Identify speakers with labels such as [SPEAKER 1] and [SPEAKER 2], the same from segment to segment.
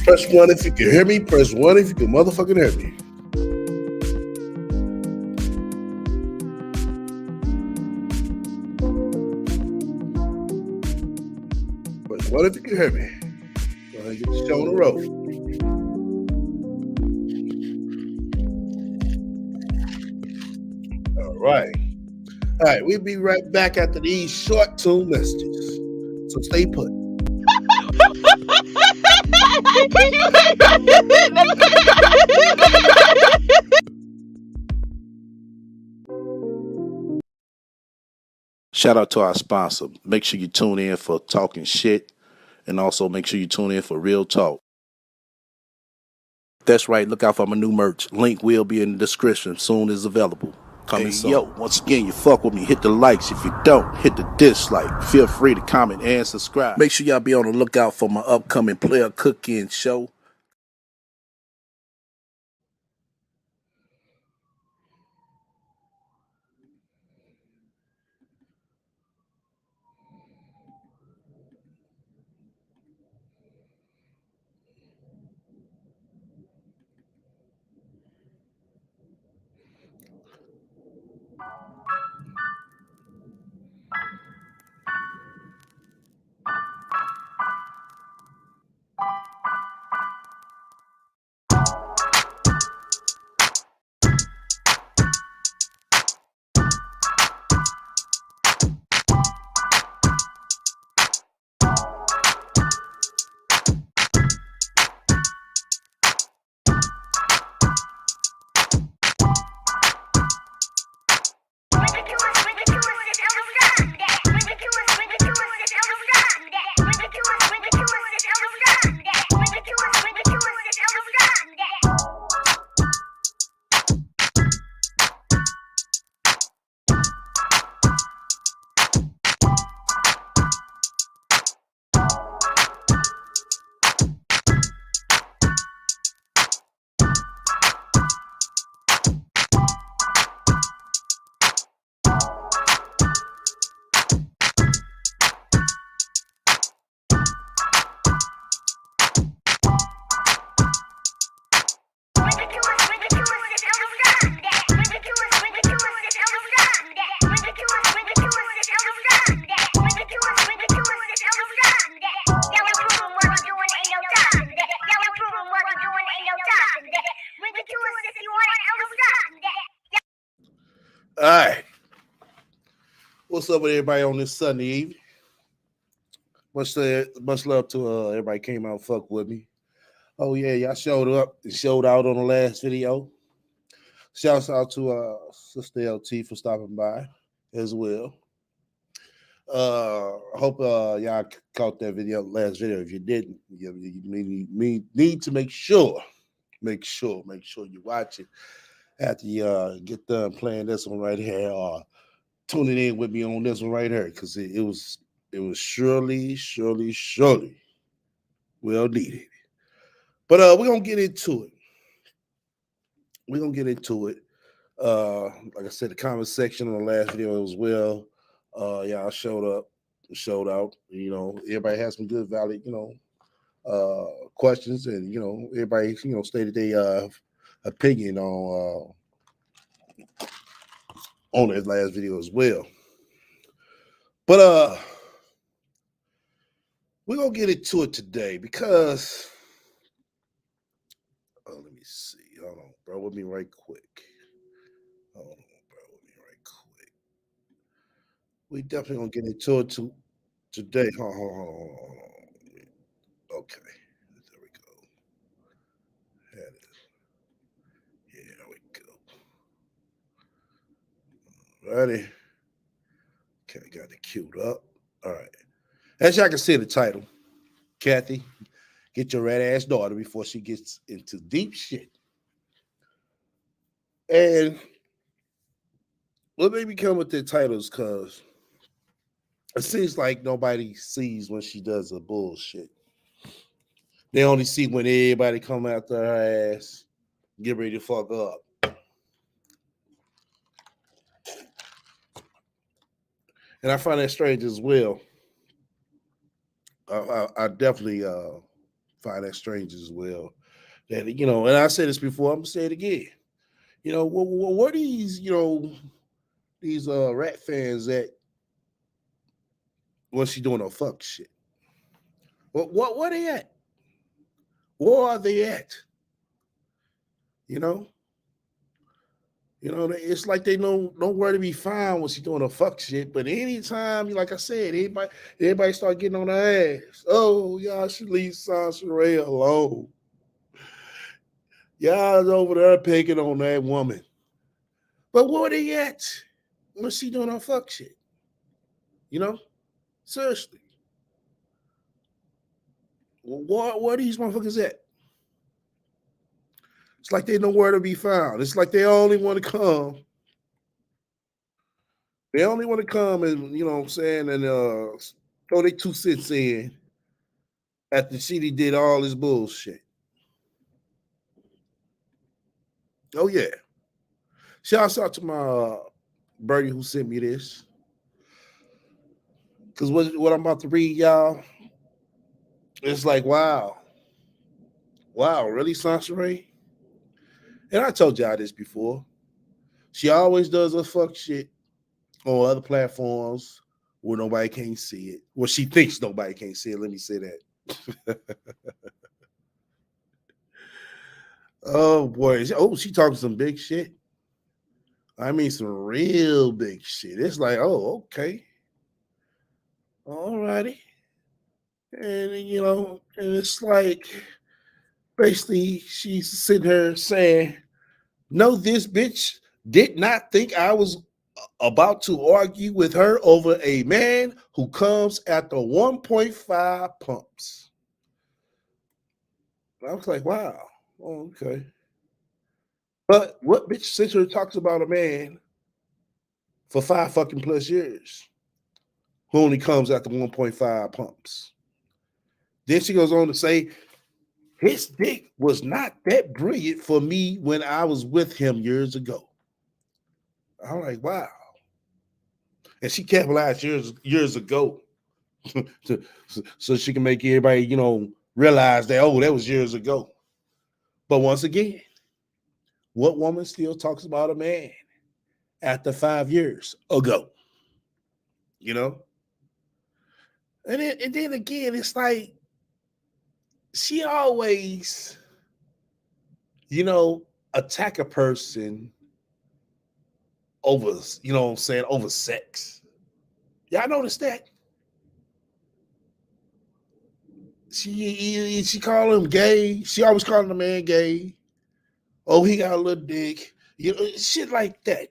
[SPEAKER 1] Press 1 if you can hear me. Press 1 if you can motherfucking hear me. Press 1 if you can hear me. Go ahead and get the show on the road. All right. All right, we'll be right back after these short tune messages. So stay put. Shout out to our sponsor. Make sure you tune in for Talking Shit, and also make sure you tune in for Real Talk. That's right. Look out for my new merch. Link will be in the description. Soon as available. Coming soon. Yo, once again, you fuck with me. Hit the likes. If you don't, hit the dislike. Feel free to comment and subscribe. Make sure y'all be on the lookout for my upcoming player cooking show. All right. What's up with everybody on this Sunday evening? Much love to everybody came out and fuck with me. Oh yeah, y'all showed up and showed out on the last video. Shouts out to Sister LT for stopping by as well. I hope y'all caught that last video. If you didn't, you need to make sure you watch it after you get done playing this one right here, or tuning in with me on this one right here, because it was surely well needed. But we're gonna get into it. Like I said, the comment section on the last video as well. Y'all showed up, showed out. You know, everybody has some good, valid, questions, and everybody, stated their opinion on that last video as well. But we're gonna get into it today because let me see. Hold on, bro, with me right quick. We definitely gonna get into it today. Hold on. Okay, there we go. Here we go. Ready? Okay, got it queued up. All right. As y'all can see the title, Kathy, get your red ass daughter before she gets into deep shit. And what made me come with the titles, because it seems like nobody sees when she does the bullshit. They only see when everybody come after her ass, get ready to fuck up. And I find that strange as well. I definitely find that strange as well. That and I said this before, I'm gonna say it again. What these these RaT fans at when she doing her fuck shit? What where they at? Where are they at? You know, it's like they know nowhere to be found when she doing her fuck shit. But anytime, like I said, everybody start getting on her ass. Oh, y'all should leave Sansaray alone. Y'all over there picking on that woman. But where they at when she doing her fuck shit? Seriously. Where these motherfuckers at? It's like they nowhere to be found. It's like they only want to come. They only want to come and what I'm saying, and throw their 2 cents in after CD did all this bullshit. Oh yeah. Shouts out to my birdie who sent me this. Because what I'm about to read, y'all, it's like, wow, really, Sansaray? And I told y'all this before. She always does her fuck shit on other platforms where nobody can see it. Well, she thinks nobody can see it. Let me say that. Oh boy. Oh, she talking some big shit. I mean some real big shit. It's like, oh, okay. All righty. And and it's like basically she's sitting here saying, no, this bitch did not think I was about to argue with her over a man who comes after 1.5 pumps. I was like, wow, oh, okay. But what bitch sits here and talks about a man for 5 fucking plus years who only comes after 1.5 pumps? Then she goes on to say, his dick was not that brilliant for me when I was with him years ago. I'm like, wow. And she capitalized years ago so she can make everybody, realize that, oh, that was years ago. But once again, what woman still talks about a man after 5 years ago? And then again, it's like she always, attack a person over, over sex. Y'all notice that? She call him gay. She always calling the man gay. Oh, he got a little dick. Shit like that.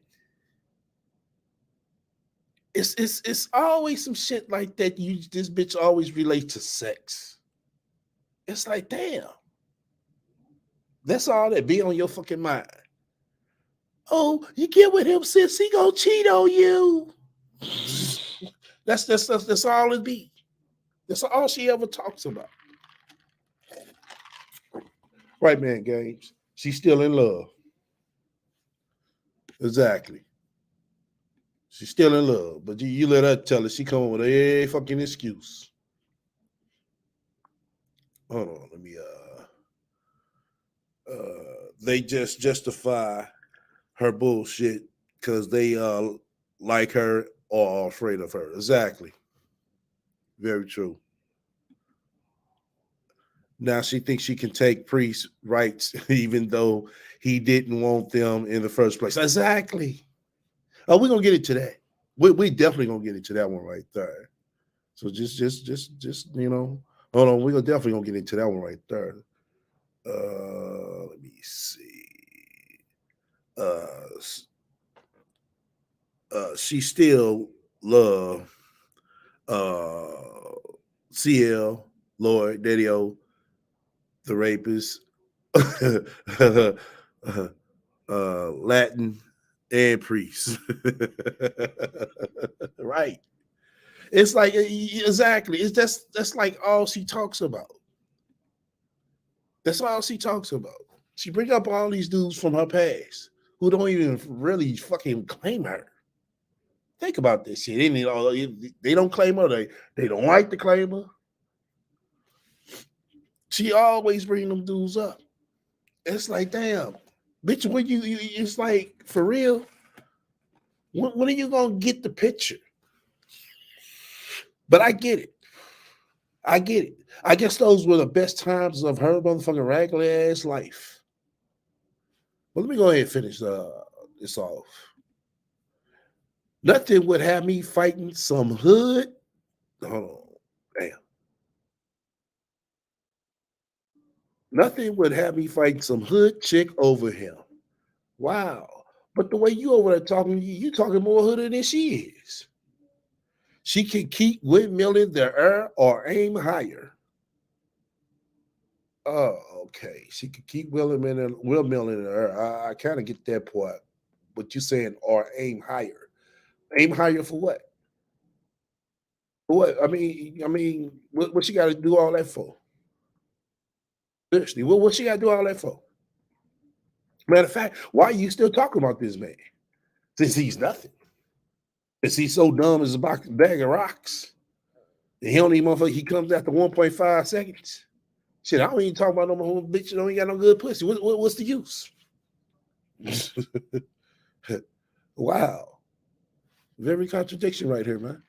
[SPEAKER 1] It's always some shit like that. This bitch always relates to sex. It's like, damn. That's all that be on your fucking mind. Oh, you get with him since he gonna cheat on you. That's all it be. That's all she ever talks about. Right, man, Games. She's still in love. Exactly. She's still in love, but you let her tell her. She come up with a fucking excuse. Hold on, let me they just justify her bullshit because they like her or are afraid of her. Exactly. Very true. Now she thinks she can take Priest's rights even though he didn't want them in the first place. Exactly. Oh, we're gonna get into that. We definitely gonna get into that one right there. So just hold on. We're definitely gonna get into that one right there. Let me see. She still love CL, Lord, Daddy O, the rapist, Latin, and priest. Right. It's like exactly. It's that's like all she talks about. That's all she talks about. She brings up all these dudes from her past who don't even really fucking claim her. Think about this shit. They don't claim her. They don't like to claim her. She always bring them dudes up. It's like, damn, bitch, when you it's like, for real, when are you gonna get the picture? But I get it. I get it. I guess those were the best times of her motherfucking regular ass life. Well, let me go ahead and finish this off. Nothing would have me fighting some hood. Oh, damn. Nothing would have me fighting some hood chick over him. Wow. But the way you over there talking, you talking more hood than she is. She can keep windmilling the air or aim higher. Oh, okay. She could keep windmilling the air. I kind of get that part. But you saying or aim higher. Aim higher for what? What? I mean, what she got to do all that for? Seriously, what she got to do all that for? Matter of fact, why are you still talking about this man? Since he's nothing. Is he so dumb as a bag of rocks? And he don't even motherfucker, he comes after 1.5 seconds. Shit, I don't even talk about no more bitch. You don't even got no good pussy. What's the use? Wow. Very contradiction right here, man.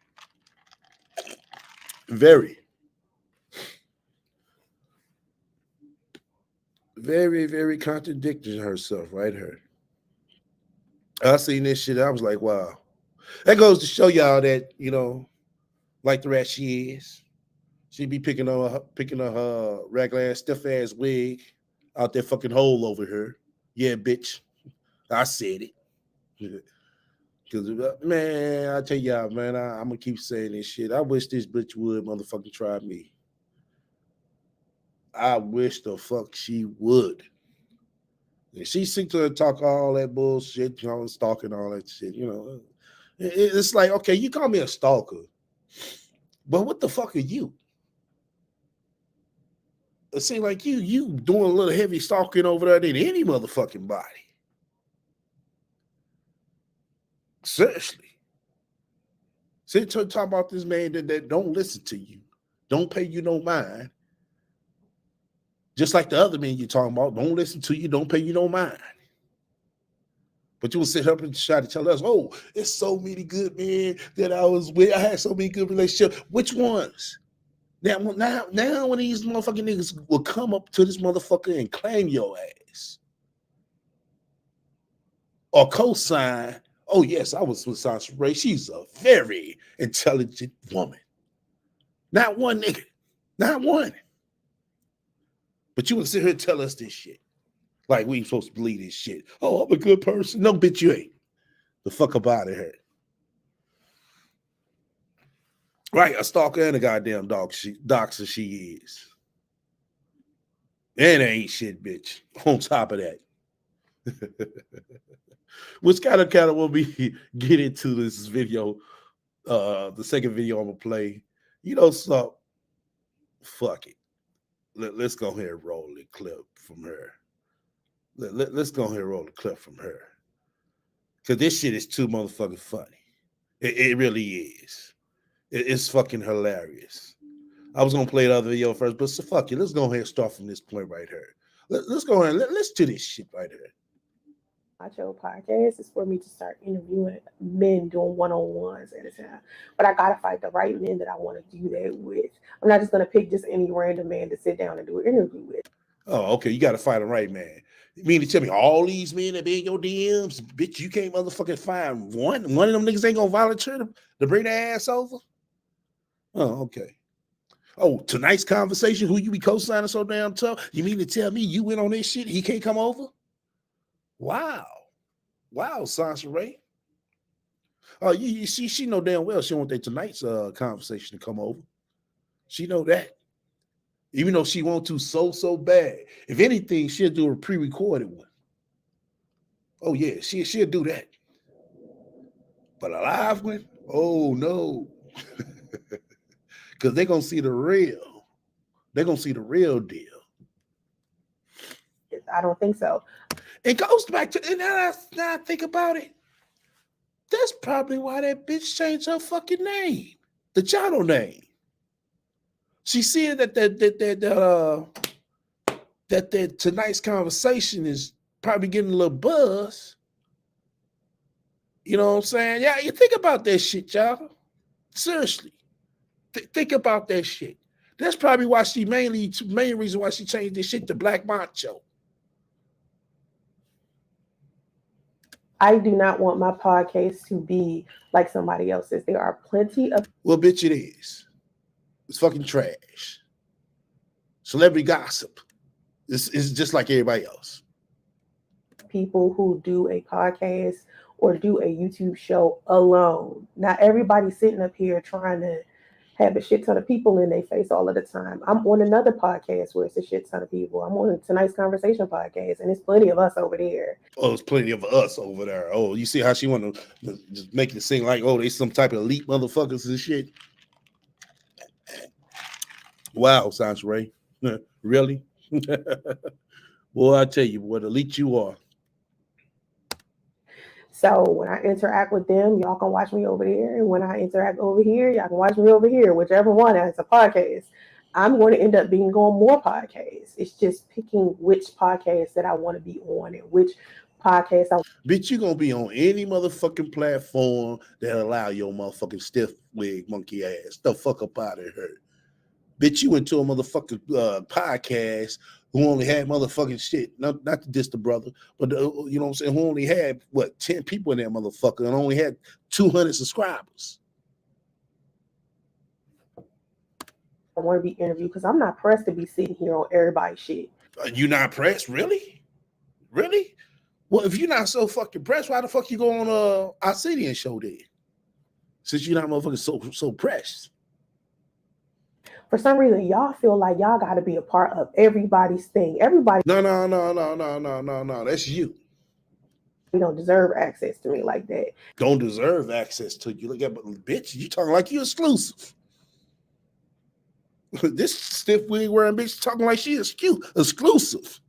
[SPEAKER 1] Very. Very, very contradicting herself right here. I seen this shit. I was like, wow. That goes to show y'all that, like the rat she is. She be picking on her regular ass stiff ass wig out that fucking hole over her. Yeah, bitch. I said it. Because, man, I tell y'all, man, I'm going to keep saying this shit. I wish this bitch would motherfucking try me. I wish the fuck she would. And she seemed to talk all that bullshit, stalking all that shit, It's like, okay, you call me a stalker, but what the fuck are you? It seems like you doing a little heavy stalking over there than any motherfucking body. Seriously. Sit to talk about this man that don't listen to you, don't pay you no mind. Just like the other men you're talking about, don't listen to you, don't pay you no mind. But you will sit up and try to tell us, oh, it's so many good men that I was with. I had so many good relationships. Which ones? Now when these motherfucking niggas will come up to this motherfucker and claim your ass. Or co-sign, oh, yes, I was with Sasha Ray. She's a very intelligent woman. Not one nigga. Not one. But you will sit here and tell us this shit. Like we ain't supposed to believe this shit. Oh, I'm a good person. No, bitch, you ain't. The fuck up out of here. Right, a stalker and a goddamn doxer she is. And ain't shit, bitch. On top of that. Which kind of will be get into this video. The second video I'm gonna play. So fuck it. Let's go ahead and roll the clip from her. Let's go ahead and roll the clip from her. Because this shit is too motherfucking funny. It really is. It's fucking hilarious. I was gonna play the other video first, but so fuck it. Let's go ahead and start from this point right here. Let's go ahead and let's do this shit right here.
[SPEAKER 2] Macho podcast is for me to start interviewing men doing one-on-ones at a time. But I gotta fight the right men that I want to do that with. I'm not just gonna pick just any random man to sit down and do an interview with.
[SPEAKER 1] Oh, okay. You gotta fight the right man. You mean to tell me all these men that be in your DMs, bitch, you can't motherfucking find one? One of them niggas ain't gonna volunteer to bring their ass over? Oh, okay. Oh, tonight's conversation, who you be co-signing so damn tough? You mean to tell me you went on this shit? He can't come over? Wow. Wow, Sasha Ray. Oh, she know damn well she want that tonight's conversation to come over. She know that. Even though she want to so bad. If anything, she'll do a pre-recorded one. Oh, yeah, she'll do that. But a live one? Oh, no. Because they're going to see the real. They're going to see the real deal.
[SPEAKER 2] I don't think so.
[SPEAKER 1] It goes back to, and now I think about it, that's probably why that bitch changed her fucking name. The channel name. She said that that tonight's conversation is probably getting a little buzz. You know what I'm saying? Yeah, you think about that shit, y'all. Seriously. Think about that shit. That's probably why main reason why she changed this shit to Black Macho.
[SPEAKER 2] I do not want my podcast to be like somebody else's. There are plenty of
[SPEAKER 1] bitch, it is. It's fucking trash. Celebrity gossip. It's just like everybody else.
[SPEAKER 2] People who do a podcast or do a YouTube show alone. Not everybody sitting up here trying to have a shit ton of people in their face all of the time. I'm on another podcast where it's a shit ton of people. I'm on Tonight's Conversation podcast, and there's plenty of us over there.
[SPEAKER 1] Oh, there's plenty of us over there. Oh, you see how she want to just make it seem like, oh, they some type of elite motherfuckers and shit. Wow, Sansaray. Really? Boy, I tell you, what elite you are.
[SPEAKER 2] So when I interact with them, y'all can watch me over there. And when I interact over here, y'all can watch me over here, whichever one has a podcast. I'm going to end up being on more podcasts. It's just picking which podcast that I want to be on and which podcast I.
[SPEAKER 1] Bitch, you going to be on any motherfucking platform that allow your motherfucking stiff wig monkey ass. The fuck up out of her. Bitch, you went to a motherfucking podcast who only had motherfucking shit. Not to diss the brother, but you know what I'm saying? Who only had, 10 people in that motherfucker and only had 200 subscribers.
[SPEAKER 2] I want to be interviewed because I'm not pressed to be sitting here on everybody's shit.
[SPEAKER 1] You not pressed? Really? Really? Well, if you're not so fucking pressed, why the fuck you go on AZZ show then? Since you're not motherfucking so pressed.
[SPEAKER 2] For some reason, y'all feel like y'all got to be a part of everybody's thing. Everybody.
[SPEAKER 1] No. That's you.
[SPEAKER 2] You don't deserve access to me like that.
[SPEAKER 1] Don't deserve access to you. Look at, bitch, you talking like you exclusive. This stiff wig wearing bitch talking like she is exclusive.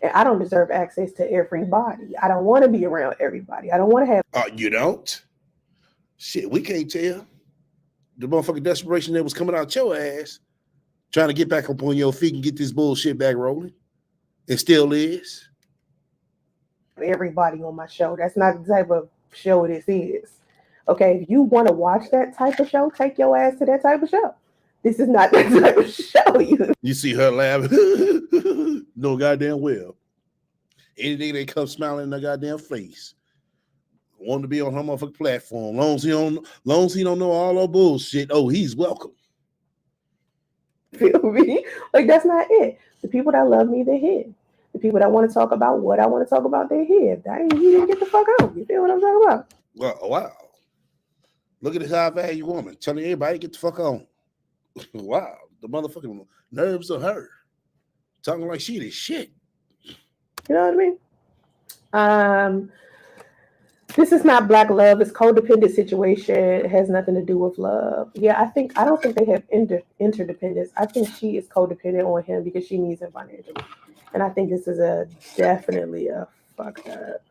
[SPEAKER 2] And I don't deserve access to everybody. I don't want to be around everybody. I don't want to have.
[SPEAKER 1] You don't? Shit, we can't tell. The motherfucking desperation that was coming out your ass, trying to get back up on your feet and get this bullshit back rolling. It still is.
[SPEAKER 2] Everybody on my show. That's not the type of show this is. Okay, if you want to watch that type of show, take your ass to that type of show. This is not that type of show.
[SPEAKER 1] You see her laughing. No goddamn well. Anything that comes smiling in her goddamn face. Want to be on her motherfucking platform. Long as he don't know all that bullshit. Oh, he's welcome.
[SPEAKER 2] Feel me? Like that's not it. The people that love me, they're here. The people that want to talk about what I want to talk about, they're here. You didn't get the fuck out. You feel what I'm talking about?
[SPEAKER 1] Well, wow. Look at this high value woman telling everybody get the fuck on. Wow, the motherfucking nerves of her talking like she the shit.
[SPEAKER 2] You know what I mean? This is not black love. It's codependent situation. It has nothing to do with love. Yeah, I don't think they have interdependence. I think she is codependent on him because she needs him financially. And I think this is definitely a fucked up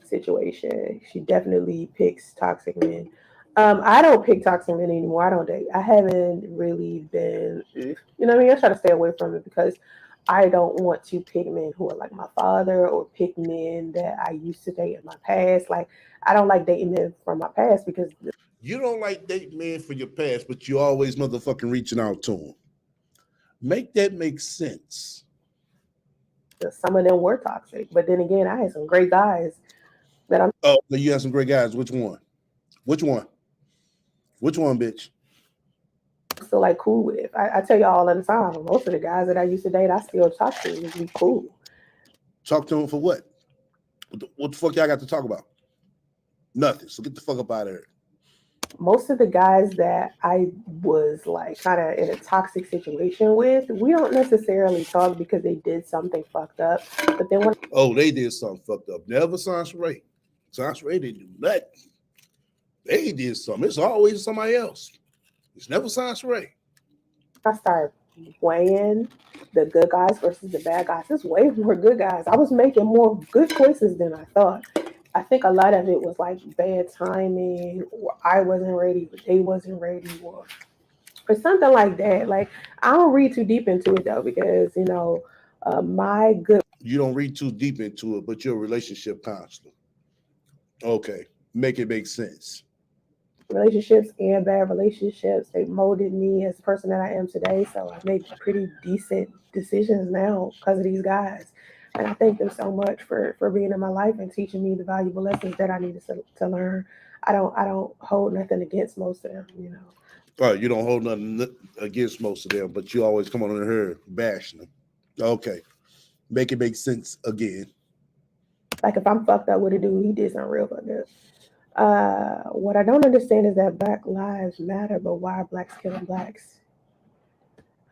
[SPEAKER 2] situation. She definitely picks toxic men. I don't pick toxic men anymore. I don't date. I haven't really been, you know what I mean? I try to stay away from it because I don't want to pick men who are like my father or pick men that I used to date in my past. Like, I don't like dating men from my past because...
[SPEAKER 1] You don't like dating men from your past, but you always motherfucking reaching out to them. Make that make sense.
[SPEAKER 2] Some of them were toxic, but then again, I had some great guys that I'm...
[SPEAKER 1] Oh, you had some great guys. Which one? Which one, bitch?
[SPEAKER 2] Still like cool with. I tell y'all all the time, most of the guys that I used to date, I still talk to. Would be cool.
[SPEAKER 1] Talk to them for what? What the fuck y'all got to talk about? Nothing. So get the fuck up out of here.
[SPEAKER 2] Most of the guys that I was like kind of in a toxic situation with, we don't necessarily talk because they did something fucked up. But then when
[SPEAKER 1] they did something fucked up. Never Sansaray. Sansaray didn't do nothing. They did something. It's always somebody else. It's never Sansaray.
[SPEAKER 2] I started weighing the good guys versus the bad guys. There's way more good guys. I was making more good choices than I thought. I think a lot of it was like bad timing, or I wasn't ready, or they wasn't ready, or or something like that. Like, I don't read too deep into it though, because my good
[SPEAKER 1] You don't read too deep into it, but you're a relationship counselor. Okay, make it make sense.
[SPEAKER 2] relationships and bad relationships, they molded me as the person that I am today. So I've made pretty decent decisions now because of these guys. And I thank them so much for being in my life and teaching me the valuable lessons that I needed to learn. I don't hold nothing against most of them.
[SPEAKER 1] All right, you don't hold nothing against most of them, but you always come on here bashing them. Okay, make it make sense again.
[SPEAKER 2] Like, if I'm fucked up with a dude, he did something real fucked up. What I don't understand is that Black lives matter, but why are blacks killing blacks?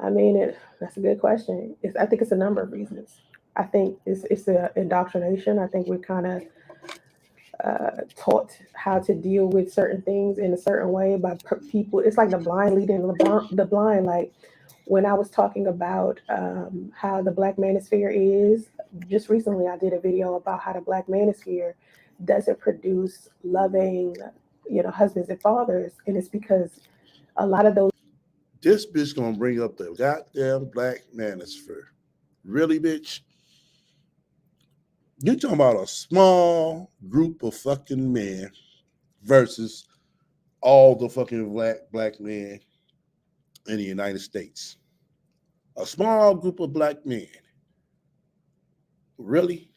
[SPEAKER 2] I mean, that's a good question. I think it's a number of reasons. I think it's a indoctrination. I think we're kind of taught how to deal with certain things in a certain way by people. It's like the blind leading the blind. Like, when I was talking about how the Black manosphere is, just recently I did a video about how the Black manosphere doesn't produce loving, husbands and fathers, and it's because a lot of those.
[SPEAKER 1] This bitch gonna bring up the goddamn Black manosphere. Really, bitch? You talking about a small group of fucking men versus all the fucking black men in the United States. A small group of black men. Really?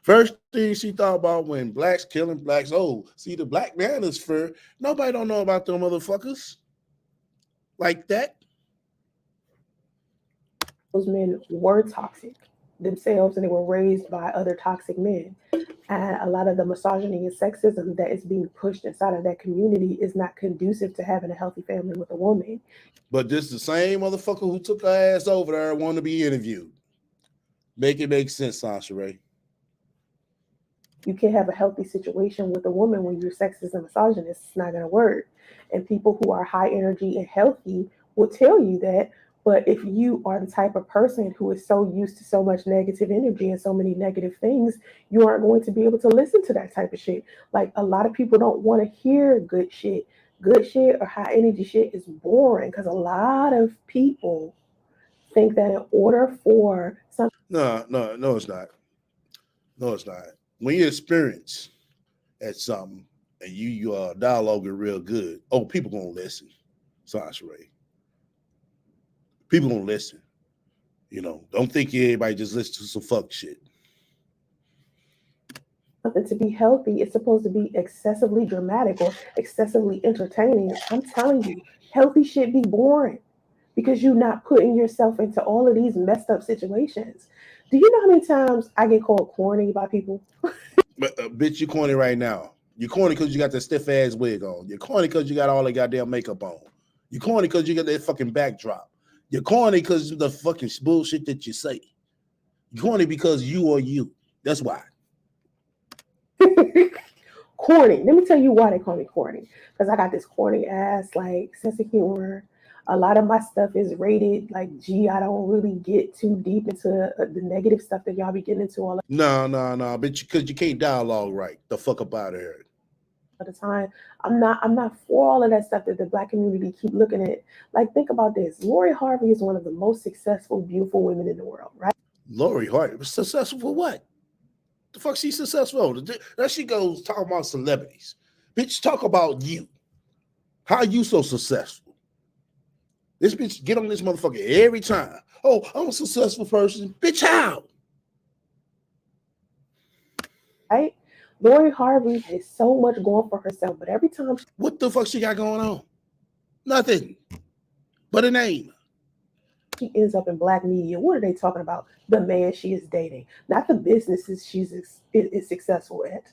[SPEAKER 1] First thing she thought about when blacks killing blacks. Oh, see the Black manosphere. Nobody don't know about them motherfuckers like that.
[SPEAKER 2] Those men were toxic themselves, and they were raised by other toxic men. And a lot of the misogyny and sexism that is being pushed inside of that community is not conducive to having a healthy family with a woman.
[SPEAKER 1] But this is the same motherfucker who took her ass over there and wanted to be interviewed. Make it make sense, Sasha Ray.
[SPEAKER 2] You can't have a healthy situation with a woman when you're sexist and misogynist. It's not going to work. And people who are high energy and healthy will tell you that. But if you are the type of person who is so used to so much negative energy and so many negative things, you aren't going to be able to listen to that type of shit. Like, a lot of people don't want to hear good shit. Good shit or high energy shit is boring because a lot of people think that in order for something.
[SPEAKER 1] No, it's not. No, it's not. When you experience at something and you are dialoguing real good, oh, people gonna listen, Sasha Ray. People gonna listen. Don't think everybody just listen to some fuck shit.
[SPEAKER 2] To be healthy, it's supposed to be excessively dramatic or excessively entertaining. I'm telling you, healthy shit be boring because you're not putting yourself into all of these messed up situations. Do you know how many times I get called corny by people?
[SPEAKER 1] But bitch, you corny right now. You're corny because you got the stiff ass wig on. You're corny because you got all the goddamn makeup on. You're corny because you got that fucking backdrop. You're corny because of the fucking bullshit that you say. You're corny because you are you. That's why.
[SPEAKER 2] Corny. Let me tell you why they call me corny. Because I got this corny ass sense of humor. A lot of my stuff is rated like G. I don't really get too deep into the negative stuff that y'all be getting into all
[SPEAKER 1] No, bitch, because you can't dialogue right. The fuck up out of here.
[SPEAKER 2] the time. I'm not for all of that stuff that the Black community keep looking at. Like, think about this. Lori Harvey is one of the most successful, beautiful women in the world, right?
[SPEAKER 1] Lori Hart was successful for what? The fuck she successful? Now she goes talking about celebrities. Bitch, talk about you. How are you so successful? This bitch get on this motherfucker every time. Oh, I'm a successful person. Bitch, how?
[SPEAKER 2] Right? Lori Harvey has so much going for herself, but every time
[SPEAKER 1] What the fuck she got going on? Nothing but a name.
[SPEAKER 2] she ends up in Black media, what are they talking about? The man she is dating, not the businesses is successful at.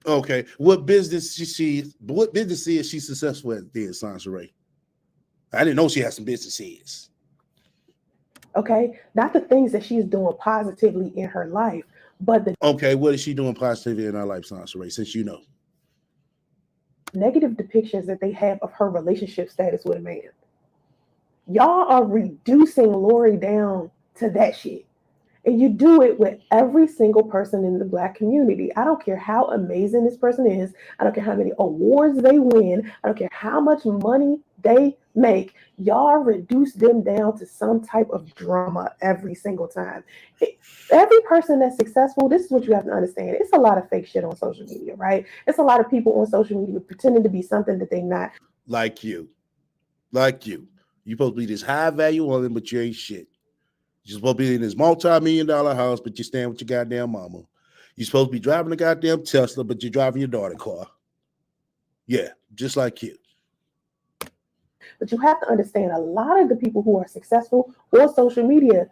[SPEAKER 1] Okay, what business is she successful at? Then Sansa Ray. I didn't know she had some businesses.
[SPEAKER 2] Okay, not the things that she's doing positively in her life, but the
[SPEAKER 1] Okay, what is she doing positively in her life, Sansa Ray? Since you know,
[SPEAKER 2] negative depictions that they have of her relationship status with a man. Y'all are reducing Lori down to that shit. And you do it with every single person in the Black community. I don't care how amazing this person is. I don't care how many awards they win. I don't care how much money they make. Y'all reduce them down to some type of drama every single time. Every person that's successful, this is what you have to understand. It's a lot of fake shit on social media, right? It's a lot of people on social media pretending to be something that they're not.
[SPEAKER 1] Like you. Like you. You supposed to be this high value woman, but you ain't shit. You're supposed to be in this multi-million-dollar house, but you stand with your goddamn mama. You're supposed to be driving a goddamn Tesla, but you're driving your daughter's car. Yeah, just like you.
[SPEAKER 2] But you have to understand a lot of the people who are successful on social media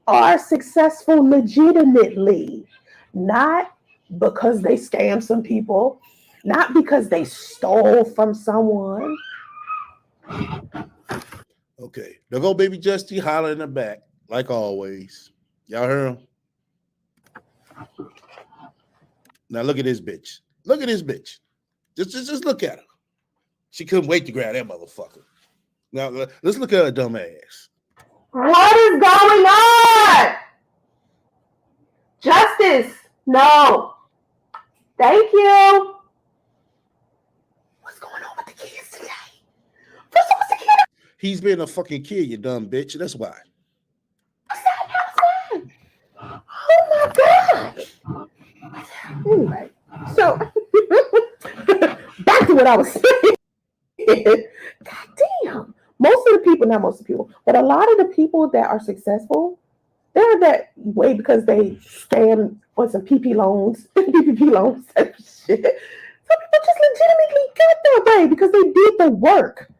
[SPEAKER 2] are successful legitimately, not because they scammed some people, not because they stole from someone.
[SPEAKER 1] Okay, there go baby Justy holler in the back, like always. Y'all heard him? Now look at this bitch. Look at this bitch. Just look at her. She couldn't wait to grab that motherfucker. Now let's look at her dumb ass.
[SPEAKER 2] What is going on? Justice, no. Thank you. What's going on with the kids today? What's with the kid?
[SPEAKER 1] He's been a fucking kid, you dumb bitch. That's why.
[SPEAKER 2] Oh my God. Anyway, so back to what I was saying. God damn. Most of the people, not most of the people, but a lot of the people that are successful, they're that way because they scam on some PP loans, PPP loans type of shit. Some people just legitimately got that way because they did the work.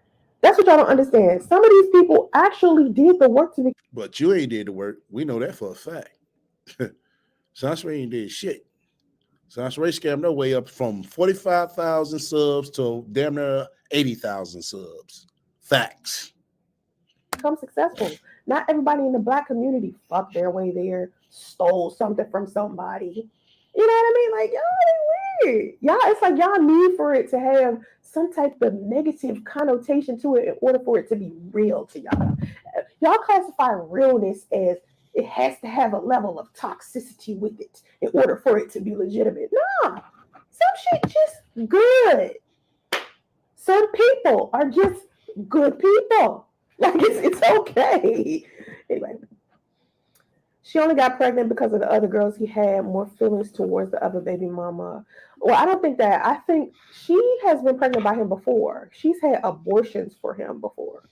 [SPEAKER 2] That's what y'all don't understand. Some of these people actually did the work to be.
[SPEAKER 1] But you ain't did the work. We know that for a fact. Sansray ain't did shit. Sansray scammed their way up from 45,000 subs to damn near 80,000 subs. Facts.
[SPEAKER 2] Become successful. Not everybody in the Black community fucked their way there, stole something from somebody. You know what I mean? Like, y'all ain't weird. Y'all, it's like y'all need for it to have some type of negative connotation to it in order for it to be real to y'all. Y'all classify realness as it has to have a level of toxicity with it in order for it to be legitimate. Nah, some shit just good. Some people are just good people. Like it's okay. Anyway, she only got pregnant because of the other girls. He had more feelings towards the other baby mama. Well, I don't think that. I think she has been pregnant by him before. She's had abortions for him before.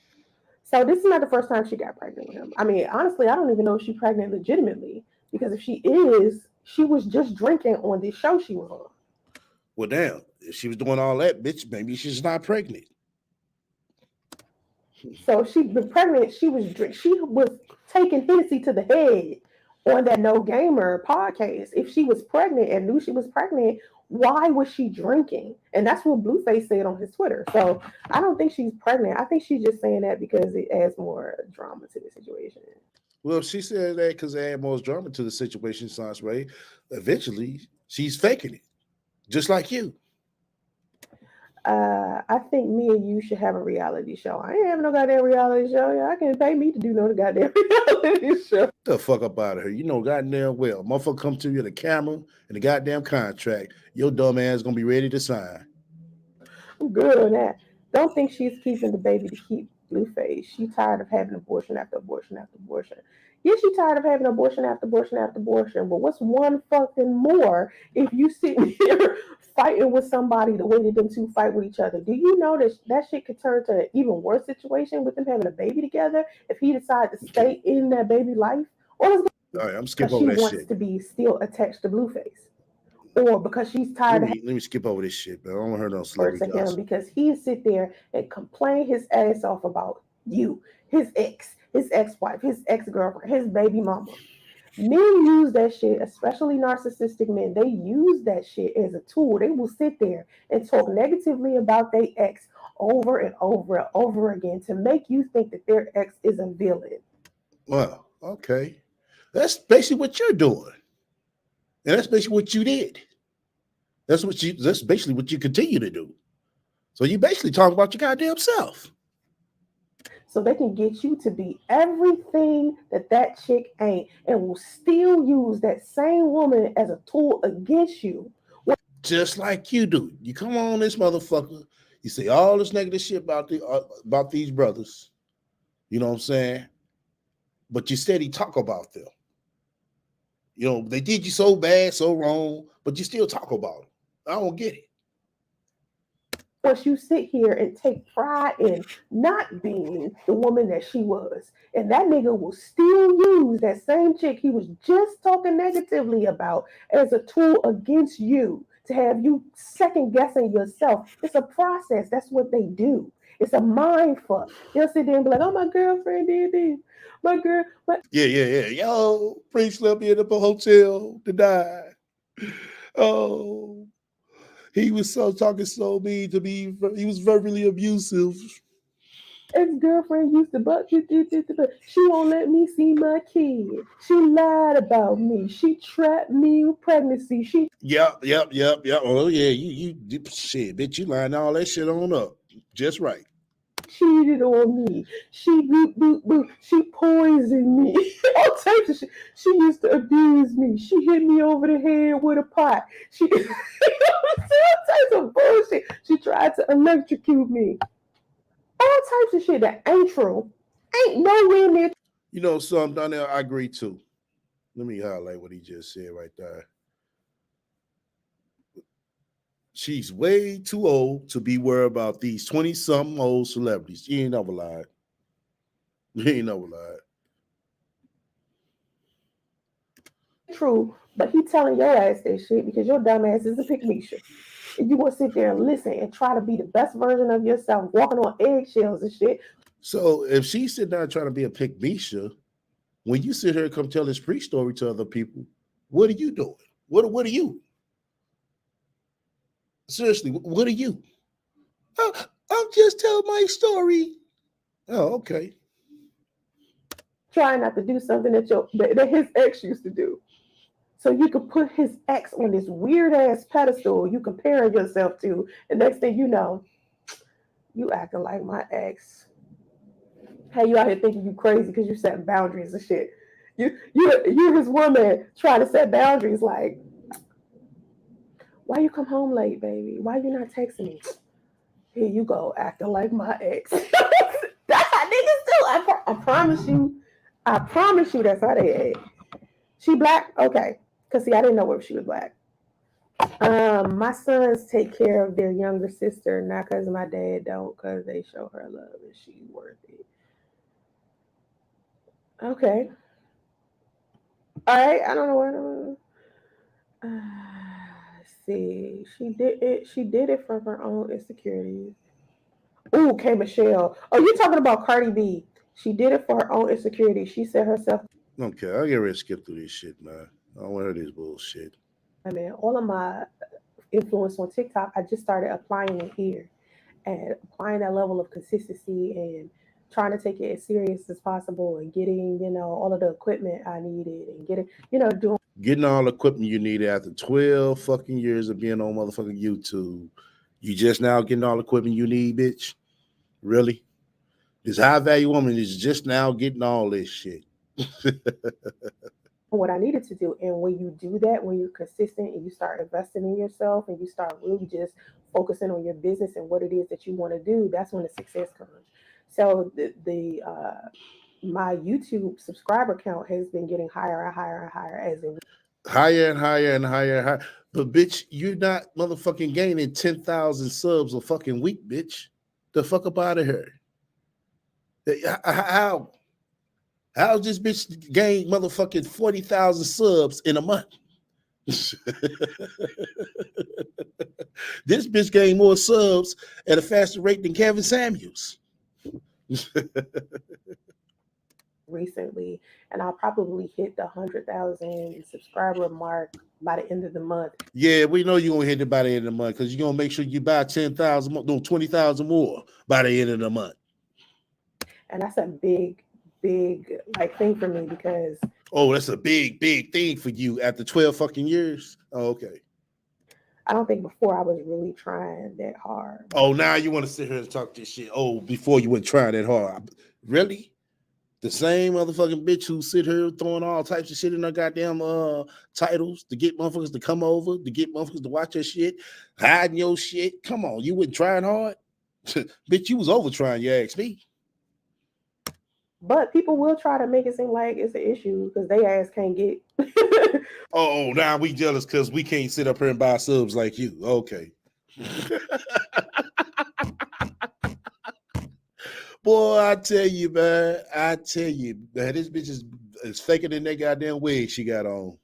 [SPEAKER 2] So this is not the first time she got pregnant with him. I mean, honestly, I don't even know if she's pregnant legitimately because if she is, she was just drinking on this show she was on.
[SPEAKER 1] Well, damn. If she was doing all that, bitch, maybe she's not pregnant.
[SPEAKER 2] So she been pregnant. She was taking Hennessy to the head on that No Gamer podcast. If she was pregnant and knew she was pregnant, why was she drinking? And that's what Blueface said on his Twitter. So I don't think she's pregnant. I think she's just saying that because it adds more drama to the situation.
[SPEAKER 1] Well, she said that because it add more drama to the situation, Sansray. Eventually, she's faking it, just like you.
[SPEAKER 2] I think me and you should have a reality show. I ain't having no goddamn reality show. Y'all can't pay me to do no goddamn reality show.
[SPEAKER 1] Get the fuck up out of her. You know goddamn well. Motherfucker come to you the camera and the goddamn contract. Your dumb ass gonna be ready to sign.
[SPEAKER 2] I'm good on that. Don't think she's keeping the baby to keep Blueface. She's tired of having abortion after abortion after abortion. Yeah, she's tired of having abortion after abortion after abortion. But what's one fucking more if you sit here fighting with somebody the way that them two fight with each other? Do you know that that shit could turn to an even worse situation with them having a baby together if he decides to stay in that baby life? Or
[SPEAKER 1] all right, I'm skipping
[SPEAKER 2] over
[SPEAKER 1] that shit.
[SPEAKER 2] She wants to be still attached to Blueface. Or because she's tired
[SPEAKER 1] let me skip over this shit, but I don't want to hear no celebrity
[SPEAKER 2] to him because he sit there and complain his ass off about you, his ex, his ex-wife, his ex-girlfriend, his baby mama. Men use that shit, especially narcissistic men. They use that shit as a tool. They will sit there and talk negatively about their ex over and over and over again to make you think that their ex is a villain.
[SPEAKER 1] Well, okay. That's basically what you're doing. And that's basically what you did. That's basically what you continue to do. So you basically talk about your goddamn self.
[SPEAKER 2] so they can get you to be everything that chick ain't, and will still use that same woman as a tool against you.
[SPEAKER 1] Just like you do. You come on this motherfucker, you say all this negative shit about these brothers. You know what I'm saying? But you steady talk about them. You know, they did you so bad, so wrong, but you still talk about them. I don't get it.
[SPEAKER 2] Once you sit here and take pride in not being the woman that she was. And that nigga will still use that same chick he was just talking negatively about as a tool against you to have you second guessing yourself. It's a process. That's what they do. It's a mind fuck. They'll sit there and be like, oh, my girlfriend did this. My girl, my
[SPEAKER 1] Yeah. Yo, Prince left me in the hotel to die. Oh, he was so talking so mean to me. He was verbally abusive.
[SPEAKER 2] ex-girlfriend used to she won't let me see my kid. She lied about me. She trapped me with pregnancy. She
[SPEAKER 1] Yep. Oh yeah, you shit, bitch, you line all that shit on up. Just right.
[SPEAKER 2] cheated on me. She she poisoned me. All types of shit. She used to abuse me. She hit me over the head with a pot. She all types of bullshit. She tried to electrocute me. All types of shit that ain't true. Ain't nowhere near.
[SPEAKER 1] You know something down there, I agree too. Let me highlight what he just said right there. She's way too old to be worried about these 20-something old celebrities. You ain't never lied. You ain't never lied.
[SPEAKER 2] True, but he telling your ass that shit because your dumb ass is a pygmisha. And you want to sit there and listen and try to be the best version of yourself, walking on eggshells and shit.
[SPEAKER 1] So if she's sitting down trying to be a pygmisha, when you sit here and come tell this preach story to other people, what are you doing? What are you? Seriously, what are you? I'm just telling my story. Oh, okay.
[SPEAKER 2] Trying not to do something that his ex used to do. So you could put his ex on this weird ass pedestal you comparing yourself to, and next thing you know, you acting like my ex. Hey, you out here thinking you crazy because you set boundaries and shit. You his woman trying to set boundaries like, why you come home late, baby? Why you not texting me? Here you go, acting like my ex. That's how niggas do. I promise you. I promise you that's how they act. She black? Okay. Because see, I didn't know if she was black. My sons take care of their younger sister, not because my dad don't, because they show her love and she's worth it. Okay. All right. I don't know what. See, She did it from her own insecurities. Ooh, K Michelle. Oh, you're talking about Cardi B. She did it for her own insecurity. She said herself.
[SPEAKER 1] Okay, I'll get ready to skip through this shit, man. I don't want to hear this bullshit.
[SPEAKER 2] I mean, all of my influence on TikTok, I just started applying it here and applying that level of consistency and trying to take it as serious as possible and getting, all of the equipment I needed and getting, doing.
[SPEAKER 1] Getting all the equipment you need after 12 fucking years of being on motherfucking YouTube. You just now getting all the equipment you need, bitch? Really? This high value woman is just now getting all this shit.
[SPEAKER 2] What I needed to do. And when you do that, when you're consistent and you start investing in yourself and you start really just focusing on your business and what it is that you want to do, that's when the success comes. So the my YouTube subscriber count has been getting higher and higher and higher as in
[SPEAKER 1] Higher and higher and higher and higher. But bitch, you're not motherfucking gaining 10,000 subs a fucking week, bitch. The fuck up out of here. How? How's this bitch gain motherfucking 40,000 subs in a month? This bitch gained more subs at a faster rate than Kevin Samuels.
[SPEAKER 2] recently, and I'll probably hit the 100,000 subscriber mark by the end of the month.
[SPEAKER 1] Yeah, we know you're gonna hit it by the end of the month because you're gonna make sure you buy 10,000, no 20,000 more by the end of the month.
[SPEAKER 2] And that's a big like thing for me because
[SPEAKER 1] that's a big thing for you after 12 fucking years. Oh, okay.
[SPEAKER 2] I don't think before I was really trying that hard.
[SPEAKER 1] Oh, now you want to sit here and talk this shit. Oh, before you went trying that hard. Really? The same motherfucking bitch who sit here throwing all types of shit in her goddamn titles to get motherfuckers to come over, to get motherfuckers to watch your shit, hiding your shit. Come on, you wasn't trying hard? Bitch, you was over trying, you ask me.
[SPEAKER 2] But people will try to make it seem like it's an issue because they ass can't get.
[SPEAKER 1] Oh, now we jealous because we can't sit up here and buy subs like you. Okay. Boy, I tell you, man. This bitch is faker than that goddamn wig she got on.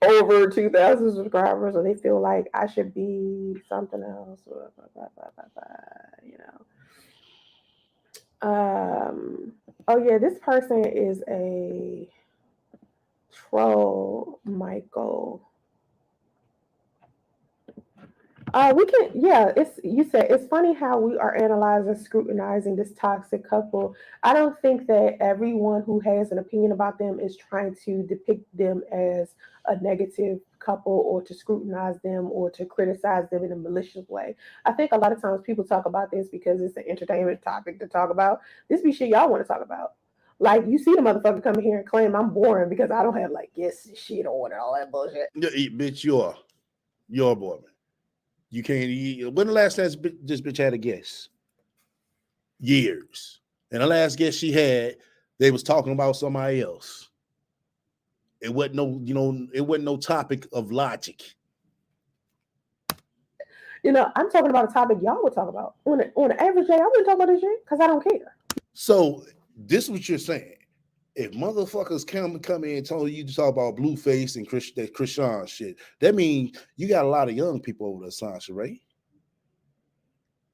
[SPEAKER 2] Over 2,000 subscribers, or they feel like I should be something else. You know. Oh yeah, this person is a troll, Michael. We can, yeah. You said it's funny how we are analyzing, scrutinizing this toxic couple. I don't think that everyone who has an opinion about them is trying to depict them as a negative couple or to scrutinize them or to criticize them in a malicious way. I think a lot of times people talk about this because it's an entertainment topic to talk about. This be shit y'all want to talk about. Like you see the motherfucker come here and claim I'm boring because I don't have like yes shit or all that bullshit.
[SPEAKER 1] Yeah, bitch, you're boring. You can't. When the last time this bitch had a guest? Years. And the last guest she had, they was talking about somebody else. It wasn't no topic of logic.
[SPEAKER 2] I'm talking about a topic y'all would talk about. On an average day, I wouldn't talk about this shit because I don't care.
[SPEAKER 1] So this is what you're saying. If motherfuckers come in and tell you to talk about Blueface and that Krishan shit, that means you got a lot of young people over there, Sasha, right?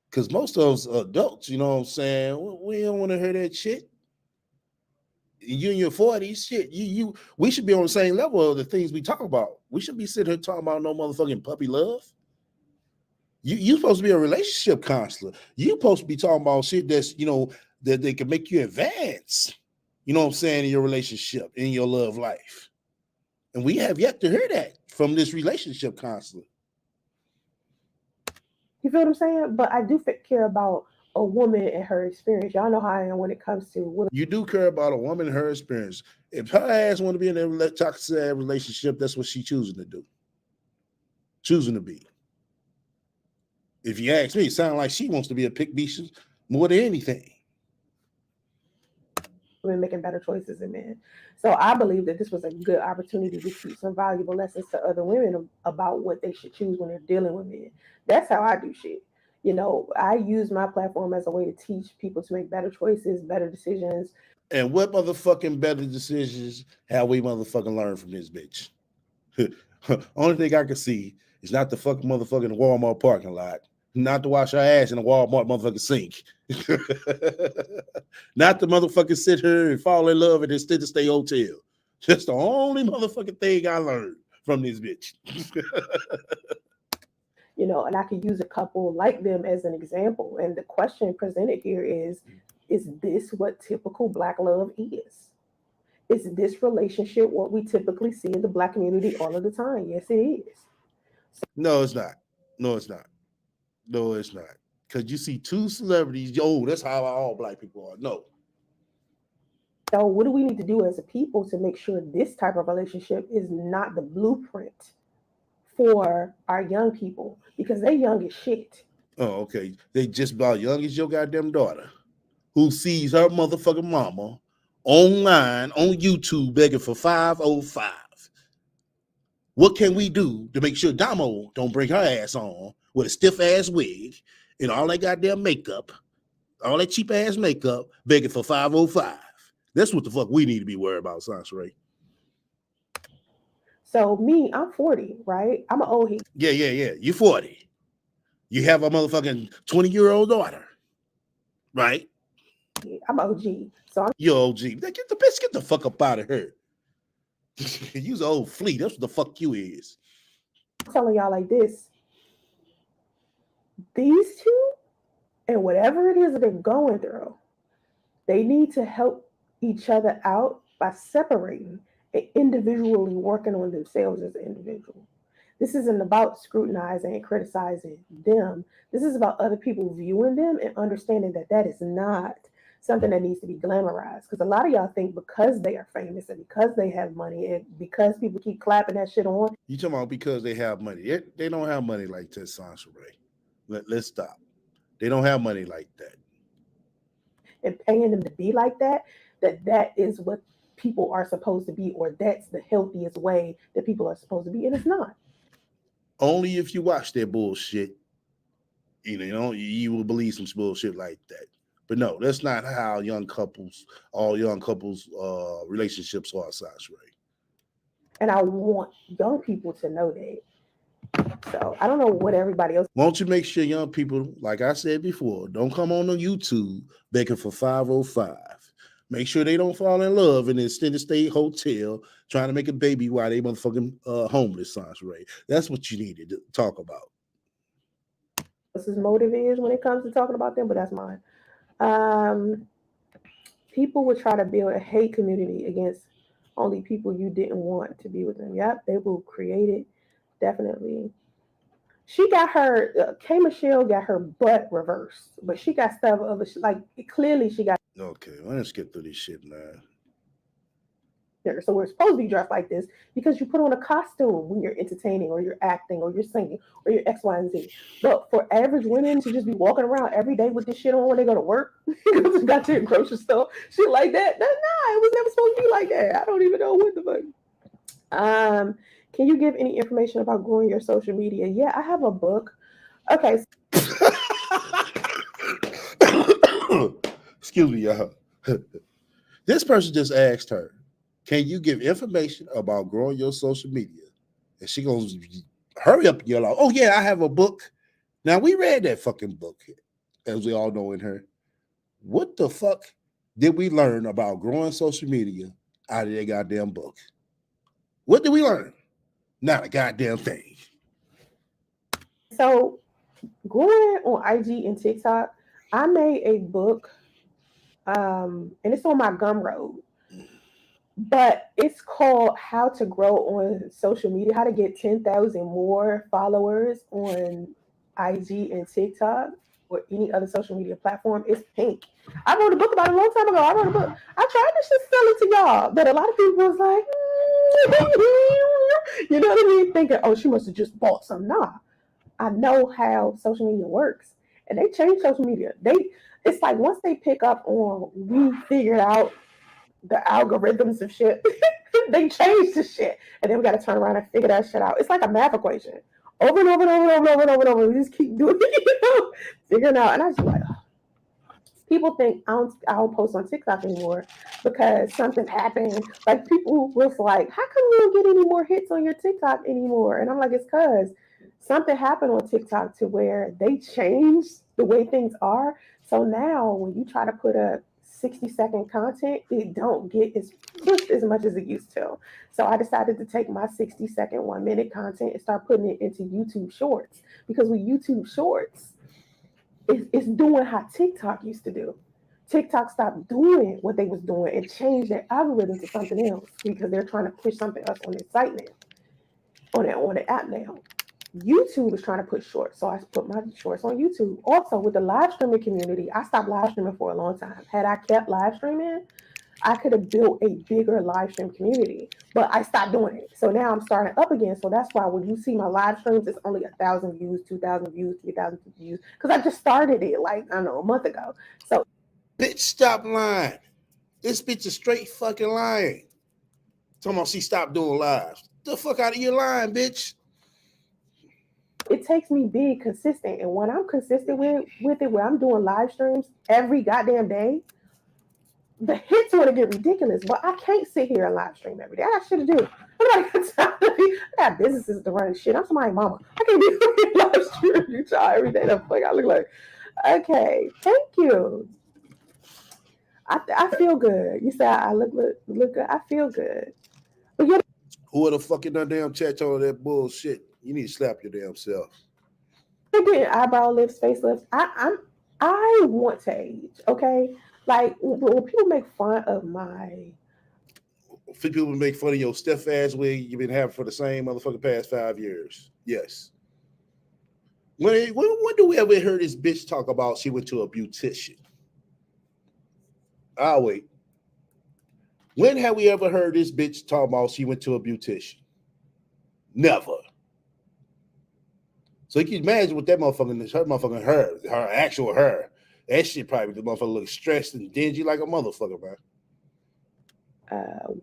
[SPEAKER 1] Because most of us are adults, you know what I'm saying? We don't want to hear that shit. You in your 40s, shit. We should be on the same level of the things we talk about. We should be sitting here talking about no motherfucking puppy love. You supposed to be a relationship counselor. You supposed to be talking about shit that's, that they can make you advance. You know what I'm saying, in your relationship, in your love life. And we have yet to hear that from this relationship counselor.
[SPEAKER 2] You feel what I'm saying? But I do care about a woman and her experience. Y'all know how I am when it comes to women.
[SPEAKER 1] You do care about a woman and her experience. If her ass want to be in a toxic relationship, that's what she choosing to do. Choosing to be. If you ask me, it sounds like she wants to be a pick beast more than anything.
[SPEAKER 2] Women making better choices than men. So I believe that this was a good opportunity to teach some valuable lessons to other women about what they should choose when they're dealing with men. That's how I do shit. I use my platform as a way to teach people to make better choices, better decisions.
[SPEAKER 1] And what motherfucking better decisions have we motherfucking learned from this bitch? Only thing I can see is not the fucking motherfucking Walmart parking lot, not to wash her ass in a Walmart motherfucking sink, not to motherfucking sit here and fall in love at this stay hotel. Just the only motherfucking thing I learned from this bitch.
[SPEAKER 2] And I could use a couple like them as an example. And the question presented here is this what typical Black love is? Is this relationship what we typically see in the Black community all of the time? Yes, it is.
[SPEAKER 1] No, it's not. No, it's not. No, it's not. Because you see two celebrities, that's how all Black people are. No.
[SPEAKER 2] So what do we need to do as a people to make sure this type of relationship is not the blueprint for our young people? Because they young as shit.
[SPEAKER 1] Oh, okay. They just about young as your goddamn daughter, who sees her motherfucking mama online on YouTube begging for 505. What can we do to make sure Damo don't bring her ass on with a stiff ass wig and all that goddamn makeup, all that cheap ass makeup, begging for 505? That's what the fuck we need to be worried about, Sasha Ray.
[SPEAKER 2] So me, I'm 40, right? I'm an old head.
[SPEAKER 1] Yeah. You 40. You have a motherfucking 20-year-old daughter, right?
[SPEAKER 2] I'm OG. So
[SPEAKER 1] You're OG. Get the fuck up out of here. You's old flea. That's what the fuck you is.
[SPEAKER 2] I'm telling y'all like this. These two, and whatever it is that they're going through, they need to help each other out by separating and individually working on themselves as an individual. This isn't about scrutinizing and criticizing them. This is about other people viewing them and understanding that that is not something that needs to be glamorized. Because a lot of y'all think because they are famous and because they have money and because people keep clapping that shit on.
[SPEAKER 1] You talking about because they have money? They don't have money like that, Sansa Ray. Let's stop. They don't have money like that.
[SPEAKER 2] And paying them to be like that, that is what people are supposed to be, or that's the healthiest way that people are supposed to be, and it's not.
[SPEAKER 1] Only if you watch that bullshit, you will believe some bullshit like that. But no, that's not how all young couples relationships are, Sansa Ray.
[SPEAKER 2] And I want young people to know that. So I don't know what everybody else.
[SPEAKER 1] Won't you make sure young people, like I said before, don't come on YouTube begging for 505. Make sure they don't fall in love in an extended stay hotel trying to make a baby while they motherfucking homeless, Sansa Ray. That's what you need to talk about.
[SPEAKER 2] Else's motive is when it comes to talking about them, but that's mine. People would try to build a hate community against only people you didn't want to be with them. Yep, they will create it. Definitely. She got her, K Michelle got her butt reversed, but she got stuff of it. Like, clearly she got.
[SPEAKER 1] Okay, let's get through this shit now.
[SPEAKER 2] So we're supposed to be dressed like this because you put on a costume when you're entertaining or you're acting or you're singing or you're X, Y, and Z. But for average women to just be walking around every day with this shit on when they go to work, got to the grocery store, shit like that, nah, it was never supposed to be like that. I don't even know what the fuck. Can you give any information about growing your social media? Yeah, I have a book. Okay.
[SPEAKER 1] Excuse me, y'all. This person just asked her, can you give information about growing your social media? And she goes, hurry up and yell out, oh yeah, I have a book. Now we read that fucking book, as we all know in her. What the fuck did we learn about growing social media out of that goddamn book? What did we learn? Not a goddamn thing.
[SPEAKER 2] So growing on IG and TikTok, I made a book, and it's on my Gumroad. But it's called How to Grow on Social Media, how to get 10,000 more followers on IG and TikTok or any other social media platform. It's pink. I wrote a book about it a long time ago. I wrote a book. I tried to just sell it to y'all, but a lot of people was like, you know what I mean? Thinking, oh, she must have just bought some. Nah, I know how social media works. And they changed social media. It's like once they pick up on, we figured out the algorithms of shit. They changed the shit, and then we got to turn around and figure that shit out. It's like a math equation, over and over and over and over and over and over and over. We just keep doing it, figuring out. And I just like, people think I don't post on TikTok anymore because something happened. Like people was like, how come you don't get any more hits on your TikTok anymore? And I'm like, it's because something happened on TikTok to where they changed the way things are. So now when you try to put a 60-second content, it don't get as pushed as much as it used to. So I decided to take my 60-second, 1-minute content and start putting it into YouTube Shorts, because with YouTube Shorts, it's doing how TikTok used to do. TikTok stopped doing what they was doing and changed their algorithm to something else because they're trying to push something else on their site now, on the app now. YouTube is trying to put shorts, so I put my shorts on YouTube. Also, with the live streaming community, I stopped live streaming for a long time. Had I kept live streaming, I could have built a bigger live stream community, but I stopped doing it. So now I'm starting up again. So that's why when you see my live streams, it's only 1,000 views, 2,000 views, 3,000 views, because I just started it like, I don't know, a month ago. So,
[SPEAKER 1] bitch, stop lying. This bitch is straight fucking lying. Talking about she stopped doing lives. The fuck out of your line, bitch.
[SPEAKER 2] It takes me being consistent, and when I'm consistent with it, where I'm doing live streams every goddamn day, the hits want to get ridiculous. But I can't sit here and live stream every day. I got shit to do. I got businesses to run shit. I'm somebody's mama. I can't be live streaming you child every day. The fuck I look like. Okay, thank you. I feel good. You say I look good. I feel good. But yeah,
[SPEAKER 1] who the fuck in that damn chat told that bullshit? You need to slap your damn self.
[SPEAKER 2] I did eyebrow lifts, facelifts. I want to age. Okay, like when people make fun of my.
[SPEAKER 1] People make fun of your stiff ass wig you've been having for the same motherfucking past 5 years. Yes. When do we ever hear this bitch talk about she went to a beautician? I'll wait. When have we ever heard this bitch talk about she went to a beautician? Never. So you can imagine what that motherfucking is, her actual her. That shit probably the motherfucker look stressed and dingy like a motherfucker, man.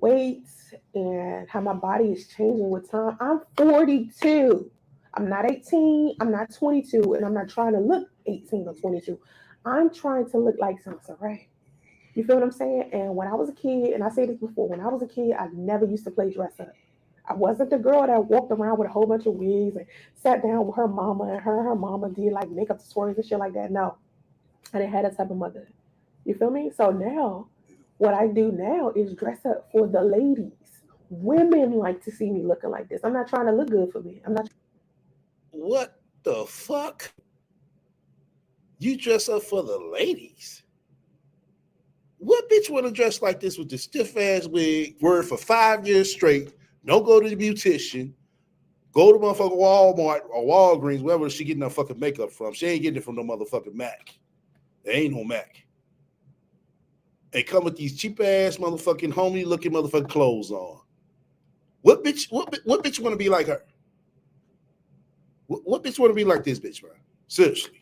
[SPEAKER 2] Weight and how my body is changing with time. I'm 42. I'm not 18. I'm not 22, and I'm not trying to look 18 or 22. I'm trying to look like Sansa, right? You feel what I'm saying? And when I was a kid, and I said this before, when I was a kid, I never used to play dress up. I wasn't the girl that walked around with a whole bunch of wigs and sat down with her mama, and her mama did like makeup tutorials and shit like that. No, I didn't have that type of mother. You feel me? So now, what I do now is dress up for the ladies. Women like to see me looking like this. I'm not trying to look good for me. I'm not.
[SPEAKER 1] What the fuck? You dress up for the ladies? What bitch want to dress like this with the stiff ass wig, wear it for 5 years straight, don't go to the beautician, go to motherfucking Walmart or Walgreens, wherever she getting her fucking makeup from? She ain't getting it from no motherfucking Mac. There ain't no Mac. They come with these cheap ass motherfucking homely looking motherfucking clothes on. What bitch want to be like her? What bitch want to be like this bitch, man? Seriously.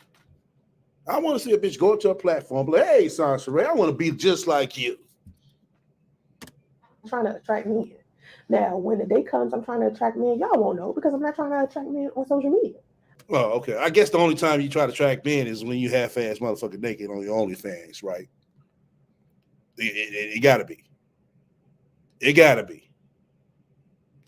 [SPEAKER 1] I want to see a bitch go up to a platform, like, hey, Sansa, I want to be just like you.
[SPEAKER 2] I'm trying to attract men. Now, when the day comes, I'm trying to attract men. Y'all won't know because I'm not trying to attract men on social media.
[SPEAKER 1] Oh, okay. I guess the only time you try to track men is when you half-ass motherfucking naked on your OnlyFans, right? It gotta be. It gotta be.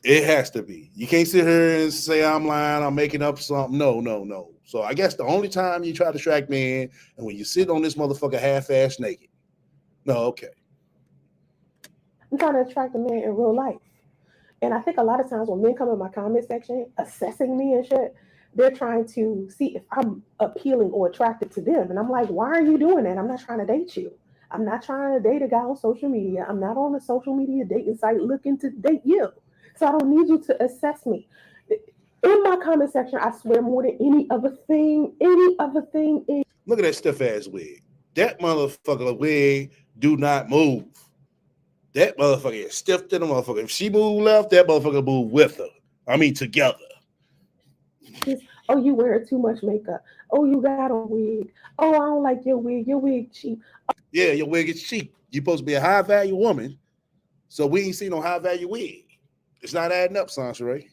[SPEAKER 1] It has to be. You can't sit here and say I'm lying, I'm making up something. No. So I guess the only time you try to track men and when you sit on this motherfucker half-ass naked. No, okay.
[SPEAKER 2] I'm trying to attract a man in real life. And I think a lot of times when men come in my comment section assessing me and shit, they're trying to see if I'm appealing or attracted to them. And I'm like, why are you doing that? I'm not trying to date you. I'm not trying to date a guy on social media. I'm not on a social media dating site looking to date you. So I don't need you to assess me. In my comment section, I swear more than any other thing is.
[SPEAKER 1] Look at that stiff ass wig. That motherfucker wig do not move. That motherfucker is stiff to the motherfucker. If she move left, that motherfucker move with her. I mean, together.
[SPEAKER 2] Oh, you wear too much makeup. Oh, you got a wig. Oh, I don't like your wig. Your wig cheap.
[SPEAKER 1] Yeah, your wig is cheap. You're supposed to be a high value woman, so we ain't seen no high value wig. It's not adding up, Sansa.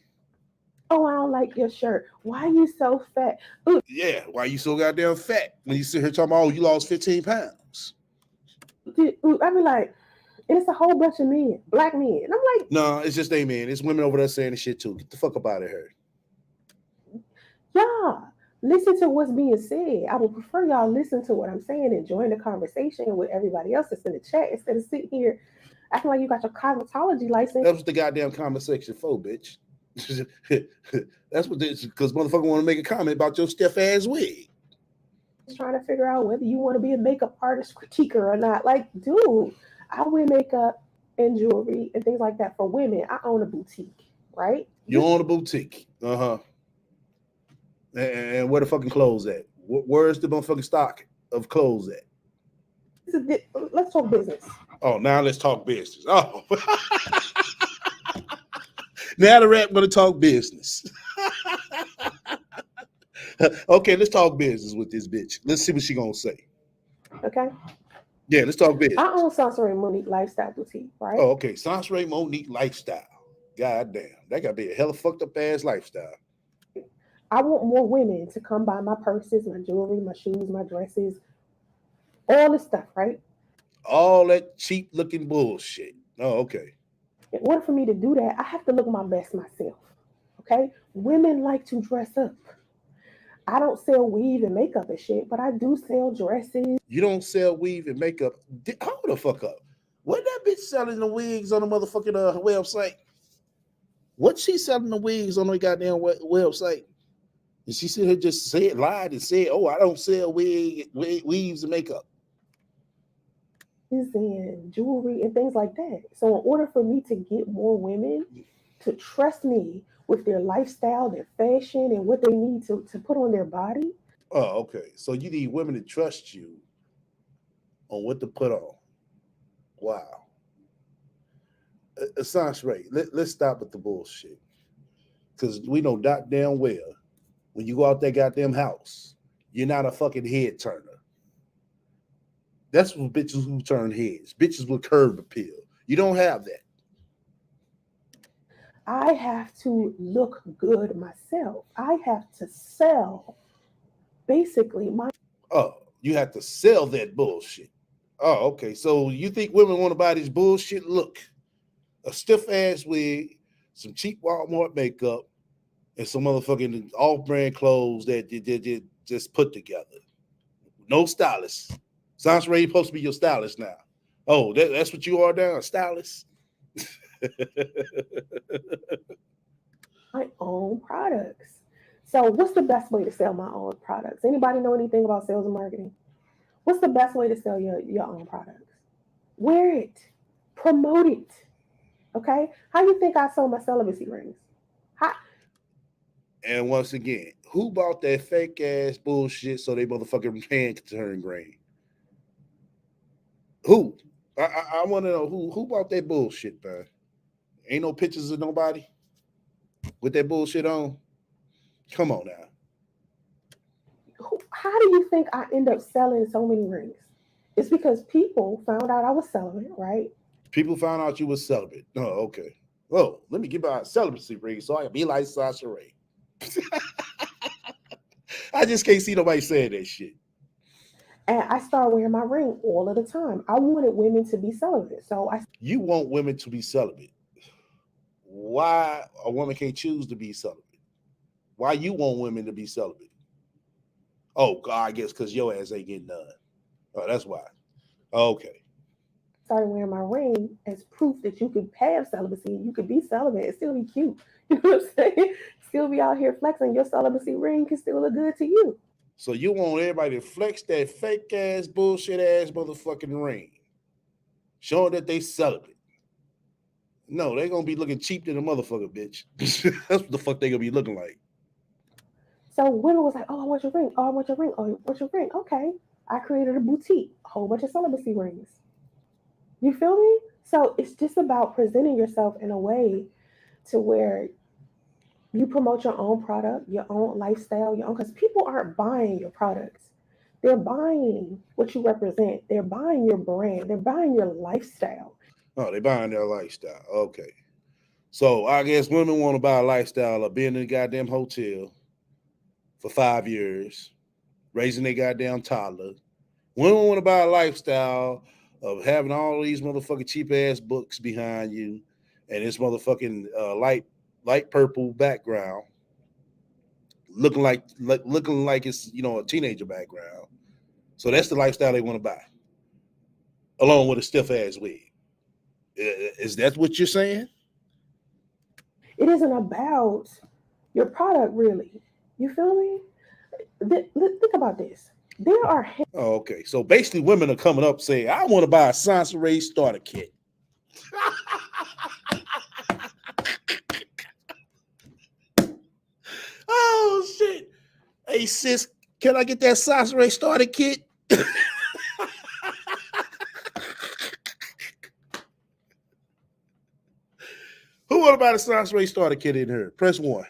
[SPEAKER 2] Oh, I don't like your shirt. Why are you so fat? Ooh.
[SPEAKER 1] Yeah, why you so goddamn fat when you sit here talking about, oh, you lost 15 pounds?
[SPEAKER 2] I mean, like, and it's a whole bunch of men, black men. And I'm like,
[SPEAKER 1] no, it's just they men. It's women over there saying the shit too. Get the fuck up out of here.
[SPEAKER 2] yeah, listen to what's being said. I would prefer y'all listen to what I'm saying and join the conversation with everybody else that's in the chat instead of sitting here acting like you got your cosmetology license.
[SPEAKER 1] That's what the goddamn comment section for, bitch. That's what this, because motherfucker want to make a comment about your stiff ass wig.
[SPEAKER 2] Just trying to figure out whether you want to be a makeup artist critiquer or not. Like, dude, I wear makeup and jewelry and things like that for women. I own a boutique, right?
[SPEAKER 1] You own a boutique. Uh-huh. And where the fucking clothes at? Where's the motherfucking stock of clothes at?
[SPEAKER 2] Let's talk business.
[SPEAKER 1] Oh, now let's talk business. Oh. Now the rap gonna talk business. Okay, let's talk business with this bitch. Let's see what she gonna say.
[SPEAKER 2] Okay.
[SPEAKER 1] Yeah, let's talk business.
[SPEAKER 2] I own Sansa Monique Lifestyle Boutique, right?
[SPEAKER 1] Oh, okay. Sansa Monique Lifestyle. God damn. That gotta be a hella fucked up ass lifestyle.
[SPEAKER 2] I want more women to come buy my purses, my jewelry, my shoes, my dresses, all this stuff, right?
[SPEAKER 1] All that cheap looking bullshit. Oh, okay.
[SPEAKER 2] In order for me to do that, I have to look my best myself. Okay? Women like to dress up. I don't sell weave and makeup and shit, but I do sell dresses.
[SPEAKER 1] You don't sell weave and makeup. Hold the fuck up. What that bitch selling the wigs on the motherfucking website? What she selling the wigs on the goddamn website? And she said her just said lied and said, "Oh, I don't sell weaves and makeup."
[SPEAKER 2] And jewelry and things like that. So in order for me to get more women to trust me with their lifestyle, their fashion, and what they need to put on their body.
[SPEAKER 1] Oh, okay. So you need women to trust you on what to put on. Wow. Assange Ray, let's stop with the bullshit. Because we know damn well when you go out that goddamn house, you're not a fucking head turner. That's for bitches who turn heads. Bitches with curb appeal. You don't have that.
[SPEAKER 2] I have to look good myself. I have to sell basically my.
[SPEAKER 1] Oh, you have to sell that bullshit. Oh, okay. So you think women want to buy this bullshit? Look, a stiff ass wig, some cheap Walmart makeup, and some motherfucking off-brand clothes that you just put together. No stylist. Sounds Ray supposed to be your stylist now. Oh, that's what you are now, a stylist.
[SPEAKER 2] My own products. So what's the best way to sell my own products? Anybody know anything about sales and marketing? What's the best way to sell your own products? Wear it. Promote it. Okay? How you think I sold my celibacy rings? How?
[SPEAKER 1] And once again, who bought that fake ass bullshit so they motherfucking hand could turn green? Who? I want to know who bought that bullshit, man. Ain't no pictures of nobody with that bullshit on. Come on now.
[SPEAKER 2] How do you think I end up selling so many rings? It's because people found out I was celibate, right?
[SPEAKER 1] People found out you was celibate. Oh, okay. Oh, let me get my celibacy ring so I can be like Sasha Ray. I just can't see nobody saying that shit.
[SPEAKER 2] And I started wearing my ring all of the time. I wanted women to be celibate. So
[SPEAKER 1] You want women to be celibate. Why a woman can't choose to be celibate? Why you want women to be celibate? Oh, God, I guess because your ass ain't getting none. Oh, that's why. Okay.
[SPEAKER 2] started wearing my ring as proof that you could have celibacy, you could be celibate and still be cute. You know what I'm saying? Still be out here flexing. Your celibacy ring can still look good to you.
[SPEAKER 1] So you want everybody to flex that fake ass, bullshit ass motherfucking ring, showing that they celibate. No, they gonna be looking cheap than a motherfucker, bitch. That's what the fuck they gonna be looking like.
[SPEAKER 2] So women was like, oh, I want your ring. Oh, I want your ring. Oh, I want your ring. Okay. I created a boutique, a whole bunch of celibacy rings. You feel me? So it's just about presenting yourself in a way to where you promote your own product, your own lifestyle, your own, because people aren't buying your products. They're buying what you represent. They're buying your brand. They're buying your lifestyle.
[SPEAKER 1] Oh, they buying their lifestyle. Okay. So I guess women want to buy a lifestyle of being in a goddamn hotel for 5 years, raising their goddamn toddler. Women want to buy a lifestyle of having all these motherfucking cheap ass books behind you and this motherfucking light purple background, looking like it's a teenager background. So that's the lifestyle they want to buy, along with a stiff ass wig. Is that what you're saying?
[SPEAKER 2] It isn't about your product, really. You feel me? Think about this. There are
[SPEAKER 1] Oh, okay. So basically, women are coming up saying, "I want to buy a Sansaray starter kit." Oh shit! Hey sis, can I get that Sansaray starter kit? Who want to buy the Sansaray starter kit in here? Press 1.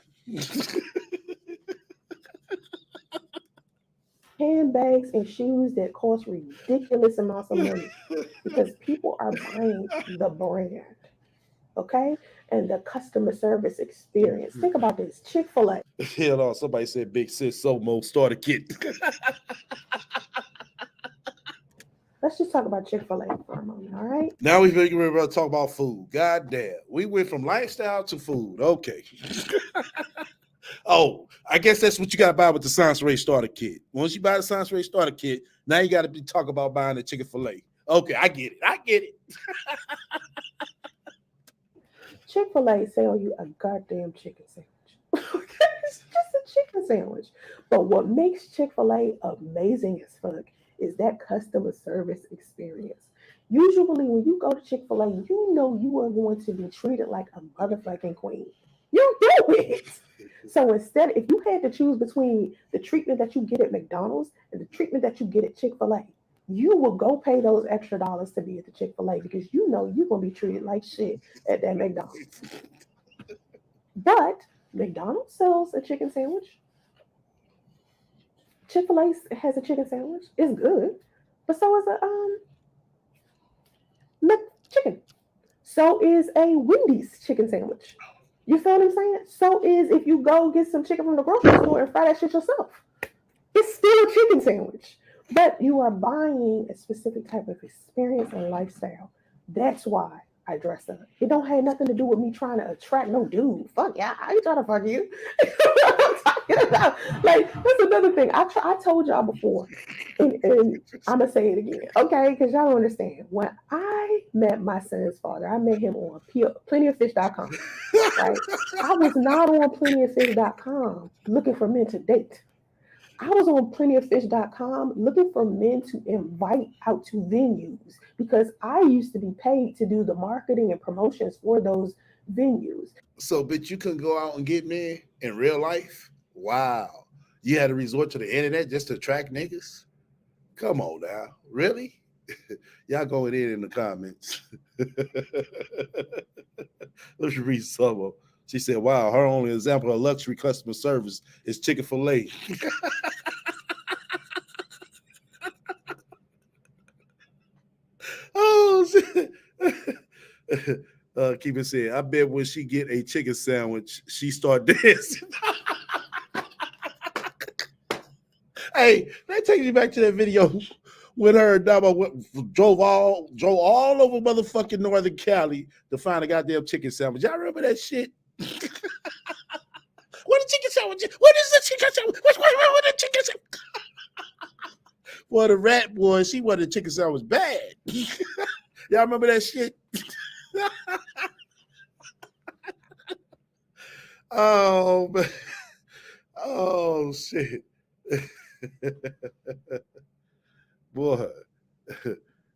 [SPEAKER 2] handbags and shoes that cost ridiculous amounts of money because people are buying the brand, okay? And the customer service experience. Think about this. Chick-fil-A.
[SPEAKER 1] Hell no, somebody said Big Sis Somo starter kit.
[SPEAKER 2] Let's just talk about Chick-fil-A for a moment, all right?
[SPEAKER 1] Now we're going to talk about food. God damn. We went from lifestyle to food. Okay. Oh, I guess that's what you got to buy with the Sansaray starter kit. Once you buy the Sansaray starter kit, now you got to be talking about buying the Chick-fil-A. Okay, I get it.
[SPEAKER 2] Chick-fil-A sell you a goddamn chicken sandwich. It's just a chicken sandwich. But what makes Chick-fil-A amazing as fuck is that customer service experience. Usually when you go to Chick-fil-A, you know you are going to be treated like a motherfucking queen. You do it. So instead, if you had to choose between the treatment that you get at McDonald's and the treatment that you get at Chick-fil-A, you will go pay those extra dollars to be at the Chick-fil-A because you know you're gonna be treated like shit at that McDonald's. But McDonald's sells a chicken sandwich. Chick-fil-A has a chicken sandwich. It's good, but so is a McChicken. So is a Wendy's chicken sandwich. You feel what I'm saying? So is if you go get some chicken from the grocery store and fry that shit yourself. It's still a chicken sandwich, but you are buying a specific type of experience and lifestyle. That's why I dress up. It don't have nothing to do with me trying to attract no dude. Fuck yeah, I ain't trying to fuck you. I'm talking about. Like that's another thing. I told y'all before, and I'm gonna say it again, okay? Because y'all don't understand. When I met my son's father, I met him on plentyoffish.com. Right? I was not on plentyoffish.com looking for men to date. I was on plentyoffish.com looking for men to invite out to venues because I used to be paid to do the marketing and promotions for those venues.
[SPEAKER 1] So, bitch, you couldn't go out and get men in real life? Wow. You had to resort to the internet just to attract niggas? Come on now. Really? Y'all go in the comments. Let's read some of them. She said, wow, her only example of luxury customer service is Chick-fil-A. Oh, shit. Keep it saying, I bet when she get a chicken sandwich, she start dancing. Hey, that takes me back to that video when her and Dama drove all over motherfucking Northern Cali to find a goddamn chicken sandwich. Y'all remember that shit? What a chicken sandwich? What is the chicken sandwich? What the chicken sandwich? Well, the RaT boy, she wanted a chicken sandwich bad. Y'all remember that shit? Oh, man. Oh, shit. Boy,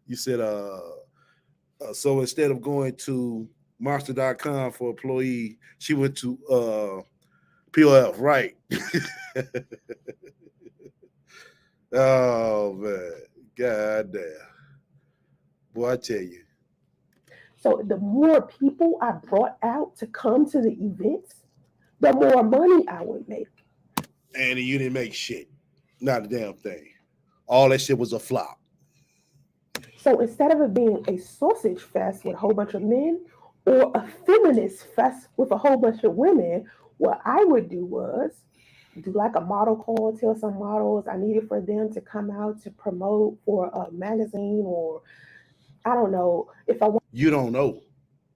[SPEAKER 1] you said, so instead of going to monster.com for employee, she went to POF, right? Oh, man. God damn. Boy, I tell you.
[SPEAKER 2] So the more people I brought out to come to the events, the more money I would make.
[SPEAKER 1] And you didn't make shit. Not a damn thing. All that shit was a flop.
[SPEAKER 2] So instead of it being a sausage fest with a whole bunch of men or a feminist fest with a whole bunch of women, what I would do was do like a model call, tell some models I needed for them to come out to promote for a magazine or I don't know if I
[SPEAKER 1] You don't know.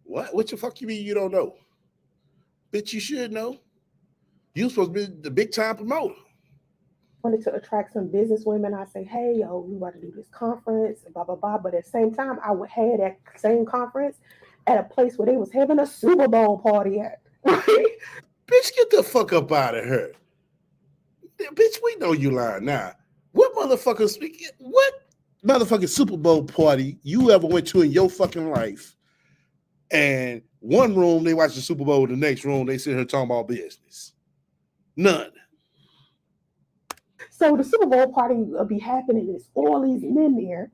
[SPEAKER 1] What? What the fuck you mean you don't know? Bitch, you should know. You supposed to be the big time promoter.
[SPEAKER 2] wanted to attract some business women. I say, hey, yo, we want to do this conference, blah, blah, blah. But at the same time, I would have that same conference at a place where they was having a Super Bowl party at. Right?
[SPEAKER 1] Bitch, get the fuck up out of here. Bitch, we know you lying now. What motherfucking Super Bowl party you ever went to in your fucking life? And one room they watch the Super Bowl, the next room they sit here talking about business. None.
[SPEAKER 2] So the Super Bowl party will be happening. There's all these men there.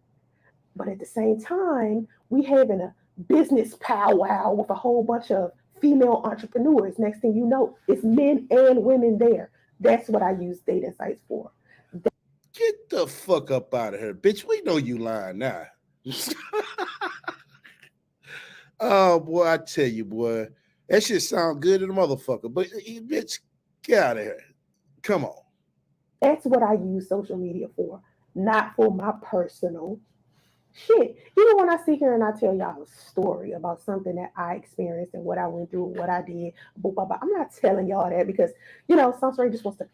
[SPEAKER 2] But at the same time, we having a business powwow with a whole bunch of female entrepreneurs. Next thing you know, it's men and women there. That's what I use dating sites for.
[SPEAKER 1] Get the fuck up out of here, bitch. We know you lying now. Oh boy, I tell you, boy, that shit sound good in the motherfucker. But bitch, get out of here. Come on.
[SPEAKER 2] That's what I use social media for, not for my personal shit. Even when I sit here and I tell y'all a story about something that I experienced and what I went through, what I did, blah, blah, blah, I'm not telling y'all that because, Sunspray just wants to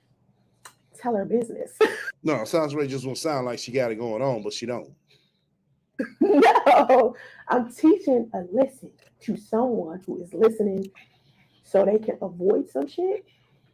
[SPEAKER 2] tell her business.
[SPEAKER 1] No, sounds right. Just won't sound like she got it going on, but she don't.
[SPEAKER 2] No, I'm teaching a lesson to someone who is listening so they can avoid some shit.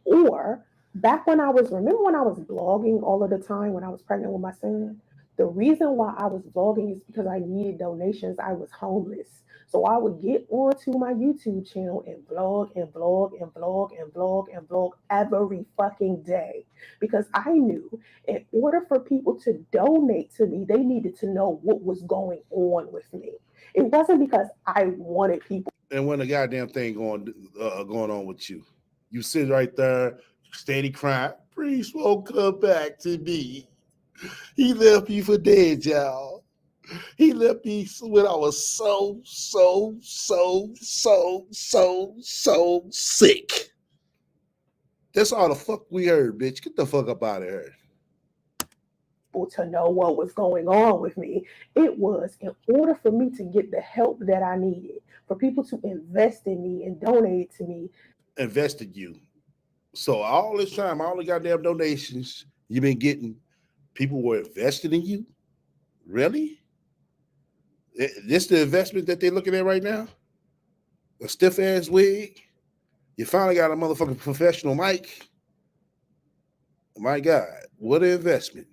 [SPEAKER 2] Or remember when I was blogging all of the time when I was pregnant with my son? The reason why I was vlogging is because I needed donations. I was homeless. So I would get onto my YouTube channel and vlog and vlog and vlog and vlog and vlog every fucking day because I knew in order for people to donate to me, they needed to know what was going on with me. It wasn't because I wanted people.
[SPEAKER 1] And when the goddamn thing going on with you, you sit right there, steady crying. Priest won't come back to me. He left me for dead, y'all. He left me when I was so sick. That's all the fuck we heard, bitch. Get the fuck up out of here.
[SPEAKER 2] To know what was going on with me. It was in order for me to get the help that I needed, for people to invest in me and donate to me.
[SPEAKER 1] Invested you. So all this time, all the goddamn donations you've been getting, people were invested in you? Really? This the investment that they're looking at right now? A stiff ass wig? You finally got a motherfucking professional mic? My God, what an investment.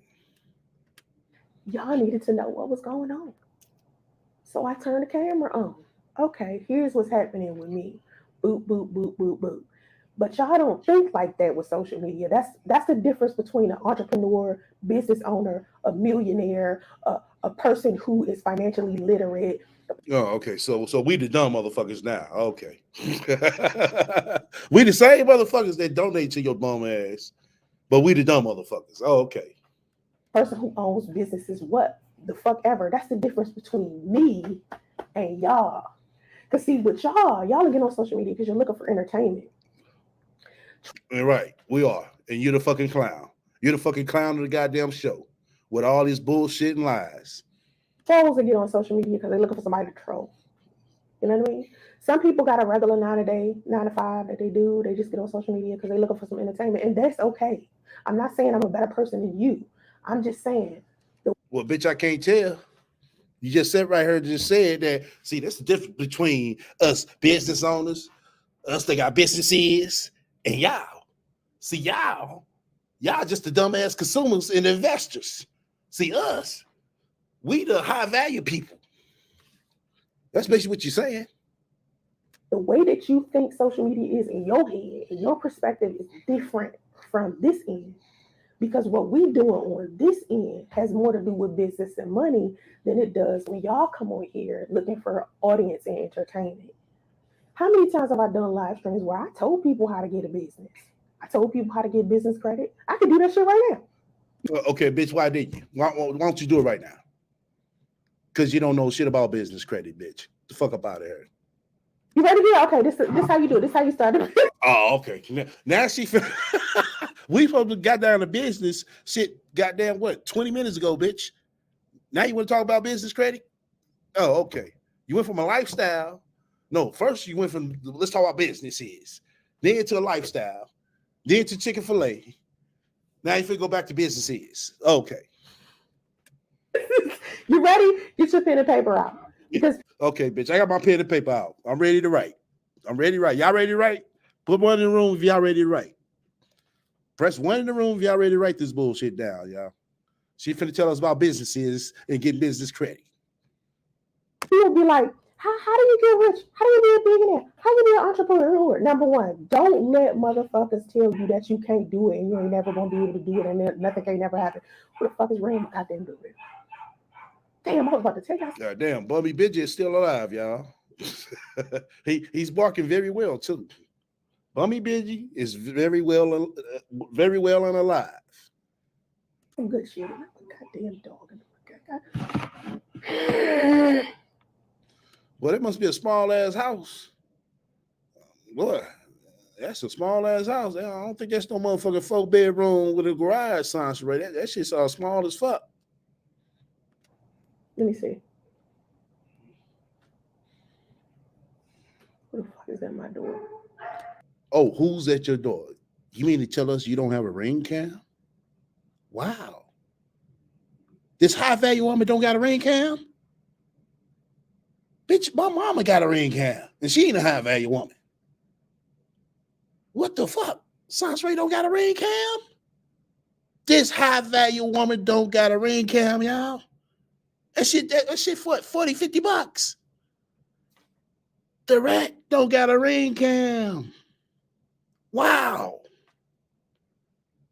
[SPEAKER 2] Y'all needed to know what was going on. So I turned the camera on. Okay, here's what's happening with me. Boop, boop, boop, boop, boop. But y'all don't think like that with social media. That's the difference between an entrepreneur, business owner, a millionaire, a person who is financially literate.
[SPEAKER 1] Oh, okay. So we the dumb motherfuckers now. Okay. We the same motherfuckers that donate to your bum ass, but we the dumb motherfuckers. Oh, okay.
[SPEAKER 2] Person who owns businesses, what the fuck ever. That's the difference between me and y'all. Cause see, with y'all get on social media because you're looking for entertainment.
[SPEAKER 1] Right, we are. And you're the fucking clown. You're the fucking clown of the goddamn show with all these bullshit and lies.
[SPEAKER 2] Trolls that get on social media because they're looking for somebody to troll. You know what I mean? Some people got a regular 9 to 5 that they do. They just get on social media because they're looking for some entertainment. And that's okay. I'm not saying I'm a better person than you. I'm just saying.
[SPEAKER 1] Well, bitch, I can't tell. You just said right here, just said that. See, that's the difference between us business owners, us that got businesses, and y'all. See, y'all just the dumbass consumers and investors. See, us, we the high value people. That's basically what you're saying.
[SPEAKER 2] The way that you think social media is in your head, in your perspective, is different from this end. Because what we doing on this end has more to do with business and money than it does when y'all come on here looking for audience and entertainment. How many times have I done live streams where I told people how to get a business? I told people how to get business credit. I can do that shit right now.
[SPEAKER 1] Okay, bitch, why didn't you? Why don't you do it right now? Because you don't know shit about business credit, bitch. The fuck up out of here.
[SPEAKER 2] You ready here? Okay, this how you do it. This how you start it.
[SPEAKER 1] Oh, okay. Now she we probably got down to business shit goddamn what 20 minutes ago, bitch. Now you want to talk about business credit? Oh, okay. You went from a lifestyle. No, first you went from let's talk about businesses, then to a lifestyle, then to Chick-fil-A. Now you finna go back to businesses. Okay.
[SPEAKER 2] You ready? Get your pen and paper out. Because
[SPEAKER 1] okay, bitch. I got my pen and paper out. I'm ready to write. I'm ready to write. Y'all ready to write? Put one in the room if y'all ready to write. Press one in the room if y'all ready to write this bullshit down, y'all. She finna tell us about businesses and getting business credit.
[SPEAKER 2] You'll be like, how do you get rich? How do you be a billionaire? How do you be an entrepreneur? Number one, don't let motherfuckers tell you that you can't do it and you ain't never gonna be able to do it and nothing can never happen. Who the fuck is Ram goddamn do it? Damn, I was about to tell y'all.
[SPEAKER 1] God damn, Bubby Bidget is still alive, y'all. He's barking very well too. Bummy Bidgie is very well and alive.
[SPEAKER 2] Some good shit. Goddamn dog.
[SPEAKER 1] Well, it must be a small ass house. Boy, that's a small ass house. I don't think that's no motherfucking 4-bedroom with a garage sign right. That shit's all small as fuck.
[SPEAKER 2] Let me see. Who the fuck is at my door?
[SPEAKER 1] Oh, who's at your door? You mean to tell us you don't have a ring cam? Wow. This high value woman don't got a ring cam? Bitch, my mama got a ring cam, and she ain't a high value woman. What the fuck? Sansa don't got a ring cam? This high value woman don't got a ring cam, y'all. That shit for $40-$50. The RaT don't got a ring cam. Wow.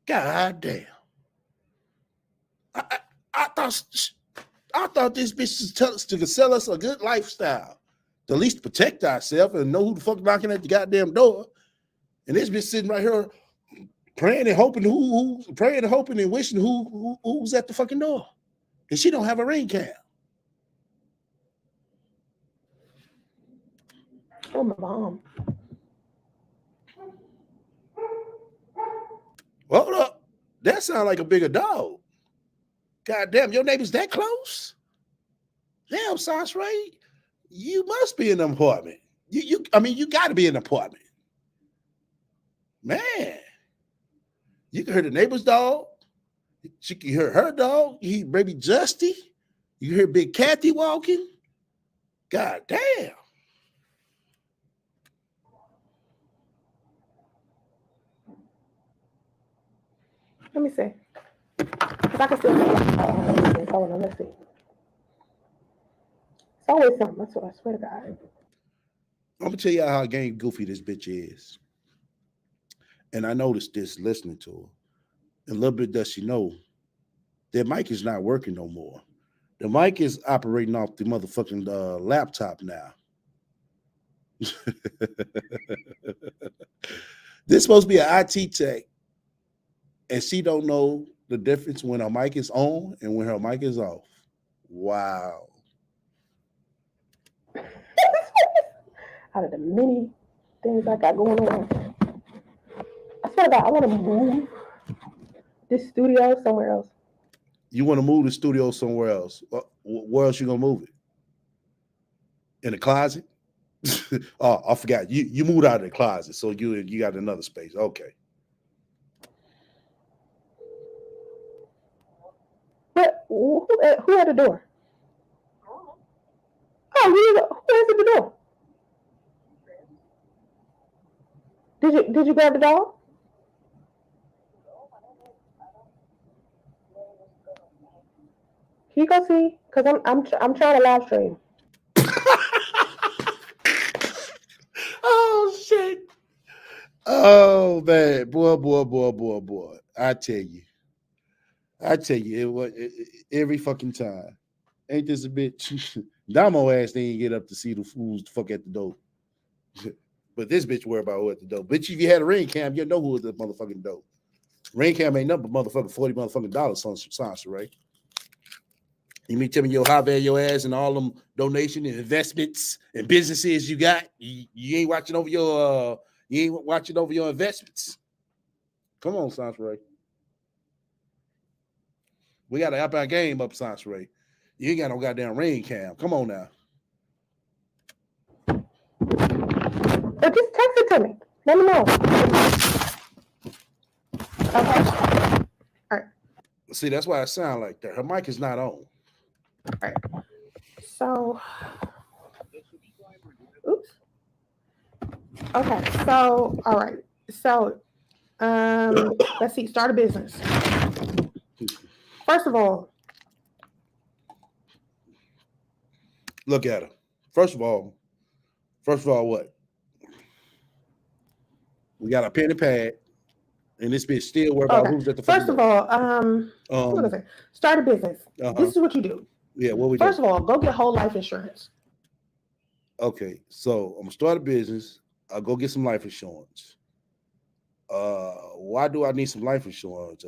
[SPEAKER 1] God damn. I thought this bitch was telling us to sell us a good lifestyle. To at least protect ourselves and know who the fuck knocking at the goddamn door. And this bitch sitting right here praying and hoping praying and hoping and wishing who's at the fucking door. And she don't have a ring cam.
[SPEAKER 2] Oh, my mom.
[SPEAKER 1] Hold up. That sounds like a bigger dog. God damn, your neighbor's that close? Damn, Sauce Ray, you must be in an apartment. You got to be in an apartment. Man, you can hear the neighbor's dog. She can hear her dog. You hear baby Justy. You hear Big Kathy walking. God damn.
[SPEAKER 2] Let me see. Because I can still see. Hold on, let's see. It's always something. That's what I swear to God.
[SPEAKER 1] I'm going to tell you how game goofy this bitch is. And I noticed this listening to her. And a little bit does she know that mic is not working no more. The mic is operating off the motherfucking laptop now. This supposed to be an IT tech. And she don't know the difference when her mic is on and when her mic is off. Wow.
[SPEAKER 2] Out of the many things I got going on, I swear to God, I want to move this studio somewhere else.
[SPEAKER 1] You want to move the studio somewhere else? Where else you gonna move it? In the closet? Oh, I forgot. You moved out of the closet, so you got another space. Okay.
[SPEAKER 2] But who at the door? Oh, who answered the door? Did you grab the dog? Can you go see? Because I'm trying to live stream.
[SPEAKER 1] Oh shit. Oh man, boy. I tell you, every fucking time. Ain't this a bitch? Damo ass didn't get up to see the fools the fuck at the door. But this bitch worry about who at the door. Bitch, if you had a ring cam, you know who was at the motherfucking door. Ring cam ain't nothing but motherfucking $40 motherfucking dollars on Sansa, right? You mean tell me your high value ass and all them donation and investments and businesses you got? You ain't watching over your investments. Come on, Sansa Ray. We got to up our game up, Sansa Ray. You ain't got no goddamn ring cam. Come on now.
[SPEAKER 2] But just text it to me. Let me know. Okay. All right.
[SPEAKER 1] See, that's why it sound like that. Her mic is not on.
[SPEAKER 2] All right. So, oops. Okay. So, all right. So, let's see. Start a business. First of all,
[SPEAKER 1] look at her. First of all, what? We got a pen and pad, and this bitch still worry about who's at the
[SPEAKER 2] first of all, what was it? Start a business. This is what you do.
[SPEAKER 1] Yeah, what we
[SPEAKER 2] do? First of all, go get whole life insurance.
[SPEAKER 1] Okay, so I'm gonna start a business. I'll go get some life insurance. Why do I need some life insurance?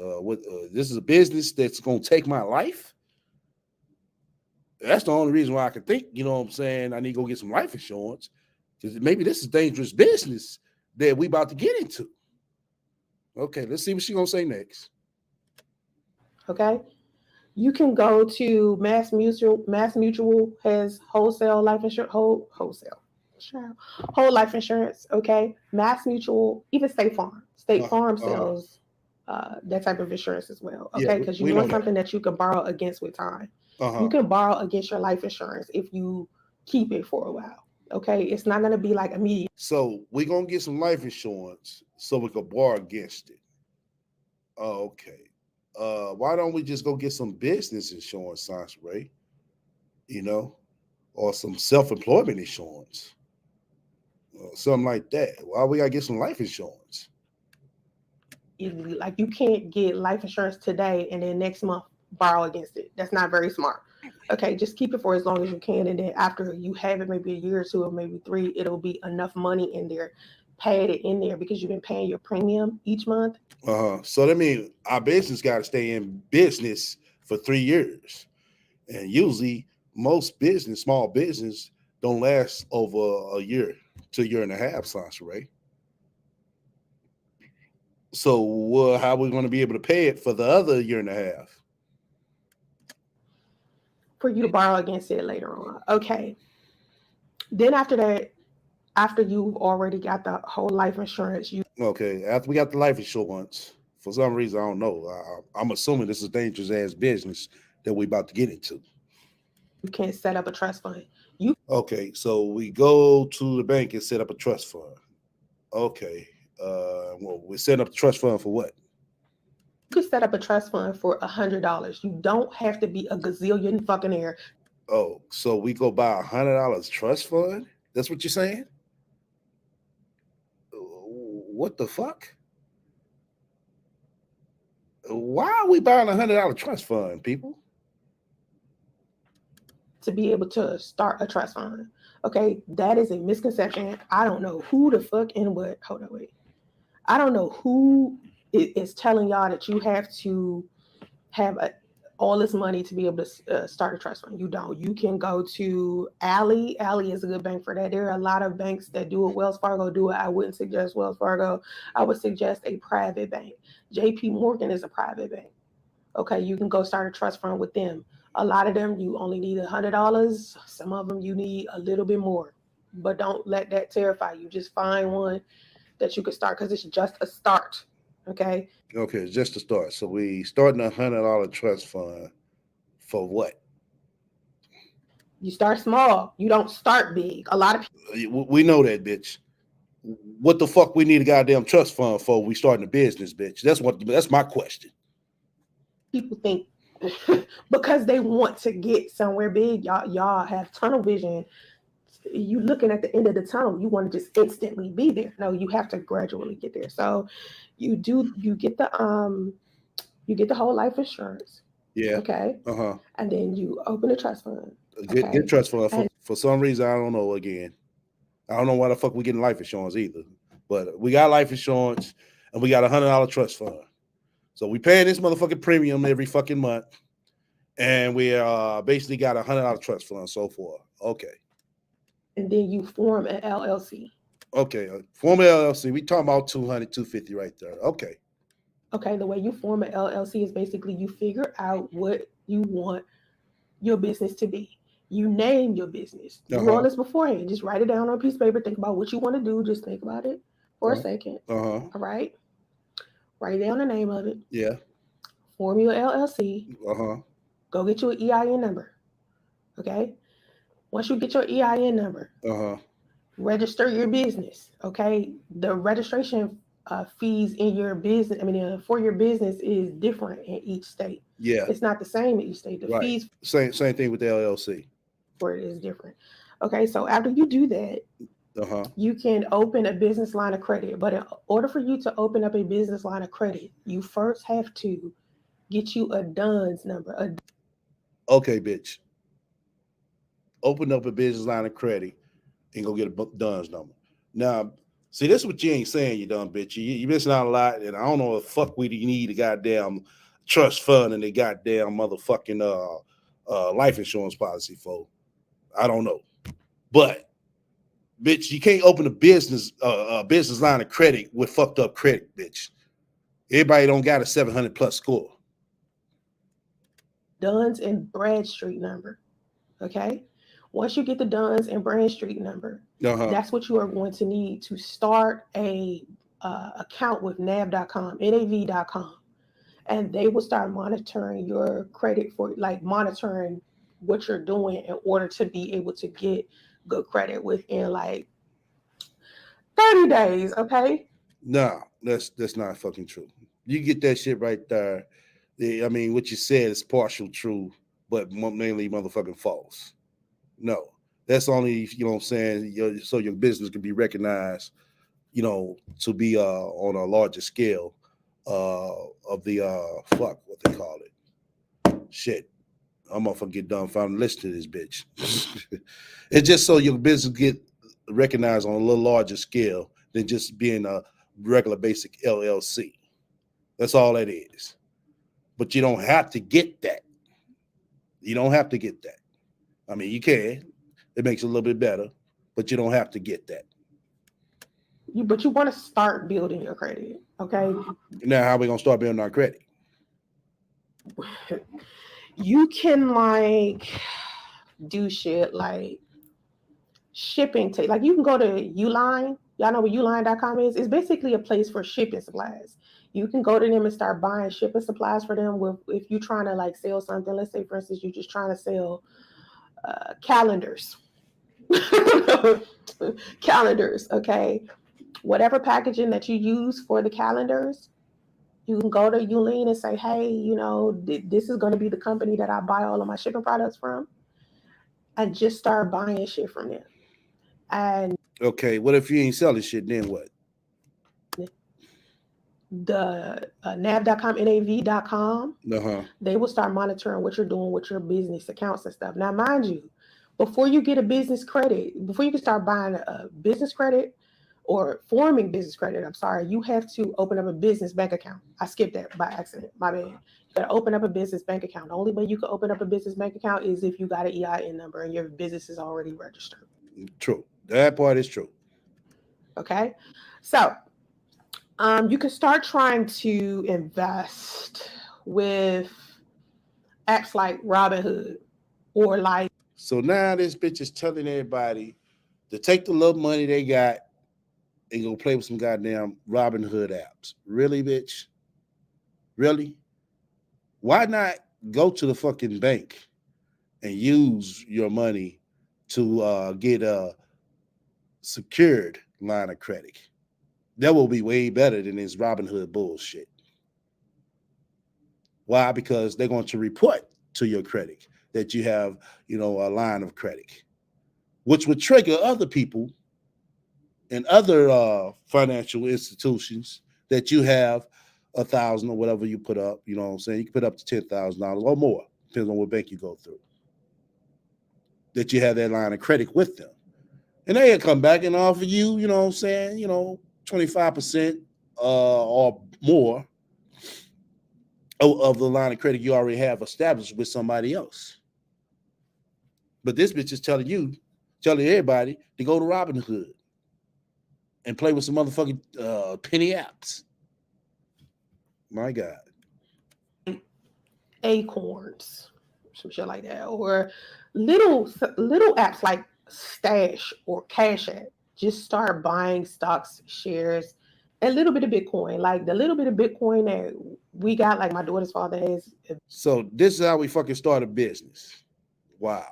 [SPEAKER 1] This is a business that's gonna take my life. That's the only reason why I can think, you know what I'm saying, I need to go get some life insurance. Because maybe this is dangerous business that we about to get into. Okay, let's see what she's gonna say next.
[SPEAKER 2] Okay. You can go to Mass Mutual. Mass Mutual has wholesale life insurance, whole life insurance. Okay. Mass Mutual, even State Farm. State Farm sells that type of insurance as well. Okay, because you want something that you can borrow against with time. You can borrow against your life insurance if you keep it for a while. Okay, it's not going to be like immediate.
[SPEAKER 1] So we're going to get some life insurance so we can borrow against it. Oh, okay. why don't we just go get some business insurance, Sansaray? You know, or some self-employment insurance, or something like that. Why we gotta get some life insurance?
[SPEAKER 2] Like you can't get life insurance today and then next month borrow against it. That's not very smart. Okay, just keep it for as long as you can, and then after you have it, maybe a year or two or maybe 3, it'll be enough money in there, paid it in there because you've been paying your premium each month.
[SPEAKER 1] So that means our business got to stay in business for 3 years, and usually most business, small business, don't last over a year to a year and a half, Sansaray. So how are we going to be able to pay it for the other year and a half?
[SPEAKER 2] For you to borrow against it later on. Okay. Then after that, after you've already got the whole life insurance,
[SPEAKER 1] Okay, after we got the life insurance, for some reason, I don't know. I'm assuming this is dangerous ass business that we about to get into.
[SPEAKER 2] you can set up a trust fund.
[SPEAKER 1] Okay, so we go to the bank and set up a trust fund. Okay, well, we're setting up the trust fund for what?
[SPEAKER 2] You could set up a trust fund for $100. You don't have to be a gazillion fucking air.
[SPEAKER 1] Oh, so we go buy $100 trust fund? That's what you're saying? What the fuck? Why are we buying $100 trust fund, people?
[SPEAKER 2] To be able to start a trust fund. Okay, that is a misconception. I don't know who the fuck and what. Hold on, wait. I don't know who is telling y'all that you have to have all this money to be able to start a trust fund. You don't. You can go to Ally. Ally is a good bank for that. There are a lot of banks that do it. Wells Fargo do it. I wouldn't suggest Wells Fargo. I would suggest a private bank. JP Morgan is a private bank. Okay, you can go start a trust fund with them. A lot of them, you only need $100. Some of them, you need a little bit more. But don't let that terrify you. Just find one that you can start because it's just a start. Okay.
[SPEAKER 1] Okay, just to start. So we starting $100 trust fund for what?
[SPEAKER 2] You start small. You don't start big. A lot of
[SPEAKER 1] people, we know that, bitch. What the fuck we need a goddamn trust fund for? We starting a business, bitch. That's my question.
[SPEAKER 2] People think because they want to get somewhere big, y'all have tunnel vision. You looking at the end of the tunnel, you want to just instantly be there. No, you have to gradually get there. So you get the whole life insurance.
[SPEAKER 1] Yeah.
[SPEAKER 2] Okay. And then you open a trust fund.
[SPEAKER 1] Get trust fund. For some reason, I don't know. Again, I don't know why the fuck we getting life insurance either. But we got life insurance and we got $100 trust fund. So we paying this motherfucking premium every fucking month, and we basically got $100 trust fund and so forth. Okay.
[SPEAKER 2] And then you form an LLC.
[SPEAKER 1] Okay, form an LLC. We talking about 200, 250 right there. Okay.
[SPEAKER 2] Okay, the way you form an LLC is basically you figure out what you want your business to be. You name your business. Do all this beforehand. Just write it down on a piece of paper. Think about what you want to do. Just think about it for a second. All right. Write down the name of it.
[SPEAKER 1] Yeah.
[SPEAKER 2] Form your LLC. Go get you an EIN number. Okay. Once you get your EIN number, register your business. Okay. The registration fees in your business, for your business is different in each state.
[SPEAKER 1] Yeah.
[SPEAKER 2] It's not the same in each state. The fees.
[SPEAKER 1] Same thing with the LLC.
[SPEAKER 2] For it is different. Okay. So after you do that, you can open a business line of credit. But in order for you to open up a business line of credit, you first have to get you a DUNS number.
[SPEAKER 1] Okay, bitch. Open up a business line of credit and go get a DUNS number. Now, see, this is what you ain't saying, you dumb bitch. You missing out a lot, and I don't know what the fuck we need a goddamn trust fund and a goddamn motherfucking life insurance policy for. I don't know. But bitch, you can't open a business line of credit with fucked up credit, bitch. Everybody don't got a 700 plus score.
[SPEAKER 2] Duns and Bradstreet number. Okay. Once you get the Duns and Bradstreet number, that's what you are going to need to start a account with nav.com, nav.com. And they will start monitoring your credit for monitoring what you're doing in order to be able to get good credit within 30 days. Okay.
[SPEAKER 1] No, that's not fucking true. You get that shit right there. I mean, what you said is partial true, but mainly motherfucking false. No, that's only, you know what I'm saying, so your business can be recognized, you know, to be on a larger scale of the fuck what they call it. Shit. I'm gonna get done finally listening to this bitch. It's just so your business get recognized on a little larger scale than just being a regular basic LLC. That's all that is. But you don't have to get that. You don't have to get that. I mean, you can. It makes it a little bit better, but you don't have to get that.
[SPEAKER 2] But you want to start building your credit, okay?
[SPEAKER 1] Now, how are we gonna start building our credit?
[SPEAKER 2] You can like do shit like shipping. Like you can go to Uline. Y'all know what uline.com is? It's basically a place for shipping supplies. You can go to them and start buying shipping supplies for them. If you're trying to like sell something, let's say for instance you're just trying to sell calendars. Calendars, okay? Whatever packaging that you use for the calendars, you can go to Uline and say, hey, you know, this is going to be the company that I buy all of my shipping products from, and just start buying shit from them. And
[SPEAKER 1] okay, what if you ain't selling shit? Then what?
[SPEAKER 2] The nav.com, nav.com, they will start monitoring what you're doing with your business accounts and stuff. Now, mind you, before you get a business credit, before you can start buying a business credit or forming business credit, I'm sorry, you have to open up a business bank account. I skipped that by accident. My bad. You got to open up a business bank account. The only way you can open up a business bank account is if you got an EIN number and your business is already registered.
[SPEAKER 1] True. That part is true.
[SPEAKER 2] Okay. So, you can start trying to invest with apps like Robinhood or like.
[SPEAKER 1] So now this bitch is telling everybody to take the little money they got and go play with some goddamn Robinhood apps. Really, bitch? Really? Why not go to the fucking bank and use your money to get a secured line of credit? That will be way better than this Robinhood bullshit. Why? Because they're going to report to your credit that you have, you know, a line of credit, which would trigger other people and other financial institutions that you have 1,000 or whatever you put up. You know what I'm saying? You can put up to $10,000 or more, depends on what bank you go through. That you have that line of credit with them, and they'll come back and offer you, you know what I'm saying? You know, 25% or more of the line of credit you already have established with somebody else. But this bitch is telling everybody to go to Robinhood and play with some motherfucking penny apps. My God.
[SPEAKER 2] Acorns, some shit like that, or little apps like Stash or Cash App. Just start buying stocks, shares, a little bit of Bitcoin. Like the little bit of Bitcoin that we got, like my daughter's father has.
[SPEAKER 1] So this is how we fucking start a business. Wow.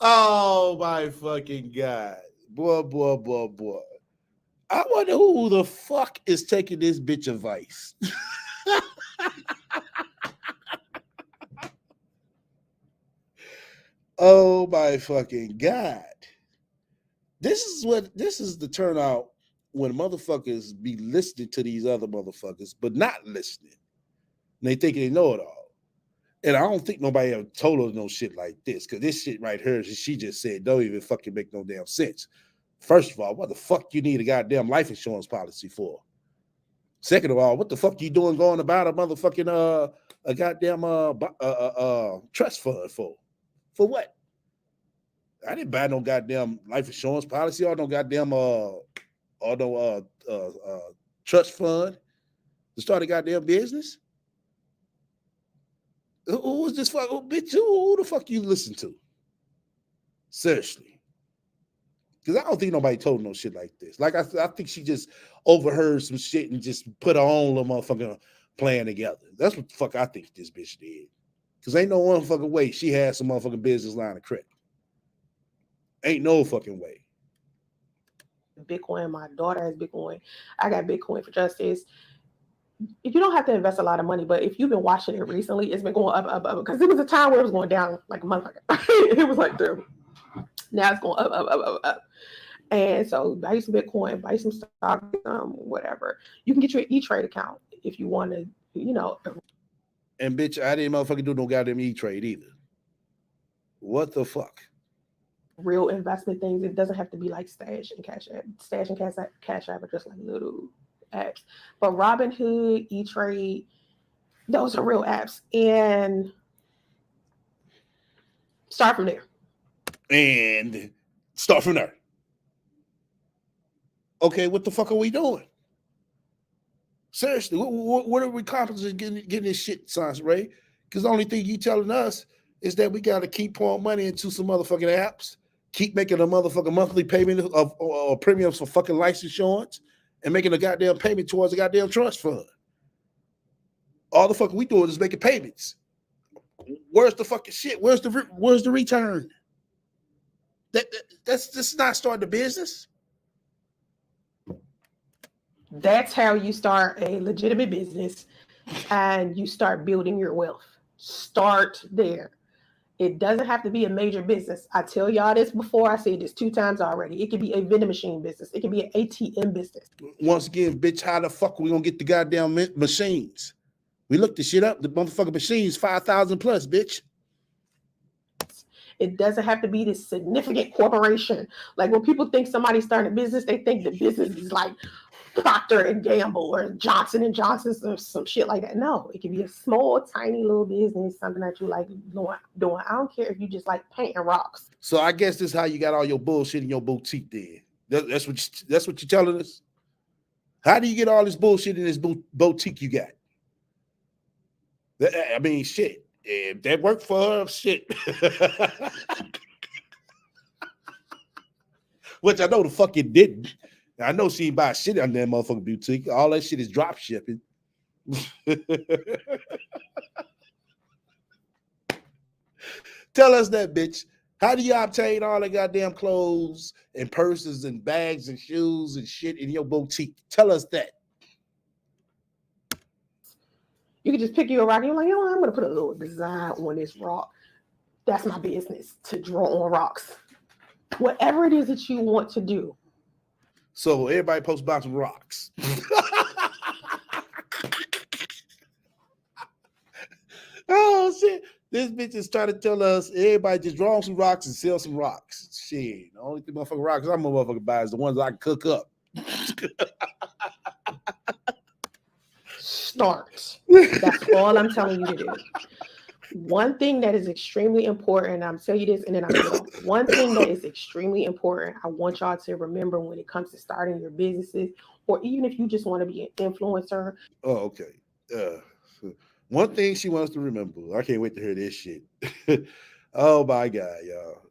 [SPEAKER 1] Oh my fucking God. Boy. I wonder who the fuck is taking this bitch advice. Oh my fucking God. This is the turnout when motherfuckers be listening to these other motherfuckers, but not listening. And they think they know it all. And I don't think nobody ever told her no shit like this, because this shit right here, she just said, don't even fucking make no damn sense. First of all, what the fuck you need a goddamn life insurance policy for? Second of all, what the fuck you doing going about a motherfucking a goddamn trust fund for? For what? I didn't buy no goddamn life insurance policy or no goddamn trust fund to start a goddamn business. Who was this fuck? Bitch, who the fuck you listen to? Seriously. Because I don't think nobody told no shit like this. Like, I think she just overheard some shit and just put her own little motherfucking plan together. That's what the fuck I think this bitch did. Because ain't no one fucking way she had some motherfucking business line of credit. Ain't no fucking way.
[SPEAKER 2] Bitcoin. My daughter has Bitcoin. I got Bitcoin for Justice. If you don't have to invest a lot of money, but if you've been watching it recently, it's been going up, because it was a time where it was going down like a motherfucker. It was like, dude, now it's going up. And so buy some Bitcoin, buy some stock, whatever. You can get your E-Trade account if you want to,
[SPEAKER 1] And bitch, I didn't motherfucking do no goddamn E-Trade either. What the fuck?
[SPEAKER 2] Real investment things. It doesn't have to be like Stash and Cash App. Stash and Cash App are just like little apps. But Robinhood, E-Trade, those are real apps. And start from there. Okay, what the fuck are we doing? Seriously, what are we accomplishing getting this shit, Science Ray? Because the only thing you telling us is that we got to keep pouring money into some motherfucking apps, keep making a motherfucking monthly payment of premiums for fucking life insurance, and making a goddamn payment towards a goddamn trust fund. All the fuck we doing is making payments. Where's the fucking shit? Where's the return? That's not starting the business. That's how you start a legitimate business and you start building your wealth. Start there. It doesn't have to be a major business. I tell y'all this before. I said this 2 times already. It could be a vending machine business. It could be an ATM business.
[SPEAKER 1] Once again, bitch, how the fuck we gonna get the goddamn machines? We looked the shit up. The motherfucking machines, 5,000 plus, bitch.
[SPEAKER 2] It doesn't have to be this significant corporation. Like when people think somebody's starting a business, they think the business is like Procter and Gamble or Johnson and Johnson or some shit like that. No, it can be a small, tiny little business, something that you like doing. I don't care if you just like painting rocks.
[SPEAKER 1] So I guess this is how you got all your bullshit in your boutique then. That's what you're telling us? How do you get all this bullshit in this boutique you got? I mean, shit. If that worked for her, shit. Which I know the fuck it didn't. I know she ain't buy shit on that motherfucking boutique. All that shit is drop shipping. Tell us that, bitch. How do you obtain all the goddamn clothes and purses and bags and shoes and shit in your boutique? Tell us that.
[SPEAKER 2] You can just pick you a rock and you're like, I'm going to put a little design on this rock. That's my business, to draw on rocks. Whatever it is that you want to do.
[SPEAKER 1] So everybody posts about some rocks. Oh, shit. This bitch is trying to tell us everybody just draw on some rocks and sell some rocks. Shit. The only thing motherfucking rocks I'm a motherfucker buy is the ones I can cook up.
[SPEAKER 2] Start. That's all I'm telling you to do. One thing that is extremely important, and I'm telling you this, and then I'll get off. One thing that is extremely important, I want y'all to remember when it comes to starting your businesses, or even if you just want to be an influencer.
[SPEAKER 1] Oh, okay. One thing she wants to remember. I can't wait to hear this shit. Oh my God, y'all.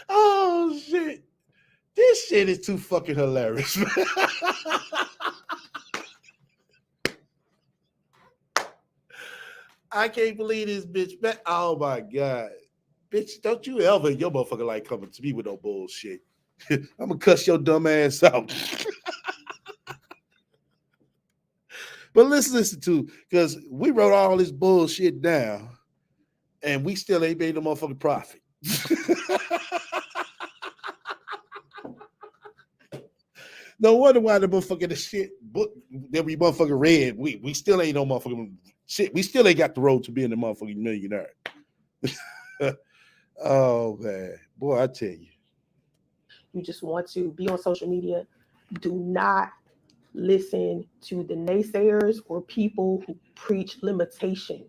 [SPEAKER 1] Oh shit. This shit is too fucking hilarious. I can't believe this bitch. Oh my God. Bitch, don't you ever your motherfucker like coming to me with no bullshit. I'm gonna cuss your dumb ass out. But let's listen to, because we wrote all this bullshit down and we still ain't made no motherfucking profit. No wonder why the motherfucking shit book that we motherfucking read, we still ain't no motherfucking shit. We still ain't got the road to being a motherfucking millionaire. Oh man, boy, I tell you.
[SPEAKER 2] You just want to be on social media. Do not listen to the naysayers or people who preach limitation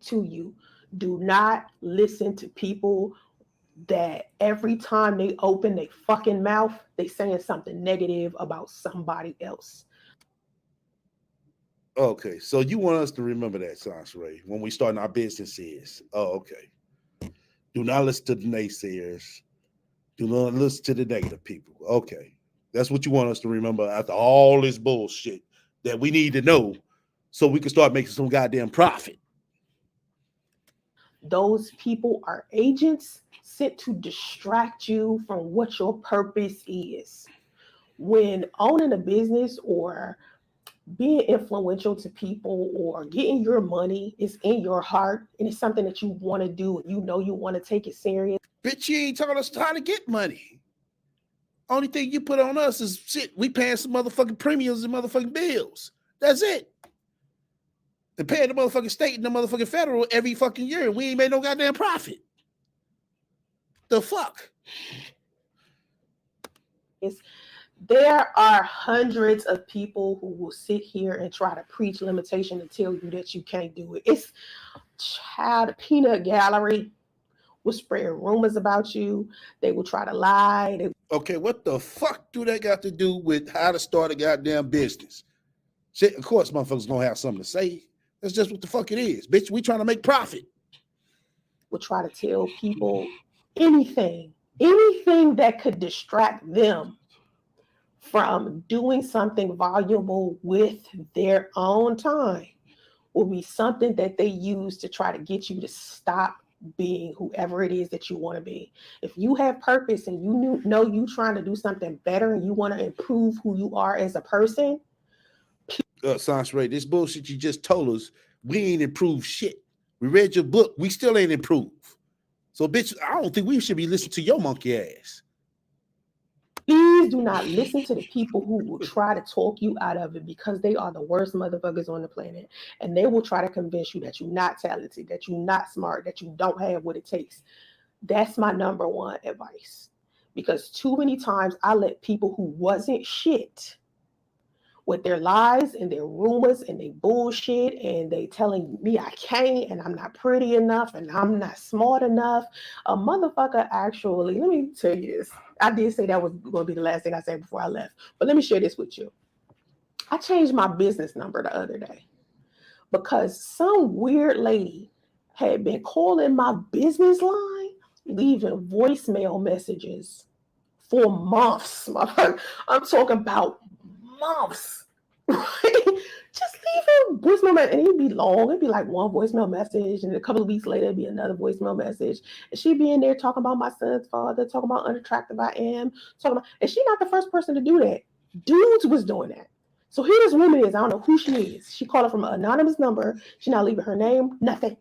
[SPEAKER 2] to you. Do not listen to people that every time they open their fucking mouth, they saying something negative about somebody else.
[SPEAKER 1] Okay, so you want us to remember that, Sansaray, when we starting our businesses. Oh, okay. Do not listen to the naysayers. Do not listen to the negative people. Okay. That's what you want us to remember after all this bullshit that we need to know so we can start making some goddamn profit.
[SPEAKER 2] those people are agents sent to distract you from what your purpose is. When owning a business or being influential to people or getting your money is in your heart and it's something that you want to do and you know you want to take it serious.
[SPEAKER 1] Bitch, you ain't taught us how to get money. Only thing you put on us is shit. We paying some motherfucking premiums and motherfucking bills. That's it. And paying the motherfucking state and the motherfucking federal every fucking year. We ain't made no goddamn profit. The fuck?
[SPEAKER 2] There are hundreds of people who will sit here and try to preach limitation and tell you that you can't do it. It's child peanut gallery will spread rumors about you. They will try to lie.
[SPEAKER 1] Okay, what the fuck do they got to do with how to start a goddamn business? Shit, of course, motherfuckers gonna have something to say. That's just what the fuck it is, bitch. We trying to make profit.
[SPEAKER 2] Will try to tell people anything that could distract them from doing something valuable with their own time will be something that they use to try to get you to stop being whoever it is that you want to be. If you have purpose and you know you trying to do something better and you want to improve who you are as a person.
[SPEAKER 1] Sansray, this bullshit you just told us, we ain't improved shit. We read your book, we still ain't improved. So, bitch, I don't think we should be listening to your monkey ass.
[SPEAKER 2] Please do not listen to the people who will try to talk you out of it because they are the worst motherfuckers on the planet. And they will try to convince you that you're not talented, that you're not smart, that you don't have what it takes. That's my number one advice. Because too many times I let people who wasn't shit with their lies and their rumors and their bullshit and they telling me I can't and I'm not pretty enough and I'm not smart enough. A motherfucker actually, let me tell you this. I did say that was going to be the last thing I said before I left, but let me share this with you. I changed my business number the other day because some weird lady had been calling my business line, leaving voicemail messages for months. I'm talking about months. Just leave a voicemail message, and it'd be long. It'd be like one voicemail message, and a couple of weeks later, it'd be another voicemail message. And she'd be in there talking about my son's father, talking about unattractive I am, talking about, and she's not the first person to do that. Dudes was doing that. So here this woman is. I don't know who she is. She called her from an anonymous number. She's not leaving her name, nothing.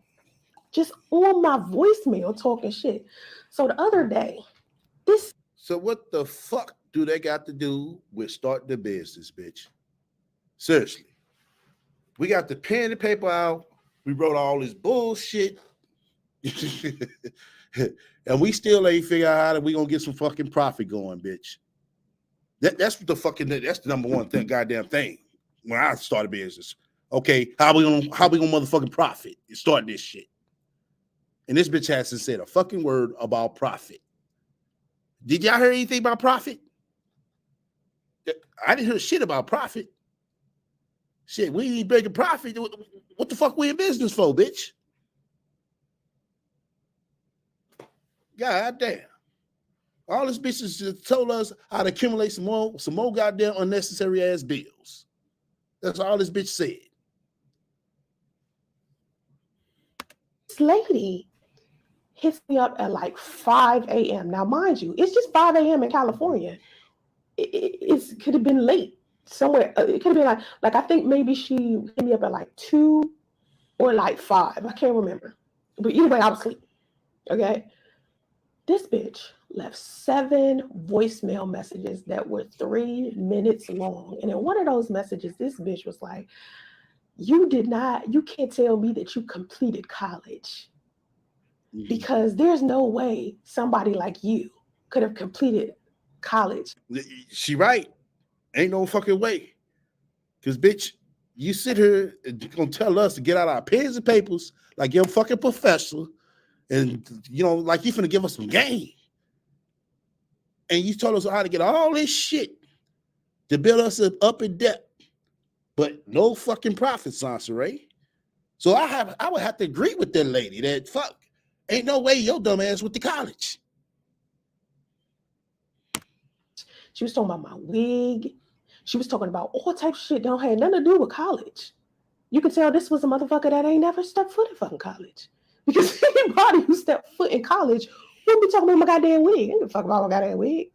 [SPEAKER 2] Just on my voicemail talking shit. So the other day, this.
[SPEAKER 1] So what the fuck do they got to do with starting the business, bitch? Seriously. We got the pen and paper out. We wrote all this bullshit. And we still ain't figure out how that we gonna get some fucking profit going, bitch. That's what that's the number one thing, goddamn thing. When I started business. Okay, how we gonna motherfucking profit? Start this shit. And this bitch hasn't said a fucking word about profit. Did y'all hear anything about profit? I didn't hear shit about profit. Shit, we ain't breaking profit. What the fuck we in business for, bitch? God damn. All this bitches just told us how to accumulate some more goddamn unnecessary ass bills. That's all this bitch said.
[SPEAKER 2] This lady hits me up at like 5 a.m. Now, mind you, it's just 5 a.m. in California. It could have been late somewhere. It could have been like I think maybe she hit me up at like 2 or like 5. I can't remember. But either way, I was asleep. Okay. This bitch left 7 voicemail messages that were 3 minutes long. And in one of those messages, this bitch was like, you can't tell me that you completed college because there's no way somebody like you could have completed college.
[SPEAKER 1] She right. Ain't no fucking way. Because, bitch, you sit here and gonna tell us to get out our pens and papers like you're a fucking professor and, like you finna give us some game. And you told us how to get all this shit to build us up in debt, but no fucking profit, Sansaray. So I would have to agree with that lady that fuck, ain't no way your dumb ass went to college.
[SPEAKER 2] She was talking about my wig. She was talking about all types of shit that don't have nothing to do with college. You can tell this was a motherfucker that ain't never stepped foot in fucking college. Because anybody who stepped foot in college wouldn't be talking about my goddamn wig. I didn't fuck about my goddamn wig.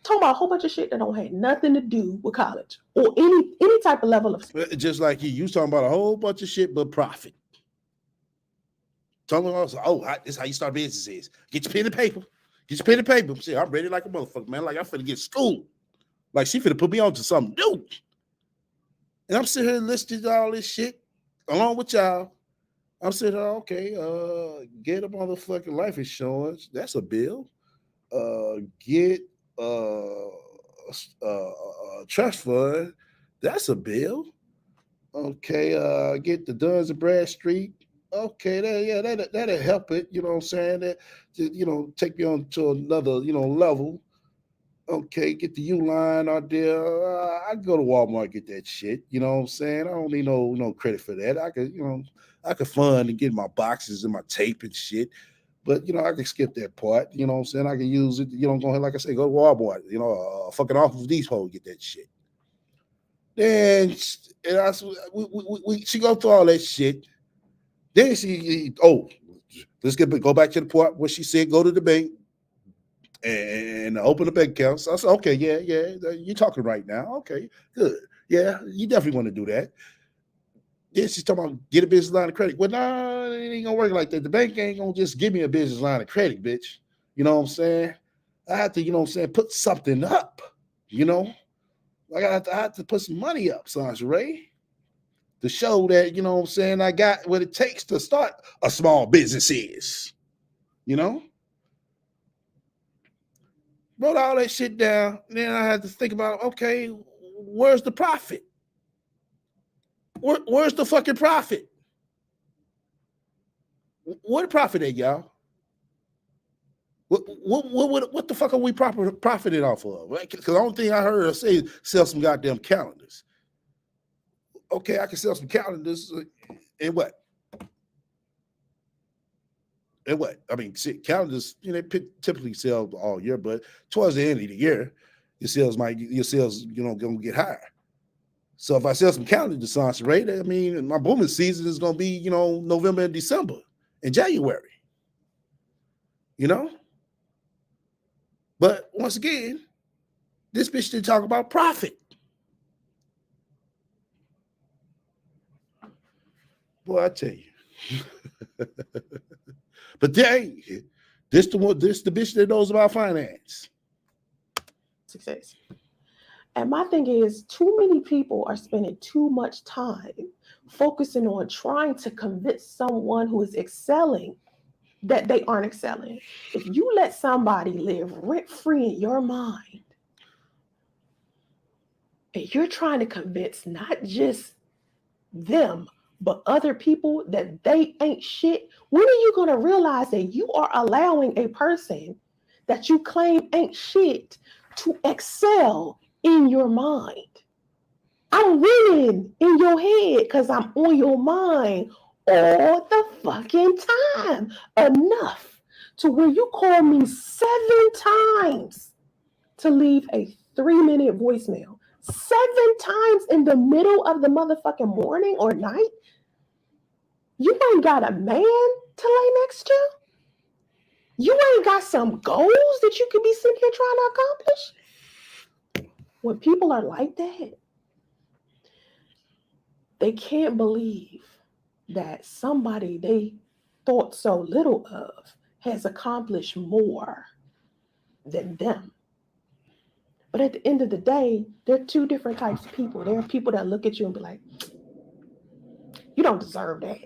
[SPEAKER 2] Talking about a whole bunch of shit that don't have nothing to do with college or any type of level of.
[SPEAKER 1] Just like you was talking about a whole bunch of shit but profit. Talking about, this is how you start businesses. Get your pen and paper. Get your pen and paper. See, I'm ready like a motherfucker, man. Like I'm finna get school. Like she finna put me on to something new. And I'm sitting here listening to all this shit along with y'all. I'm sitting there, okay, get a motherfucking life insurance. That's a bill. Get trust fund. That's a bill. Okay, get the Duns and Bradstreet. Okay, that'll help it. You know what I'm saying? That take me on to another level. Okay, get the U-line out there. I can go to Walmart and get that shit. You know what I'm saying? I don't need no credit for that. I could fund and get my boxes and my tape and shit. But I can skip that part. You know what I'm saying? I can use it. Go ahead, like I say, go to Walmart. Fucking off of Depot, get that shit. Then she go through all that shit. Then let's go back to the part where she said go to the bank and open a bank account. So I said, okay, yeah, you're talking right now. Okay, good. Yeah, you definitely want to do that. Then she's talking about get a business line of credit. Well, no, it ain't gonna work like that. The bank ain't gonna just give me a business line of credit, bitch. You know what I'm saying? I have to, put something up. I have to put some money up, Sasha Ray, to show that, I got what it takes to start a small business is. Wrote all that shit down. Then I had to think about, okay, where's the profit? Where's the fucking profit? Where the profit at, y'all? What the fuck are we profiting off of? Right? Because the only thing I heard her say is sell some goddamn calendars. Okay, I can sell some calendars. And what? And what? I mean, calendars, they typically sell all year, but towards the end of the year, your sales gonna get higher. So if I sell some calendars to Sansa Ray, I mean, my booming season is gonna be, November and December and January. But once again, this bitch didn't talk about profit. Boy, I tell you. But this the bitch that knows about finance.
[SPEAKER 2] Success. And my thing is, too many people are spending too much time focusing on trying to convince someone who is excelling that they aren't excelling. If you let somebody live rent-free in your mind, and you're trying to convince not just them, but other people that they ain't shit, when are you going to realize that you are allowing a person that you claim ain't shit to excel in your mind? I'm winning in your head because I'm on your mind all the fucking time. Enough to where you call me 7 times to leave a 3-minute voicemail. 7 times in the middle of the motherfucking morning or night. You ain't got a man to lay next to. You ain't got some goals that you could be sitting here trying to accomplish. When people are like that, they can't believe that somebody they thought so little of has accomplished more than them. But at the end of the day, there are 2 different types of people. There are people that look at you and be like, you don't deserve that.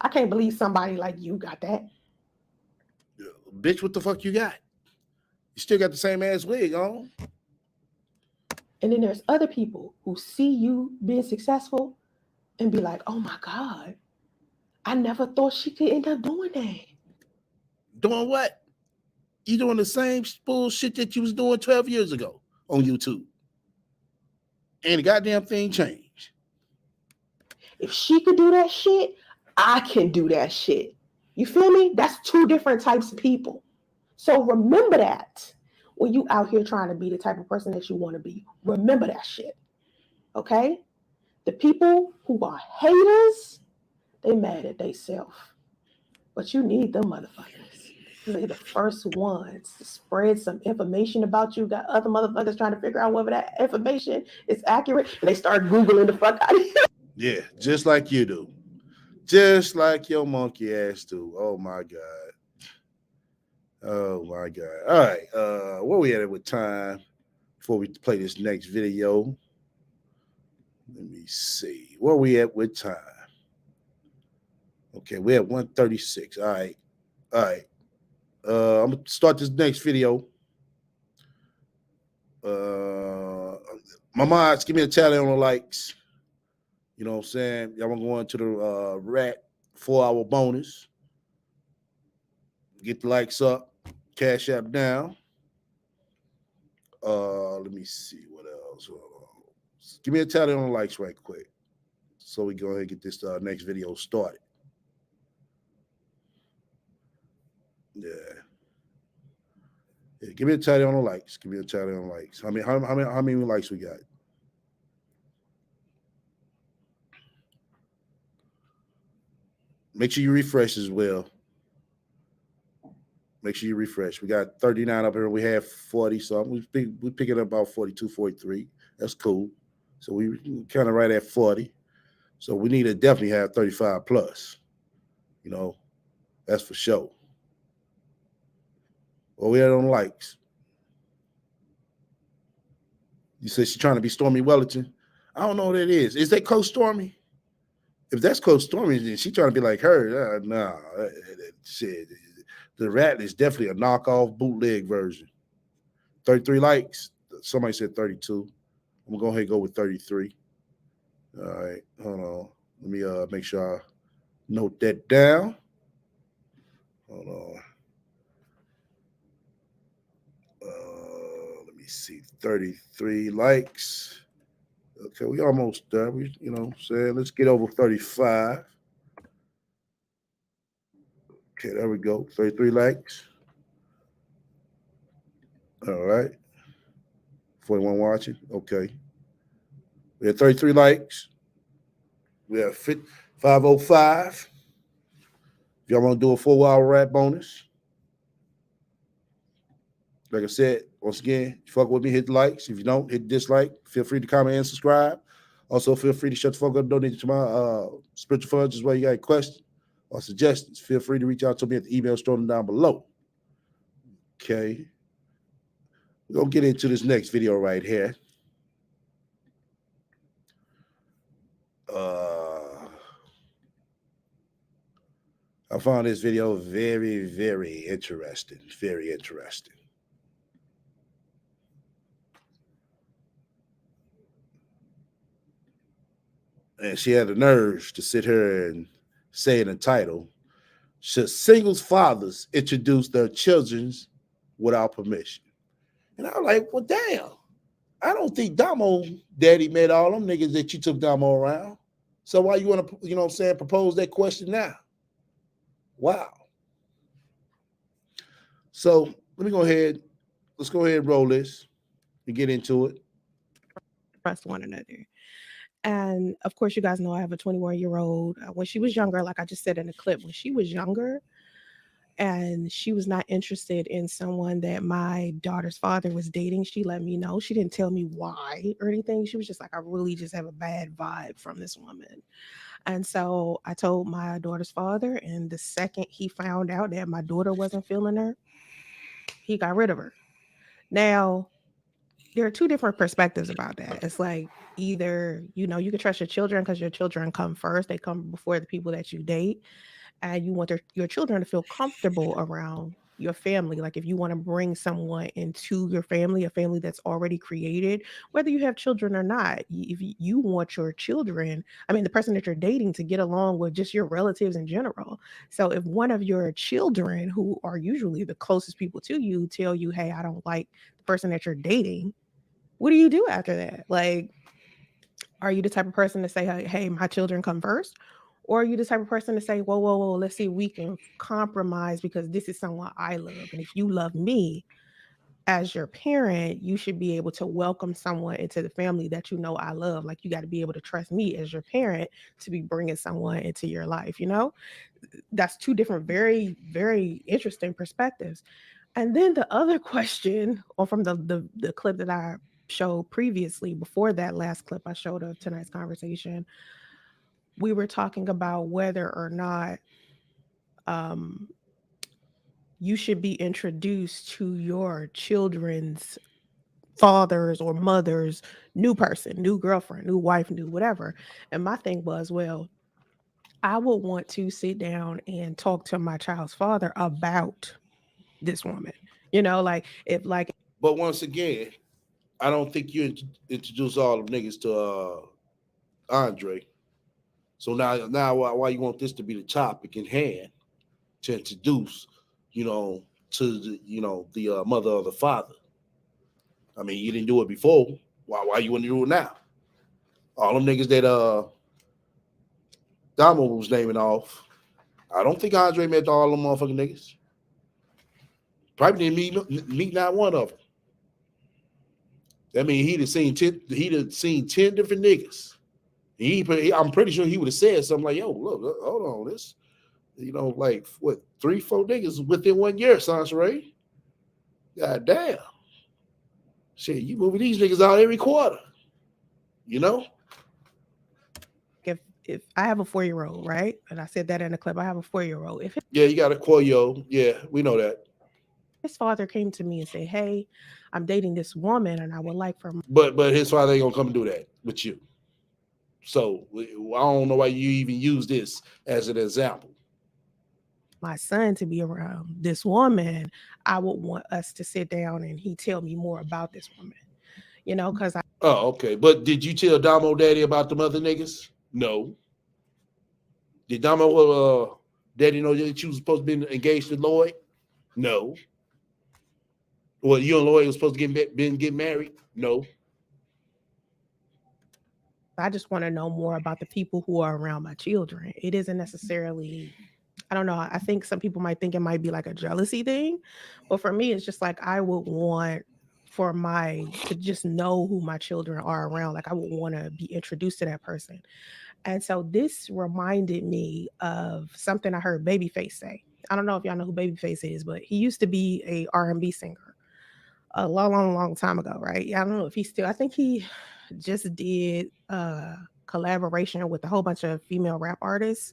[SPEAKER 2] I can't believe somebody like you got that.
[SPEAKER 1] Bitch, what the fuck you got? You still got the same ass wig on.
[SPEAKER 2] And then there's other people who see you being successful and be like, oh my God, I never thought she could end up doing that.
[SPEAKER 1] Doing what? You doing the same bullshit that you was doing 12 years ago on YouTube. And the goddamn thing changed.
[SPEAKER 2] If she could do that shit, I can do that shit. You feel me? That's 2 different types of people. So remember that when you out here trying to be the type of person that you want to be. Remember that shit. Okay? The people who are haters, they mad at themselves. But you need them motherfuckers. Because they're the first ones to spread some information about you. Got other motherfuckers trying to figure out whether that information is accurate. And they start Googling the fuck out of you.
[SPEAKER 1] Yeah, just like you do. Just like your monkey ass do. Oh my God. Oh my God. All right. Where we at with time before we play this next video? Let me see. Where we at with time? Okay, we're at 136. All right. All right. I'm gonna start this next video. My mods, give me a tally on the likes. You know what I'm saying? Y'all want to go into the RaT 4-hour bonus. Get the likes up. Cash App down. Let me see what else. Give me a tally on the likes right quick, so we go ahead and get this next video started. Yeah. Give me a tally on the likes. Give me a tally on the likes. How many likes we got? Make sure you refresh as well. Make sure you refresh. We got 39 up here. We have 40 something. We picking up about 42, 43. That's cool. So we kind of right at 40. So we need to definitely have 35 plus. You know, that's for sure. Well, we had on likes. You said she's trying to be Stormy Wellington. I don't know what it is. Is that Coach Stormy? If that's Coach Stormy, then she trying to be like her. Nah, shit. The RaT is definitely a knockoff bootleg version. 33 likes. Somebody said 32. I'm gonna go ahead and go with 33. All right, hold on. Let me make sure I note that down. Hold on. Let me see. 33 likes. Okay, we almost done. We, you know, saying let's get over 35. Okay, there we go. 33 likes. All right. 41 watching. Okay. We have 33 likes. We have 505. If y'all want to do a 4-hour RaT bonus, like I said, once again, fuck with me, hit the likes. If you don't, hit dislike. Feel free to comment and subscribe. Also, feel free to shut the fuck up, donate to my spiritual funds as well. You got a question or suggestions, feel free to reach out to me at the email scrolling down below. Okay. We're going to get into this next video right here. I found this video very, very interesting. Very interesting. And she had the nerve to sit here and say in the title, should singles fathers introduce their children without permission? And I was like, well, damn. I don't think Damo daddy met all them niggas that you took Damo around. So why you want to, you know what I'm saying, propose that question now? Wow. So let me go ahead. Let's go ahead and roll this and get into it.
[SPEAKER 2] Trust one another. And of course, you guys know I have a 21-year-old. When she was younger, like I just said in the clip, when she was younger and she was not interested in someone that my daughter's father was dating, she let me know. She didn't tell me why or anything. She was just like, I really just have a bad vibe from this woman. And so I told my daughter's father, and the second he found out that my daughter wasn't feeling her, he got rid of her. Now, there are two different perspectives about that. It's like either, you know, you can trust your children because your children come first. They come before the people that you date. And you want your children to feel comfortable around your family. Like if you want to bring someone into your family, a family that's already created, whether you have children or not, if you want your children, I mean, the person that you're dating to get along with just your relatives in general. So if one of your children, who are usually the closest people to you, tell you, hey, I don't like the person that you're dating, what do you do after that? Like, are you the type of person to say, hey, my children come first? Or are you the type of person to say, whoa, let's see if we can compromise because this is someone I love. And if you love me, as your parent, you should be able to welcome someone into the family that you know I love. Like, you got to be able to trust me as your parent to be bringing someone into your life, you know? That's two different, very, very interesting perspectives. And then the other question, or from the clip that I showed previously, before that last clip I showed of tonight's conversation, we were talking about whether or not um, you should be introduced to your children's father's or mother's new person, new girlfriend, new wife, new whatever. And my thing was, well, I would want to sit down and talk to my child's father about this woman. You know, like if like
[SPEAKER 1] But once again, I don't think you introduce all the niggas to Andre. So now why you want this to be the topic in hand to introduce, to the mother or the father? I mean, you didn't do it before. Why you want to do it now? All them niggas that Damo was naming off. I don't think Andre met all them motherfucking niggas. Probably didn't meet not one of them. That mean he'd have seen 10 different niggas. I'm pretty sure he would have said something like, "Yo, look, hold on, this, like what 3-4 niggas within 1 year, Sansaray. God damn, shit, you moving these niggas out every quarter, you know."
[SPEAKER 2] if I have a 4-year-old, right? And I said that in the clip, I have a 4-year-old. If
[SPEAKER 1] Yeah, you got a Quoyo. Yeah, we know that.
[SPEAKER 2] his father came to me and said, "Hey, I'm dating this woman and I would like for
[SPEAKER 1] But his father ain't gonna come and do that with you. So I don't know why you even use this as an example.
[SPEAKER 2] my son to be around this woman, I would want us to sit down and he tell me more about this woman, you know, because I
[SPEAKER 1] Oh, okay. But did you tell Damo Daddy about the other niggas? No. Did Damo Daddy know that you was supposed to be engaged to Lloyd? No. Well, you and Lloyd was supposed to get married? No.
[SPEAKER 2] just want to know more about the people who are around my children. It isn't necessarily, I don't know. I think some people might think it might be like a jealousy thing, but for me, it's just like I would want for my to just know who my children are around. Like I would want to be introduced to that person. And so this reminded me of something I heard Babyface say. I don't know if y'all know who Babyface is, but he used to be a R&B singer a long, long, long time ago, right? Yeah, I don't know if he still. I think he just did collaboration with a whole bunch of female rap artists.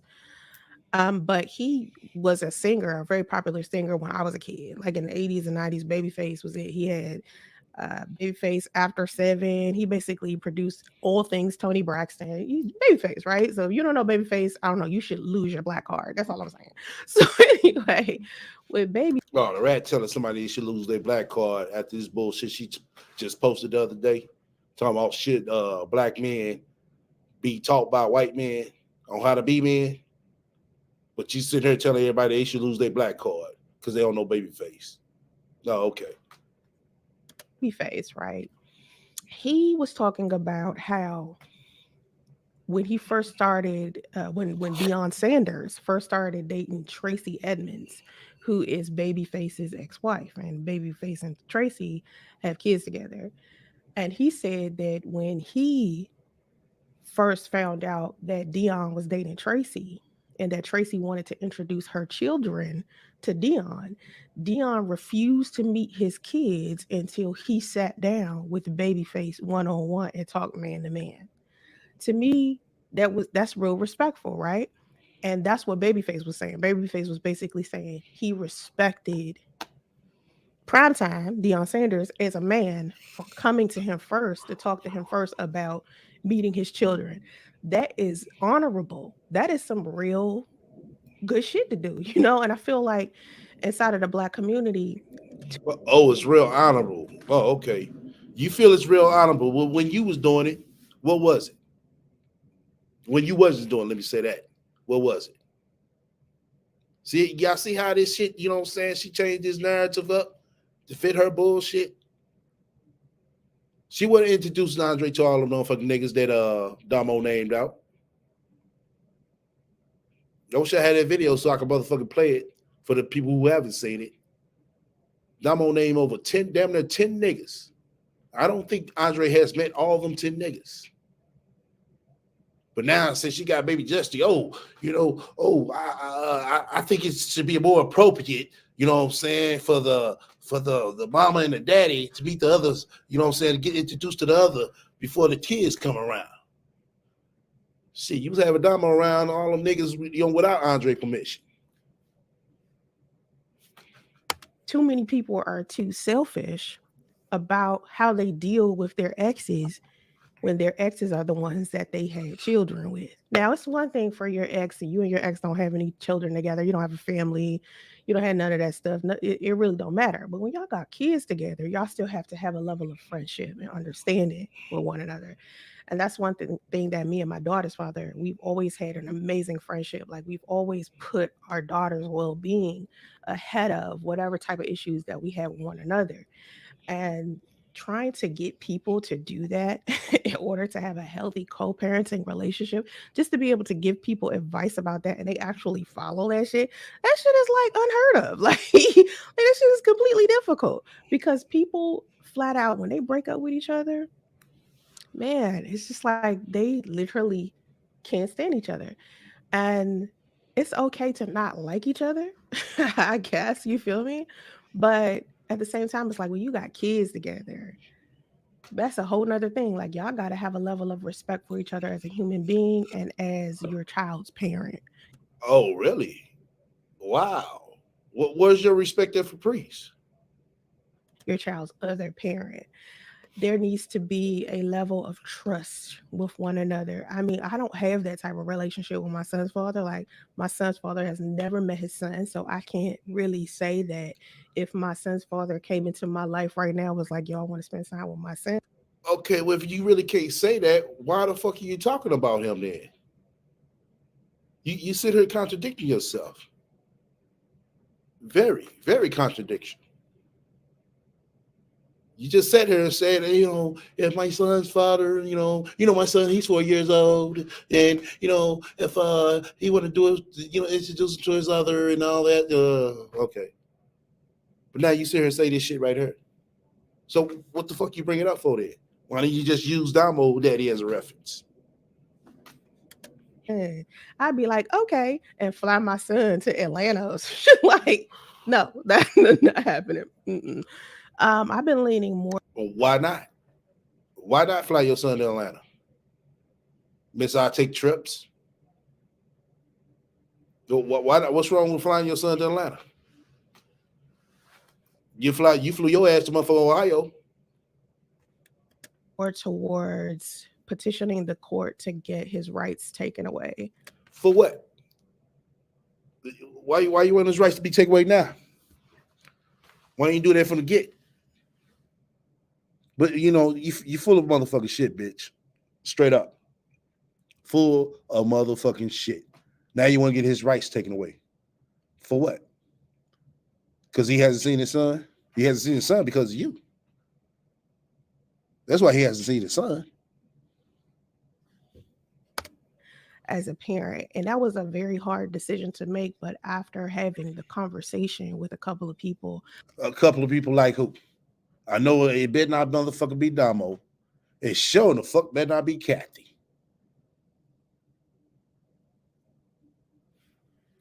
[SPEAKER 2] But he was a singer, a very popular singer when I was a kid, like in the 80s and 90s. Babyface was it. He had Babyface After Seven. He basically produced all things Tony Braxton. He's Babyface, right? So if you don't know Babyface, I don't know. You should lose your black card. That's all I'm saying. So anyway, with Baby,
[SPEAKER 1] Oh, the rat telling somebody they should lose their black card after this bullshit she just posted the other day. Talking about shit, black men be taught by white men on how to be men. But you sit here telling everybody they should lose their black card because they don't know Babyface. No, okay.
[SPEAKER 2] Babyface, right? He was talking about how when he first started, when Deion Sanders first started dating Tracy Edmonds, who is Babyface's ex-wife, and Babyface and Tracy have kids together. And he said that when he first found out that Dion was dating Tracy and that Tracy wanted to introduce her children to Dion, Dion refused to meet his kids until he sat down with Babyface one on one and talked man to man. To me, that's real respectful, right? And that's what Babyface was saying. Babyface was basically saying he respected primetime Deion Sanders as a man for coming to him first to talk to him first about meeting his children. That is honorable. That is some real good shit to do, you know? And I feel like inside of the black community,
[SPEAKER 1] Oh, it's real honorable. Oh, okay. You feel it's real honorable. Well, when you was doing it, what was it? When you wasn't doing, let me say that. What was it? See, y'all see how this shit, you know what I'm saying? She changed this narrative up to fit her bullshit. She would have introduced Andre to all the motherfucking niggas that Damo named out. I wish I had that video so I could motherfucking play it for the people who haven't seen it. Damo named over 10, damn near 10 niggas. I don't think Andre has met all of them 10 niggas. But now, since she got baby Justy, I think it should be more appropriate, you know what I'm saying, for the mama and the daddy to meet the others, you know what I'm saying, to get introduced to the other before the kids come around. Shit, you was having Damo around all them niggas, without Andre permission.
[SPEAKER 2] Too many people are too selfish about how they deal with their exes when their exes are the ones that they had children with. Now, it's one thing for your ex, and you and your ex don't have any children together. You don't have a family. You don't have none of that stuff. It really don't matter. But when y'all got kids together, y'all still have to have a level of friendship and understanding with one another. And that's one thing that me and my daughter's father, we've always had an amazing friendship. Like, we've always put our daughter's well-being ahead of whatever type of issues that we have with one another. And trying to get people to do that in order to have a healthy co-parenting relationship, just to be able to give people advice about that and they actually follow that shit is like unheard of. Like, that shit is completely difficult because people flat out, when they break up with each other, man, it's just like they literally can't stand each other. And it's okay to not like each other, I guess, you feel me? But at the same time, it's like when you got kids together, that's a whole nother thing. Like, y'all got to have a level of respect for each other as a human being and as your child's parent.
[SPEAKER 1] Oh, really? Wow. Where's your respect there for priests?
[SPEAKER 2] Your child's other parent. There needs to be a level of trust with one another. I mean, I don't have that type of relationship with my son's father. Like, my son's father has never met his son, so I can't really say that if my son's father came into my life right now was like, "Yo, I want to spend time with my son."
[SPEAKER 1] Okay, well, if you really can't say that, why the fuck are you talking about him then? You sit here contradicting yourself. Very, very contradiction. You just sat here and said, if my son's father, my son, he's 4 years old, and if he want to do it, introduce him to his other and all that. Okay, but now you sit here and say this shit right here. So what the fuck you bring it up for then? Why don't you just use Damo Daddy as a reference?
[SPEAKER 2] I'd be like, okay, and fly my son to Atlanta. Like, no, that's not happening. I've been leaning more.
[SPEAKER 1] Well, why not? Why not fly your son to Atlanta? Miss, I take trips. Why not? What's wrong with flying your son to Atlanta? You flew your ass to motherfucking Ohio.
[SPEAKER 2] Or towards petitioning the court to get his rights taken away.
[SPEAKER 1] For what? Why you want his rights to be taken away now? Why don't you do that from the get? But you full of motherfucking shit, bitch. Straight up. Full of motherfucking shit. Now you want to get his rights taken away. For what? Because he hasn't seen his son? He hasn't seen his son because of you. That's why he hasn't seen his son.
[SPEAKER 2] As a parent. And that was a very hard decision to make. But after having the conversation with a couple of people.
[SPEAKER 1] A couple of people like who? I know it better not motherfucking be Damo. It's sure the fuck better not be Kathy.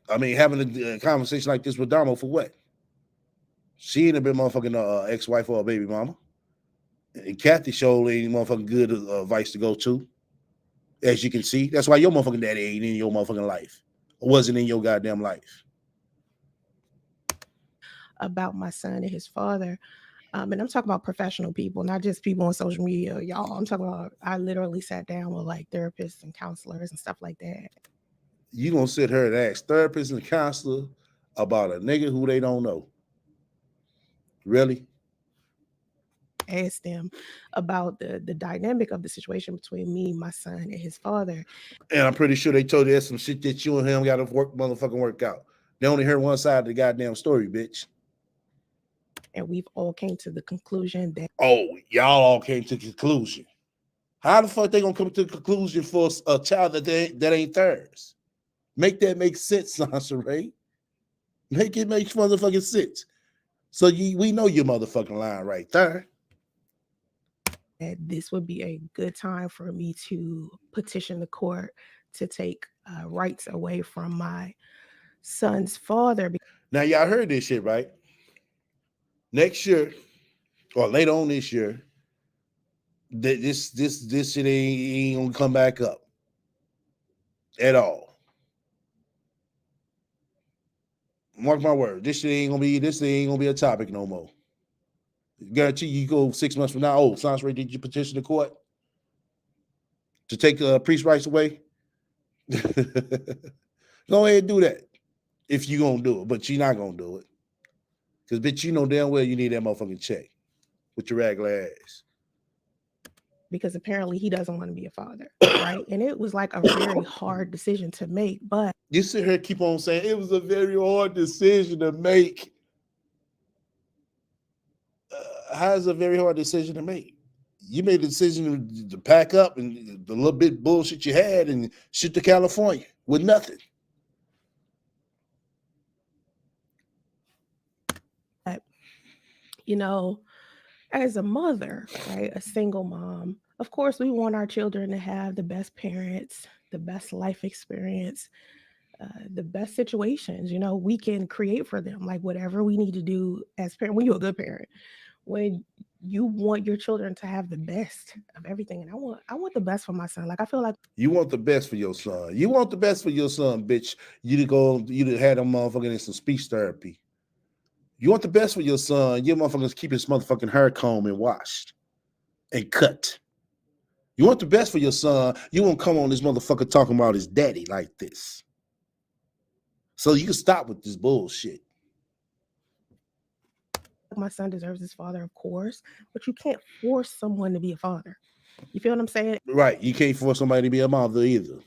[SPEAKER 1] I mean, having a conversation like this with Damo for what? She ain't been motherfucking ex-wife or a baby mama. And Kathy showed ain't motherfucking good advice to go to. As you can see, that's why your motherfucking daddy ain't in your motherfucking life. Or wasn't in your goddamn life.
[SPEAKER 2] About my son and his father. And I'm talking about professional people, not just people on social media, y'all. I'm talking about, I literally sat down with like therapists and counselors and stuff like that.
[SPEAKER 1] You gonna sit here and ask therapists and counselor about a nigga who they don't know? Really?
[SPEAKER 2] Ask them about the dynamic of the situation between me, my son, and his father.
[SPEAKER 1] And I'm pretty sure they told you there's some shit that you and him got to work out. They only heard one side of the goddamn story, bitch.
[SPEAKER 2] And we've all came to the conclusion that
[SPEAKER 1] y'all all came to the conclusion. How the fuck they gonna come to the conclusion for a child that ain't theirs? Make that make sense, Sansa Ray. Make it make motherfucking sense. So we know your motherfucking line right there.
[SPEAKER 2] That this would be a good time for me to petition the court to take rights away from my son's father.
[SPEAKER 1] Now y'all heard this shit, right? Next year or later on this year, this shit ain't gonna come back up at all. Mark my word, this shit ain't gonna be a topic no more. Guarantee you go 6 months from now. Oh, Sounds Ray, did you petition the court to take priest rights away? Go ahead and do that if you gonna do it, but you're not gonna do it. Because bitch, you know damn well you need that motherfucking check with your regular ass.
[SPEAKER 2] Because apparently he doesn't want to be a father, right? And it was like a very hard decision to make, but
[SPEAKER 1] you sit here keep on saying it was a very hard decision to make. How's a very hard decision to make? You made the decision to pack up and the little bit bullshit you had and shit to California with nothing.
[SPEAKER 2] You know, as a mother, right, a single mom, of course, we want our children to have the best parents, the best life experience, the best situations, we can create for them, like whatever we need to do as parents. When you're a good parent, when you want your children to have the best of everything. And I want the best for my son. Like, I feel like
[SPEAKER 1] you want the best for your son. You want the best for your son, bitch. You to had them motherfucking in some speech therapy. You want the best for your son. Your motherfuckers keep his motherfucking hair combed and washed and cut. You want the best for your son. You won't come on this motherfucker talking about his daddy like this. So you can stop with this bullshit.
[SPEAKER 2] My son deserves his father, of course, but you can't force someone to be a father. You feel what I'm saying?
[SPEAKER 1] Right. You can't force somebody to be a mother either.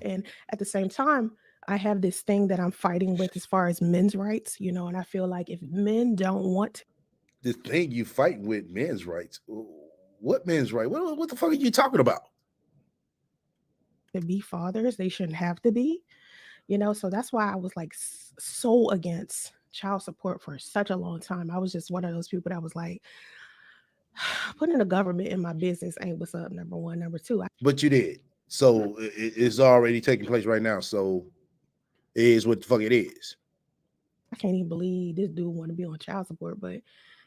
[SPEAKER 2] And at the same time, I have this thing that I'm fighting with as far as men's rights, and I feel like if men don't want to.
[SPEAKER 1] This thing you fight with men's rights. What men's right? What the fuck are you talking about?
[SPEAKER 2] To be fathers, they shouldn't have to be, so that's why I was like so against child support for such a long time. I was just one of those people that was like, putting the government in my business ain't what's up, number one. Number two,
[SPEAKER 1] but you did. So it's already taking place right now. So it is what the fuck it is.
[SPEAKER 2] I can't even believe this dude want to be on child support, but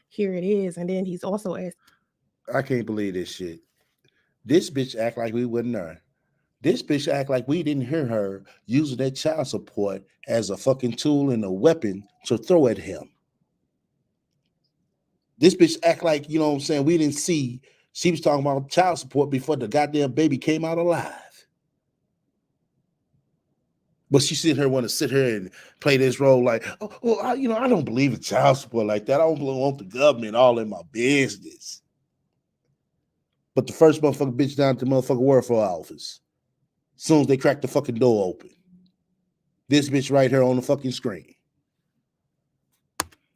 [SPEAKER 2] here it is. And then he's also asked.
[SPEAKER 1] I can't believe this shit. This bitch act like we wasn't there. This bitch act like we didn't hear her using that child support as a fucking tool and a weapon to throw at him. This bitch act like, you know what I'm saying, we didn't see she was talking about child support before the goddamn baby came out alive. But she want to sit here and play this role like, oh, well, I don't believe in child support like that. I don't want the government all in my business. But the first motherfucking bitch down to the motherfucking welfare office, as soon as they crack the fucking door open, this bitch right here on the fucking screen.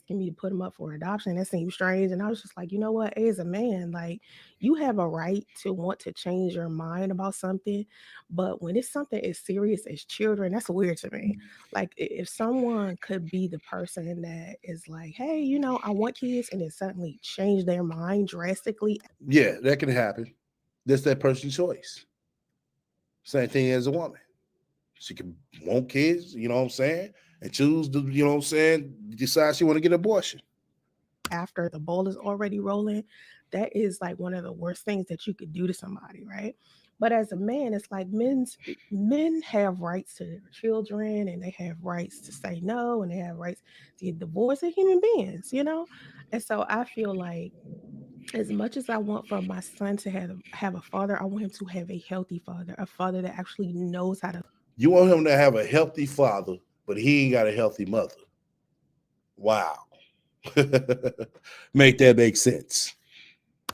[SPEAKER 2] Me to put him up for adoption. That seemed strange. And I was just like, you know what? As a man, like, you have a right to want to change your mind about something. But when it's something as serious as children, that's weird to me. Like, if someone could be the person that is like, hey, I want kids, and then suddenly change their mind drastically.
[SPEAKER 1] Yeah, that can happen. That's that person's choice. Same thing as a woman. She can want kids, you know what I'm saying? And choose to, you know what I'm saying, decide she want to get an abortion.
[SPEAKER 2] After the ball is already rolling, that is like one of the worst things that you could do to somebody, right? But as a man, it's like men have rights to their children, and they have rights to say no, and they have rights to get divorced. They're human beings, And so I feel like, as much as I want for my son to have a father, I want him to have a healthy father, a father that actually knows how to.
[SPEAKER 1] You want him to have a healthy father, but he ain't got a healthy mother. Wow. Make that make sense.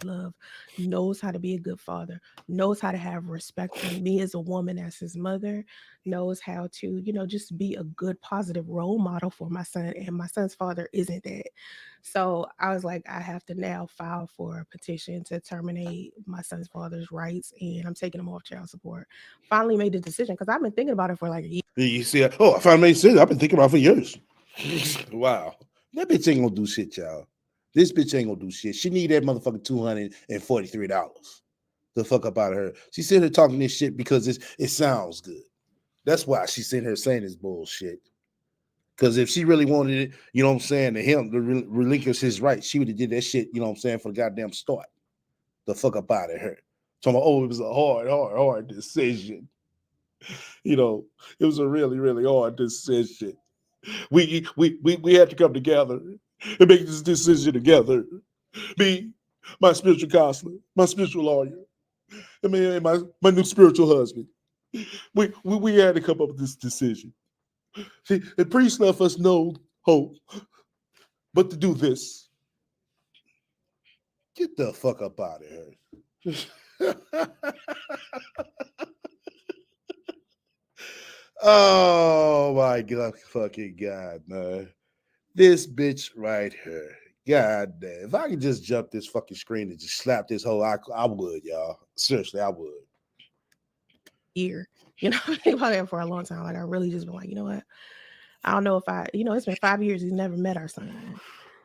[SPEAKER 2] Love, knows how to be a good father, knows how to have respect for me as a woman, as his mother, knows how to, just be a good, positive role model for my son. And my son's father isn't that. So I was like, I have to now file for a petition to terminate my son's father's rights, and I'm taking him off child support. Finally made the decision, because I've been thinking about it for like a year.
[SPEAKER 1] You see, I finally made a decision. I've been thinking about it for years. Wow. That bitch ain't gonna do shit, y'all. This bitch ain't gonna do shit. She need that motherfucking $243. The fuck up out of her. She sitting here talking this shit because it sounds good. That's why she's sitting here saying this bullshit. Because if she really wanted it, you know what I'm saying, to him to relinquish his rights, she would have did that shit, you know what I'm saying, for the goddamn start. The fuck up out of her. Talking about, oh, it was a hard decision. You know, it was a really, really hard decision. We had to come together and make this decision together. Me, my spiritual counselor, my spiritual lawyer, and my new spiritual husband. We had to come up with this decision. See, the priest left us no hope but to do this. Get the fuck up out of here. Oh my god, fucking god, man. This bitch right here. God damn. If I could just jump this fucking screen and just slap this whole, I would, y'all. Seriously, I would.
[SPEAKER 2] Year, you know, I think about that for a long time. Like I really just been like, you know what? I don't know if it's been 5 years. He's never met our son,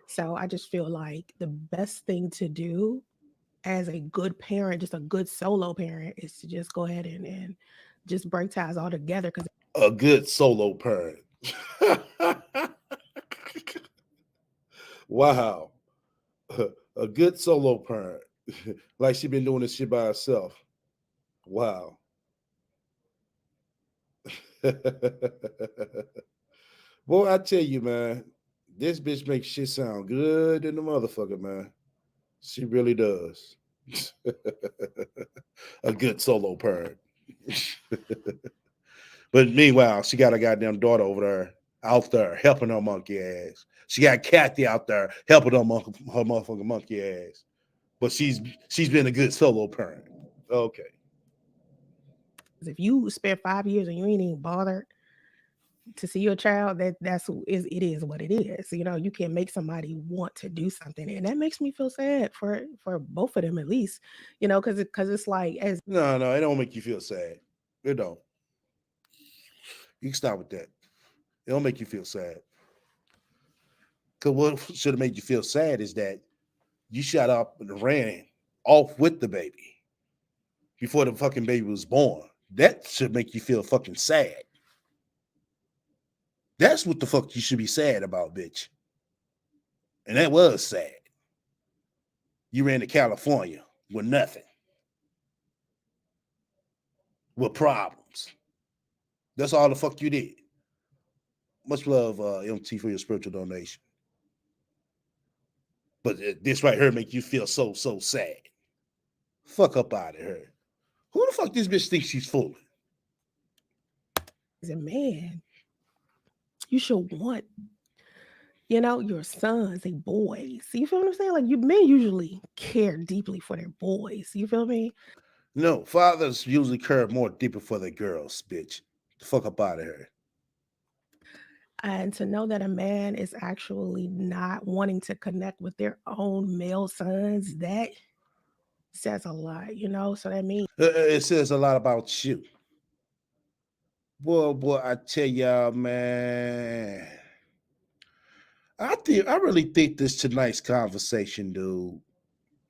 [SPEAKER 2] so I just feel like the best thing to do as a good parent, just a good solo parent, is to just go ahead and just break ties all together. Because
[SPEAKER 1] A good solo parent. Wow. A good solo parent. Like she been doing this shit by herself. Wow. Boy, I tell you, man, this bitch makes shit sound good in the motherfucker, man. She really does. A good solo parent. But meanwhile, she got a goddamn daughter over there, out there, helping her monkey ass. She got Kathy out there helping her motherfucking monkey ass. But she's been a good solo parent. Okay.
[SPEAKER 2] if you spend 5 years and you ain't even bothered to see your child, it is what it is. You know, you can make somebody want to do something, and that makes me feel sad for both of them at least. You know, because it's like as
[SPEAKER 1] No, it don't make you feel sad. It don't. You can stop with that. It don't make you feel sad. Because what should have made you feel sad is that you shot up and ran off with the baby before the fucking baby was born. That should make you feel fucking sad. That's what the fuck you should be sad about, bitch. And that was sad. You ran to California with nothing, with problems. That's all the fuck you did. Much love, MT, for your spiritual donation. But this right here make you feel so sad. Fuck up out of her. Who the fuck this bitch thinks she's fooling?
[SPEAKER 2] a man, you should want, you know, your sons, they boys. You feel what I'm saying? Like you men usually care deeply for their boys. You feel me?
[SPEAKER 1] No, fathers usually care more deeper for their girls, bitch. Fuck up out of her.
[SPEAKER 2] And to know that a man is actually not wanting to connect with their own male sons, that says a lot, you know? So that means
[SPEAKER 1] It says a lot about you. Boy, I tell y'all, man. I really think this tonight's conversation, dude,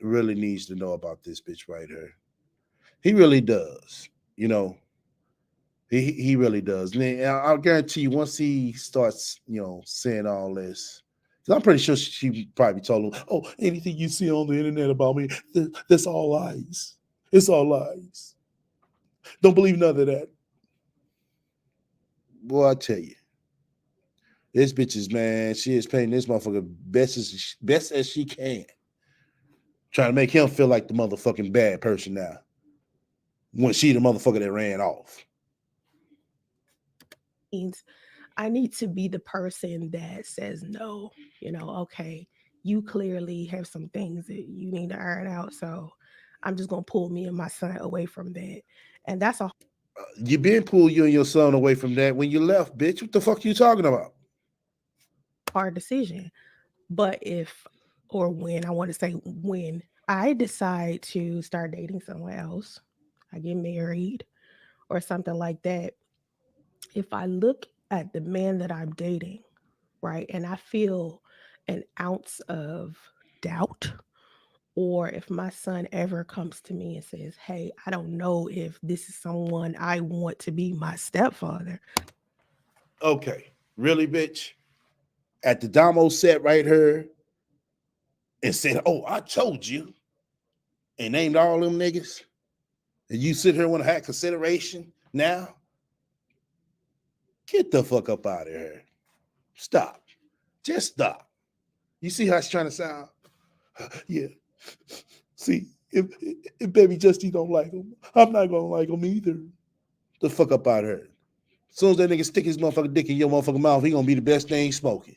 [SPEAKER 1] really needs to know about this bitch right here. He really does. You know, he really does. And I'll guarantee you, once he starts, you know, saying all this, 'cause I'm pretty sure she probably told him, "Oh, anything you see on the internet about me, that's all lies. It's all lies. Don't believe none of that." Boy, I tell you, this bitch is, man. She is playing this motherfucker best as she can, trying to make him feel like the motherfucking bad person now, when she the motherfucker that ran off.
[SPEAKER 2] I need to be the person that says no, you know, okay, you clearly have some things that you need to iron out. So I'm just going to pull me and my son away from that. And that's a
[SPEAKER 1] You been pulled you and your son away from that when you left, bitch. What the fuck you talking about?
[SPEAKER 2] hard decision. But if, or when, I want to say when I decide to start dating someone else, I get married or something like that, if I look at the man that I'm dating, right, and I feel an ounce of doubt, or if my son ever comes to me and says, "Hey, I don't know if this is someone I want to be my stepfather."
[SPEAKER 1] Okay, really, bitch? At the Damo set right here and said, "Oh, I told you," and named all them niggas, and you sit here want to have consideration now? Get the fuck up out of here. Stop. Just stop. You see how she's trying to sound? Yeah. See, if baby Justy don't like him, I'm not gonna like him either. The fuck up out of here. As soon as that nigga stick his motherfucking dick in your motherfucking mouth, he gonna be the best thing smoking.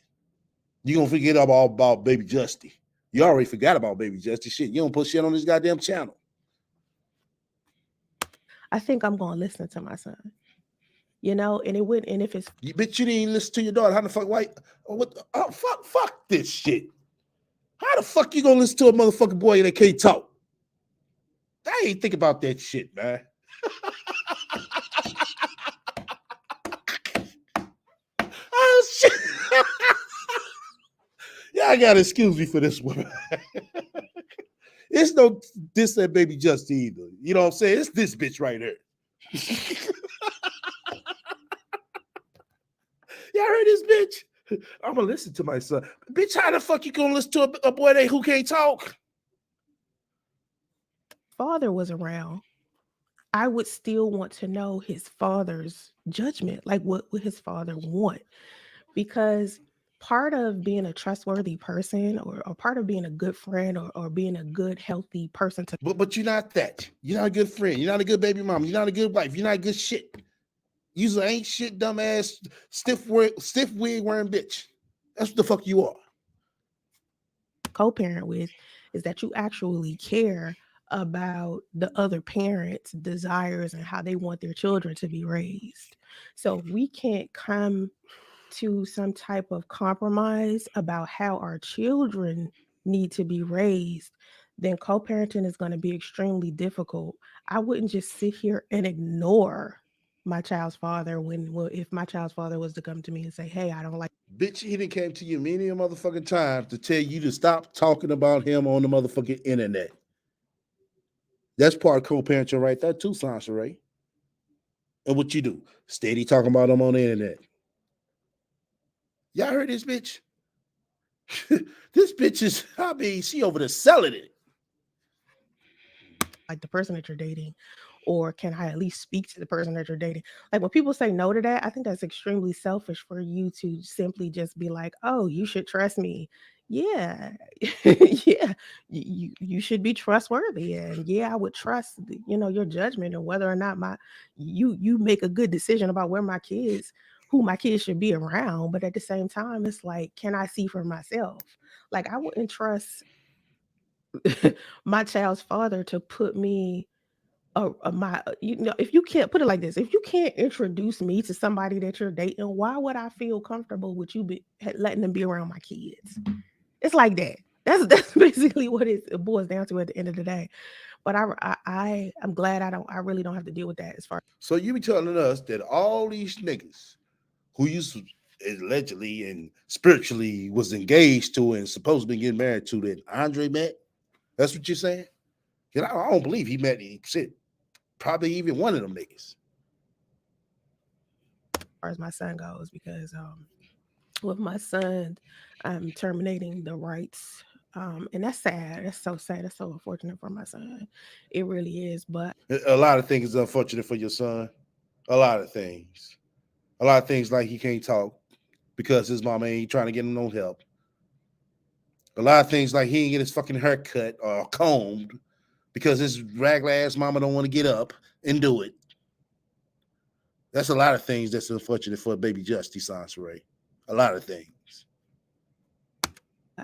[SPEAKER 1] You gonna forget all about baby Justy. You already forgot about baby Justy. Shit, you don't put shit on this goddamn channel.
[SPEAKER 2] I think I'm gonna listen to my son. You know, and it would, and if it's
[SPEAKER 1] Bitch, you didn't listen to your daughter. How the fuck? Why? What? Oh, fuck this shit. How the fuck you gonna listen to a motherfucking boy that can't talk? I ain't think about that shit, man. Oh shit. Y'all gotta excuse me for this one. It's no this that baby Justy either. You know what I'm saying? It's this bitch right here. Y'all heard this bitch? I'm gonna listen to my son. Bitch, how the fuck you gonna listen to a boy that who can't talk?
[SPEAKER 2] father was around, I would still want to know his father's judgment. Like, what would his father want? Because part of being a trustworthy person, or part of being a good friend, or being a good, healthy person to
[SPEAKER 1] But you're not that. You're not a good friend. You're not a good baby mom. You're not a good wife. You're not a good shit. You're ain't shit, dumbass, stiff wig wearing bitch. That's what the fuck you are.
[SPEAKER 2] co-parent with, is that you actually care about the other parent's desires and how they want their children to be raised. So we can't come to some type of compromise about how our children need to be raised, then co-parenting is going to be extremely difficult. I wouldn't just sit here and ignore my child's father when, well, if my child's father was to come to me and say, "Hey, I don't like."
[SPEAKER 1] Bitch, he done came to you many a motherfucking times to tell you to stop talking about him on the motherfucking internet. That's part of co-parenting right there too, Sansaray. And what you do? Steady talking about him on the internet. Y'all heard this bitch? This bitch is, I mean, she over there selling it.
[SPEAKER 2] Like the person that you're dating, or can I at least speak to the person that you're dating? Like when people say no to that, I think that's extremely selfish for you to simply just be like, "Oh, you should trust me." Yeah. Yeah, you should be trustworthy, and yeah, I would trust your judgment, and whether or not you make a good decision about who my kids should be around. But at the same time, it's like, can I see for myself? Like, I wouldn't trust my child's father to put me, if you can't put it like this, if you can't introduce me to somebody that you're dating, why would I feel comfortable with you letting them be around my kids? It's like that. That's basically what it boils down to at the end of the day. But I'm glad I really don't have to deal with that as far.
[SPEAKER 1] So you be telling us that all these niggas who used to allegedly and spiritually was engaged to and supposed to be getting married to that Andre met? That's what you're saying? I don't believe he met shit. Probably even one of them niggas.
[SPEAKER 2] As my son goes, because with my son, I'm terminating the rights. And that's sad. That's so sad. That's so unfortunate for my son. It really is. But
[SPEAKER 1] A lot of things is unfortunate for your son. A lot of things. A lot of things like he can't talk because his mama ain't trying to get him no help. A lot of things like he ain't get his fucking hair cut or combed because his regular ass mama don't want to get up and do it. That's a lot of things that's unfortunate for baby Justy Sansaray. A lot of things.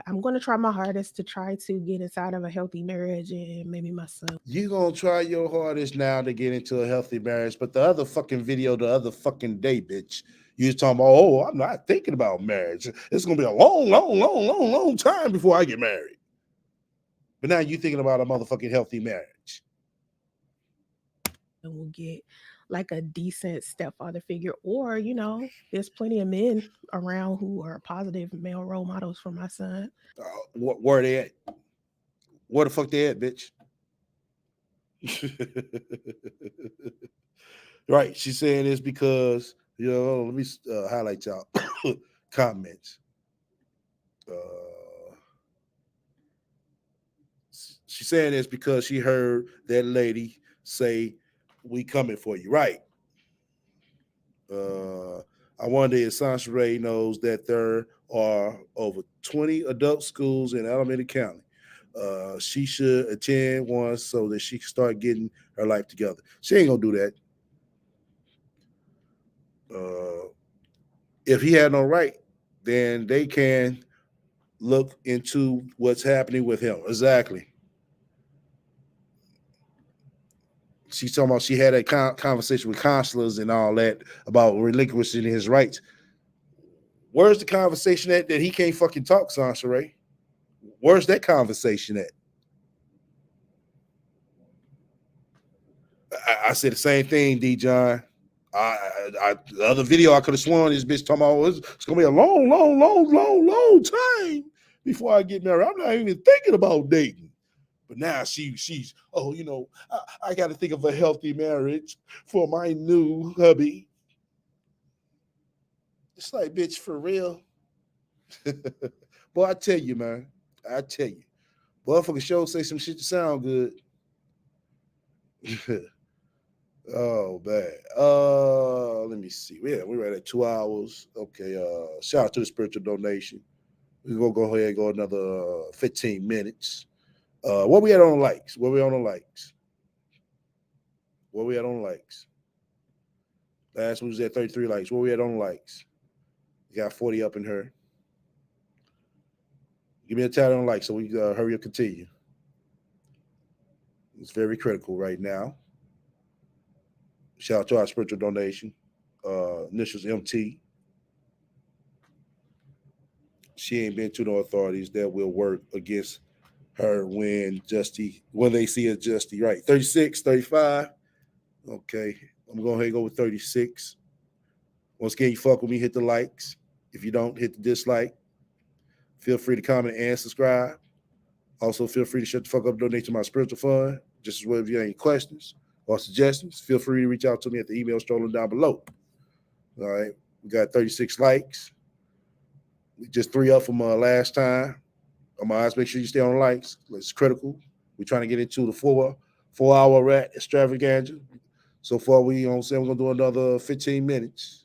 [SPEAKER 2] I'm going to try my hardest to try to get inside of a healthy marriage, and maybe my son.
[SPEAKER 1] You're going to try your hardest now to get into a healthy marriage, but the other fucking video, the other fucking day, bitch, you was talking about, oh, I'm not thinking about marriage. It's going to be a long time before I get married. But now you're thinking about a motherfucking healthy marriage.
[SPEAKER 2] And we'll get like a decent stepfather figure, or there's plenty of men around who are positive male role models for my son.
[SPEAKER 1] Where they at? Where the fuck they at, bitch? Right. She's saying this because, let me highlight y'all comments. She's saying this because she heard that lady say, "We coming for you." Right. I wonder if Sansaray knows that there are over 20 adult schools in Alameda County. She should attend one so that she can start getting her life together. She ain't gonna do that. If he had no right, then they can look into what's happening with him. Exactly. She's talking about she had a conversation with counselors and all that about relinquishing his rights. Where's the conversation at that he can't fucking talk, Sansa Ray? Where's that conversation at? I said the same thing, D. John. The other video I could have sworn this bitch talking about it's gonna be a long, long, long, long, long time before I get married. I'm not even thinking about dating. But now she's I got to think of a healthy marriage for my new hubby. It's like, bitch, for real. Boy, I tell you, man. I tell you. Motherfucker show say some shit to sound good. Oh man. Let me see. Yeah, we're right at 2 hours. Okay. Shout out to the spiritual donation. We're gonna go ahead and go another 15 minutes. What we at on likes? Where we on the likes? Where we at on likes? Last week was at 33 likes. Where we at on likes? We got 40 up in her. Give me a tally on likes so we hurry up, continue. It's very critical right now. Shout out to our spiritual donation. Initials MT. She ain't been to no authorities that will work against her when they see a Justy. Right. 36, 35. Okay. I'm going to go ahead and go with 36. Once again, you fuck with me, hit the likes. If you don't, hit the dislike. Feel free to comment and subscribe. Also, feel free to shut the fuck up, donate to my spiritual fund. Just as well, if you have any questions or suggestions, feel free to reach out to me at the email strolling down below. All right. We got 36 likes. Just 3 up from last time. Guys, make sure you stay on likes. It's critical. We're trying to get into the 4-hour RaT extravaganza. So far, we're going to do another 15 minutes.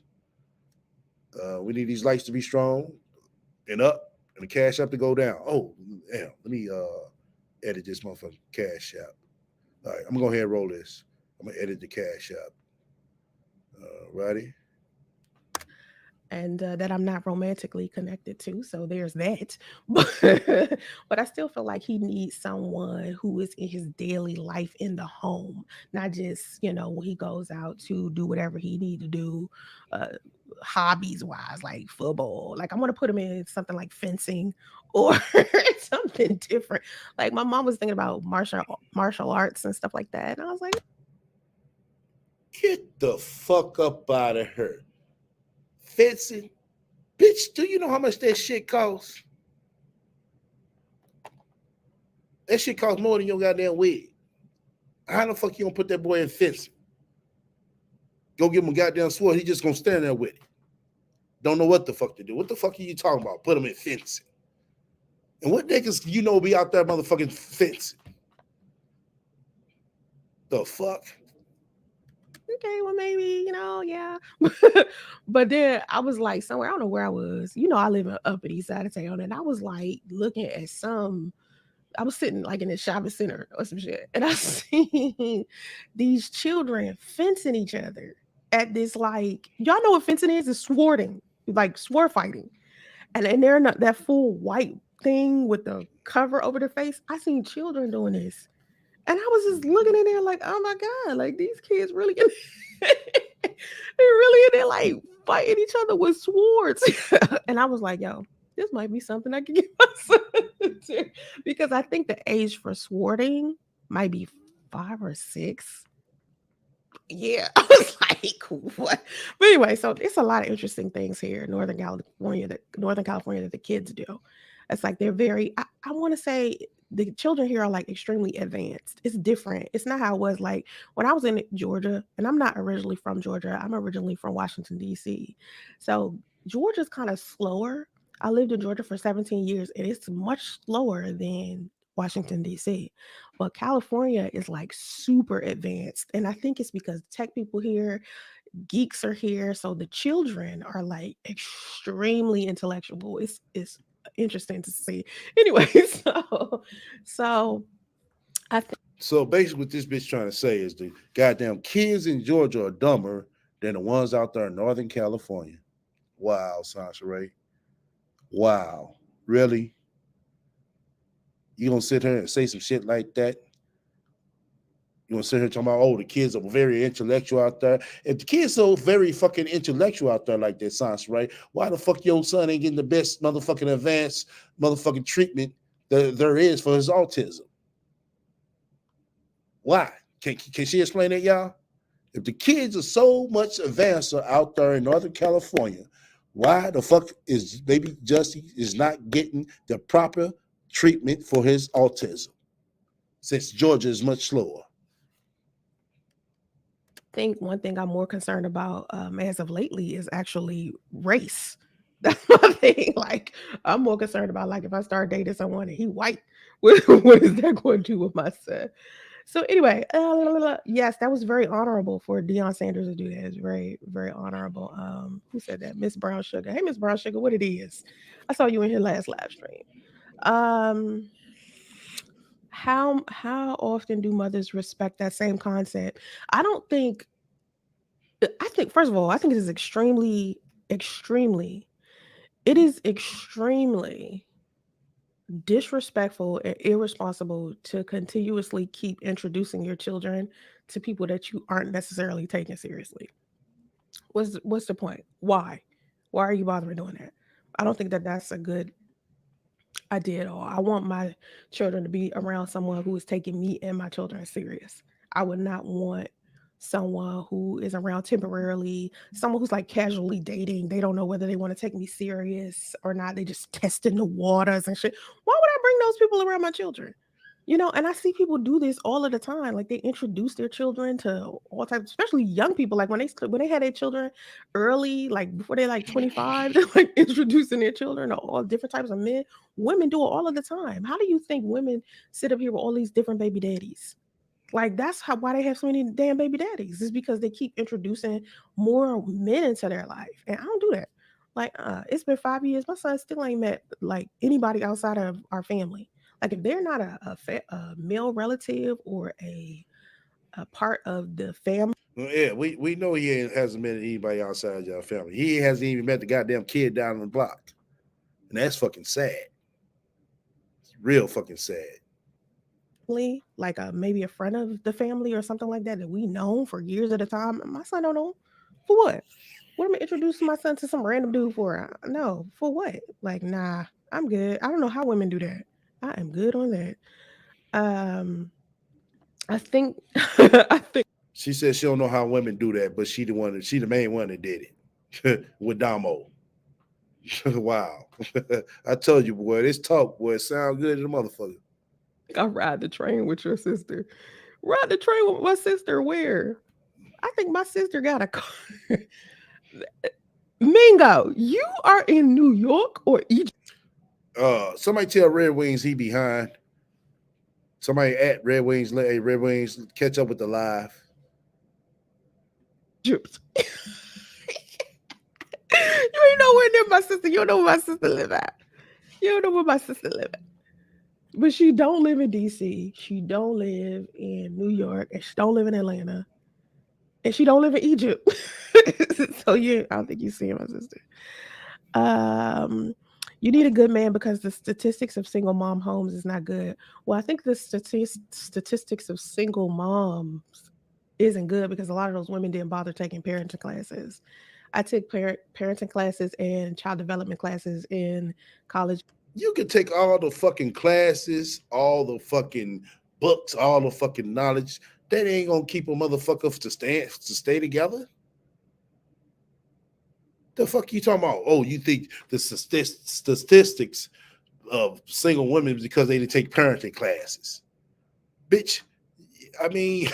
[SPEAKER 1] We need these likes to be strong and up and the cash app to go down. Oh, damn. Let me edit this motherfucking cash app. All right, I'm going to go ahead and roll this. I'm going to edit the cash app. Righty.
[SPEAKER 2] And that I'm not romantically connected to. So there's that. But I still feel like he needs someone who is in his daily life in the home, not just, when he goes out to do whatever he need to do, hobbies wise, like football. Like I want to put him in something like fencing or something different. Like my mom was thinking about martial arts and stuff like that. And I was like,
[SPEAKER 1] get the fuck up out of her. Fencing, bitch, do you know how much that shit costs? That shit costs more than your goddamn wig. How the fuck you gonna put that boy in fencing? Go give him a goddamn sword. He just gonna stand there with it. Don't know what the fuck to do. What the fuck are you talking about? Put him in fencing. And what niggas be out there motherfucking fencing? The fuck?
[SPEAKER 2] okay, well, maybe, yeah. But then I was like, somewhere, I don't know where I was. I live in Upper East Side of town, and I was like looking at I was sitting like in a shopping center or some shit, and I seen these children fencing each other at this, like, y'all know what fencing is? It's swording, like sword fighting. And they're not that full white thing with the cover over their face. I seen children doing this. And I was just looking in there like, oh my God, like these kids really they're really in there like fighting each other with swords. And I was like, yo, this might be something I could get my son to. Because I think the age for swording might be 5 or 6. Yeah, I was like, what? But anyway, so it's a lot of interesting things here in Northern California that the kids do. It's like they're very, I want to say the children here are like extremely advanced. It's different. It's not how it was like when I was in Georgia, and I'm not originally from Georgia. I'm originally from Washington, D.C. So Georgia's kind of slower. I lived in Georgia for 17 years, and it's much slower than Washington, D.C. But California is like super advanced. And I think it's because tech people here, geeks are here. So the children are like extremely intellectual. It's interesting to see. Anyway, so I think
[SPEAKER 1] So basically, what this bitch trying to say is the goddamn kids in Georgia are dumber than the ones out there in Northern California. Wow, Sasha Ray. Wow. Really? You gonna sit here and say some shit like that? You want to sit here talking about, oh, the kids are very intellectual out there. If the kids so very fucking intellectual out there like that, Sasha, right? Why the fuck your son ain't getting the best motherfucking advanced motherfucking treatment that there is for his autism? Why? Can she explain that, y'all? If the kids are so much advanced out there in Northern California, why the fuck is baby Justy is not getting the proper treatment for his autism? Since Georgia is much slower.
[SPEAKER 2] think one thing I'm more concerned about as of lately is actually race. That's my thing. Like, I'm more concerned about like if I start dating someone and he white, what is that going to do with my son? So anyway, yes, that was very honorable for Deion Sanders to do that. It's very, very honorable. Who said that? Miss Brown Sugar. Hey, Miss Brown Sugar, what it is? I saw you in here last live stream. Um, how often do mothers respect that same concept? I don't think I think first of all, I think it is extremely it is extremely disrespectful and irresponsible to continuously keep introducing your children to people that you aren't necessarily taking seriously. What's the point? Why are you bothering doing that? I don't think that that's a good idea at all. I want my children to be around someone who is taking me and my children serious. I would not want someone who is around temporarily, someone who's like casually dating. They don't know whether they want to take me serious or not. They just testing the waters and shit. Why would I bring those people around my children? You know, and I see people do this all of the time. Like they introduce their children to all types, especially young people. Like when they had their children early, like before they're like 25, they're like introducing their children to all different types of men. Women do it all of the time. How do you think women sit up here with all these different baby daddies? Like that's how why they have so many damn baby daddies. Is because they keep introducing more men into their life, and I don't do that. Like, it's been 5 years. My son still ain't met like anybody outside of our family. Like, if they're not a male relative or a part of the family,
[SPEAKER 1] Well, yeah, we know hasn't met anybody outside your family. He hasn't even met the goddamn kid down the block. And that's fucking sad. It's real fucking sad.
[SPEAKER 2] like maybe a friend of the family or something like that that we know for years at a time, my son don't know for what. What am I introducing my son to some random dude for? No, for what? Like, nah, I'm good. I don't know how women do that. I am good on that. Um, I think I think
[SPEAKER 1] She said she don't know how women do that, but she the main one that did it with Damo. Wow. I told you, boy, this talk, boy, sound good to the motherfucker.
[SPEAKER 2] I ride the train with your sister. Ride the train with my sister where? I think my sister got a car. Mingo, you are in New York or Egypt?
[SPEAKER 1] Somebody tell Red Wings he behind. Somebody at Red Wings, let Red Wings catch up with the live.
[SPEAKER 2] You ain't nowhere near my sister. You don't know where my sister live at. You don't know where my sister live at. But she don't live in DC. She don't live in New York. And she don't live in Atlanta. And she don't live in Egypt. So yeah, I don't think you see my sister. Um, you need a good man because the statistics of single mom homes is not good. Well, I think the statistics of single moms isn't good because a lot of those women didn't bother taking parenting classes. I took parenting classes and child development classes in college.
[SPEAKER 1] You can take all the fucking classes, all the fucking books, all the fucking knowledge. That ain't gonna keep a motherfucker to stay together. The fuck you talking about? Oh, you think the statistics of single women because they didn't take parenting classes? Bitch, I mean,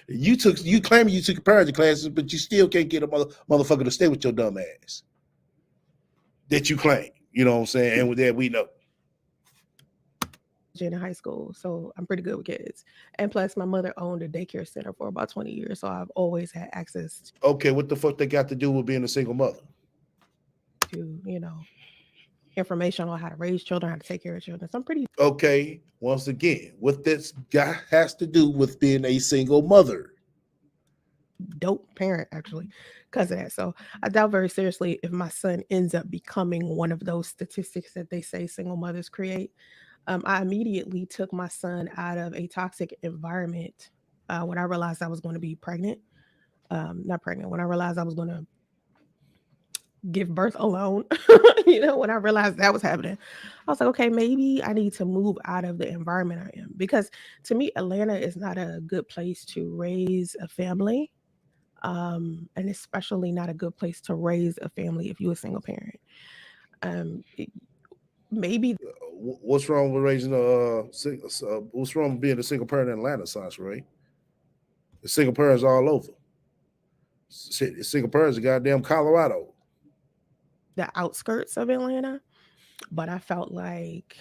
[SPEAKER 1] you claim you took parenting classes, but you still can't get a motherfucker to stay with your dumb ass. That you claim, you know what I'm saying? And with that, we know.
[SPEAKER 2] In high school, so I'm pretty good with kids. And plus, my mother owned a daycare center for about 20 years, so I've always had access
[SPEAKER 1] Okay, what the fuck they got to do with being a single mother?
[SPEAKER 2] to, information on how to raise children, how to take care of children. So I'm pretty
[SPEAKER 1] Okay, once again, what this guy has to do with being a single mother?
[SPEAKER 2] dope parent, actually, because of that. So I doubt very seriously if my son ends up becoming one of those statistics that they say single mothers create. I immediately took my son out of a toxic environment when I realized I was going to be pregnant. Not pregnant, when I realized I was going to give birth alone. When I realized that was happening, I was like, okay, maybe I need to move out of the environment I am, because to me, Atlanta is not a good place to raise a family. And especially not a good place to raise a family if you're a single parent. Maybe
[SPEAKER 1] What's wrong with raising what's wrong with being a single parent in Atlanta, Sasha Ray? The single parents all over. Shit, the single parents in goddamn Colorado.
[SPEAKER 2] the outskirts of Atlanta, but I felt like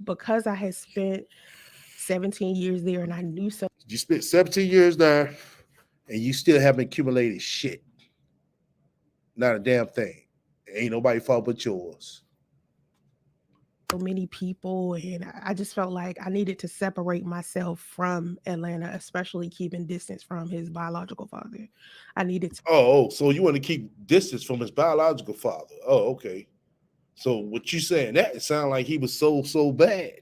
[SPEAKER 2] because I had spent 17 years there and I knew so
[SPEAKER 1] You spent 17 years there, and you still haven't accumulated shit. Not a damn thing. Ain't nobody fault but yours.
[SPEAKER 2] many people, and I just felt like I needed to separate myself from Atlanta, especially keeping distance from his biological father. I needed to
[SPEAKER 1] So you want to keep distance from his biological father? Oh, okay. So what you saying that it sounded like he was so bad.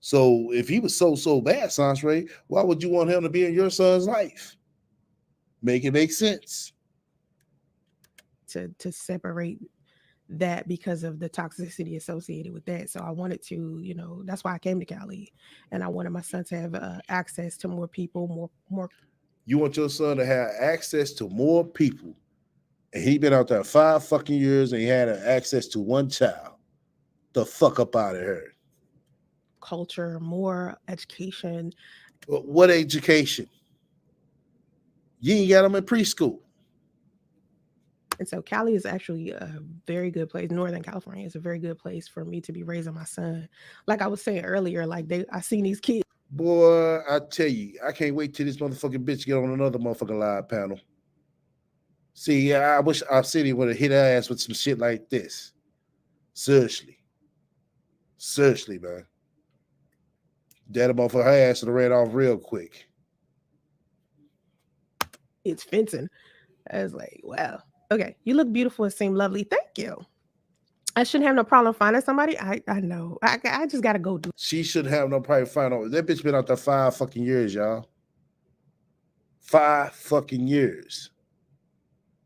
[SPEAKER 1] So if he was so bad, Sansray, why would you want him to be in your son's life? Make it make sense.
[SPEAKER 2] to separate that because of the toxicity associated with that. So I wanted to, that's why I came to Cali, and I wanted my son to have access to more people, more.
[SPEAKER 1] You want your son to have access to more people, and he been out there 5 fucking years, and he had access to one child. The fuck up out of here.
[SPEAKER 2] Culture, more education.
[SPEAKER 1] What education? You ain't got them in preschool.
[SPEAKER 2] And so Cali is actually a very good place. Northern California is a very good place for me to be raising my son. Like I was saying earlier, like I seen these kids.
[SPEAKER 1] Boy, I tell you, I can't wait till this motherfucking bitch get on another motherfucking live panel. See, I wish our city would have hit her ass with some shit like this. Seriously. Seriously, man. That motherfucker, her ass would have ran off real quick.
[SPEAKER 2] It's fencing. I was like, wow. Okay, you look beautiful and seem lovely. Thank you. I shouldn't have no problem finding somebody. I know. I just gotta go do.
[SPEAKER 1] She should have no problem finding out. That bitch been out there 5 fucking years, y'all. 5 fucking years.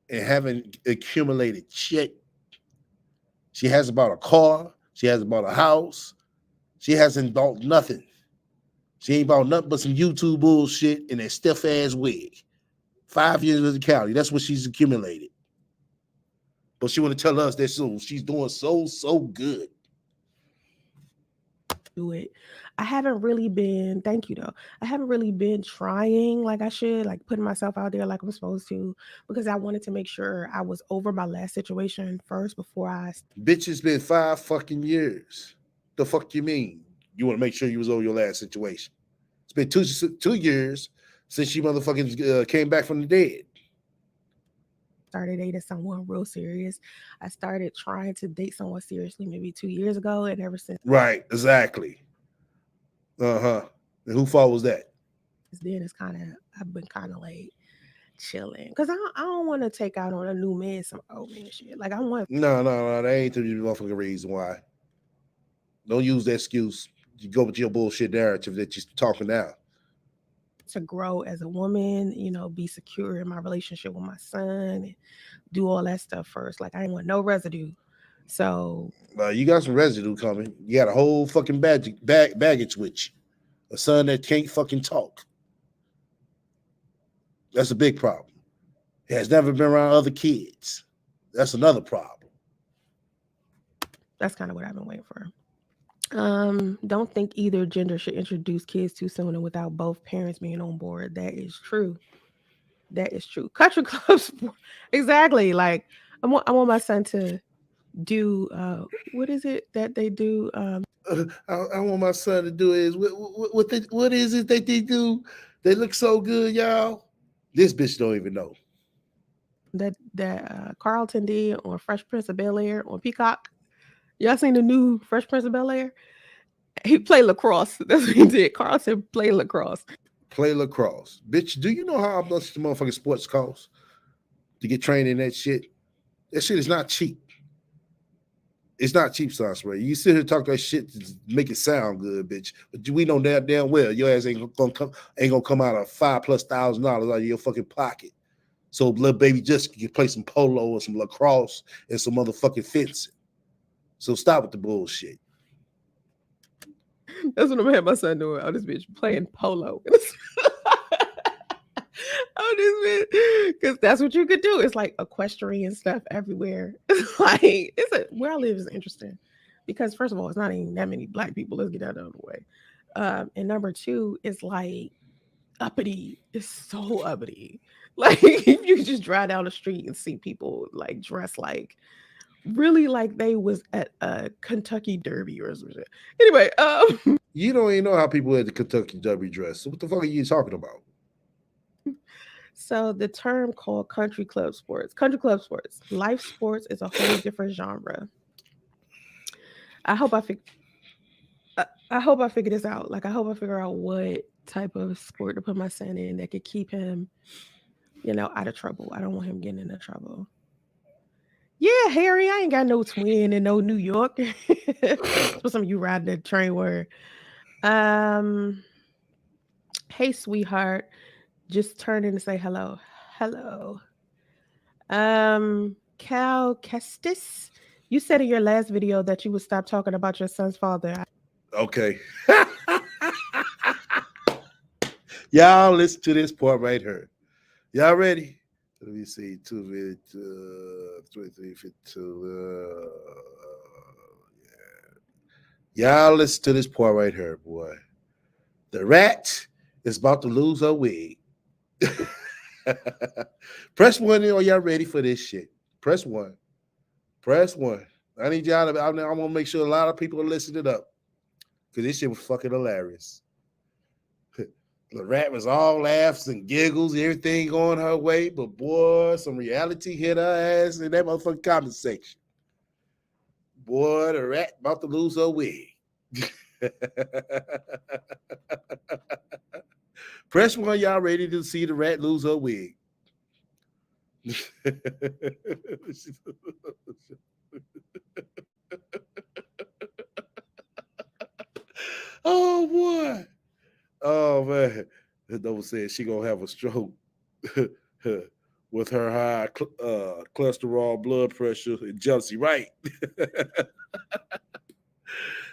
[SPEAKER 1] And haven't accumulated shit. She hasn't bought a car. She hasn't bought a house. She hasn't bought nothing. She ain't bought nothing but some YouTube bullshit and that stiff ass wig. 5 years with the Cali. That's what she's accumulated. But she want to tell us that she's doing so good.
[SPEAKER 2] Do it. I haven't really been, thank you though. I haven't really been trying like I should, like putting myself out there like I'm supposed to, because I wanted to make sure I was over my last situation first before I.
[SPEAKER 1] Bitch, it's been 5 fucking years. The fuck you mean? You want to make sure you was over your last situation. It's been 2 years since she motherfucking came back from the dead.
[SPEAKER 2] Started dating someone real serious. I started trying to date someone seriously maybe 2 years ago, and ever since.
[SPEAKER 1] Right, exactly. And who fault was that?
[SPEAKER 2] Then I've been kind of like chilling because I don't want to take out on a new man some old man shit. Like I want.
[SPEAKER 1] No, that ain't the motherfucking reason why. Don't use that excuse. You go with your bullshit narrative that you're talking now.
[SPEAKER 2] To grow as a woman, be secure in my relationship with my son and do all that stuff first. Like I ain't want no residue. So
[SPEAKER 1] you got some residue coming. You got a whole fucking baggage with you. A son that can't fucking talk. That's a big problem. He has never been around other kids. That's another problem.
[SPEAKER 2] That's kind of what I've been waiting for. Don't think either gender should introduce kids too soon and without both parents being on board. That is true. That is true. Country clubs, exactly. Like I want my son to do what is it that they do?
[SPEAKER 1] I want my son to do is what is it that they do? They look so good, y'all. This bitch don't even know.
[SPEAKER 2] That Carlton did on Fresh Prince of Bel Air on Peacock. Y'all seen the new Fresh Prince of Bel Air? He played lacrosse. That's what he did. Carlton played lacrosse.
[SPEAKER 1] Play lacrosse, bitch. Do you know how much the motherfucking sports cost to get trained in that shit? That shit is not cheap. It's not cheap, son. Spray. You sit here and talk that shit to make it sound good, bitch. But we know damn well your ass ain't gonna come out of $5,000+ out of your fucking pocket. So little baby just can play some polo or some lacrosse and some motherfucking fencing. So stop with the bullshit.
[SPEAKER 2] That's what I'm having my son doing. Oh, this bitch playing polo. Oh, this bitch, because that's what you could do. It's like equestrian stuff everywhere. It's like where I live is interesting because first of all, it's not even that many black people. Let's get that out of the way. And number two, it's like uppity. It's so uppity. Like you just drive down the street and see people like dressed like really like they was at a Kentucky Derby or something. Anyway,
[SPEAKER 1] You don't even know how people at the Kentucky Derby dress. So what the fuck are you talking about?
[SPEAKER 2] so the term called country club sports, life sports is a whole different genre. I hope I fig- I hope I figure this out. Like I hope I figure out what type of sport to put my son in that could keep him, out of trouble. I don't want him getting into trouble. Yeah, Harry, I ain't got no twin in no New York. For some of you riding the train where, um, hey, sweetheart, just turn in to say hello. Hello. Cal Kestis, you said in your last video that you would stop talking about your son's father.
[SPEAKER 1] Okay. Y'all listen to this part right here. Y'all ready? Let me see. 23, 52. Yeah. Y'all listen to this part right here, boy. The RaT is about to lose her wig. Press one. Are y'all ready for this shit? Press one. Press one. I need y'all to. I'm gonna make sure a lot of people are listening up because this shit was fucking hilarious. The RaT was all laughs and giggles, everything going her way, but boy, some reality hit her ass in that motherfucking comment section. Boy, the RaT about to lose her wig. Press one, y'all ready to see the RaT lose her wig. Oh boy. Oh man. Nova said she gonna have a stroke with her high cholesterol, blood pressure, and jealousy, right?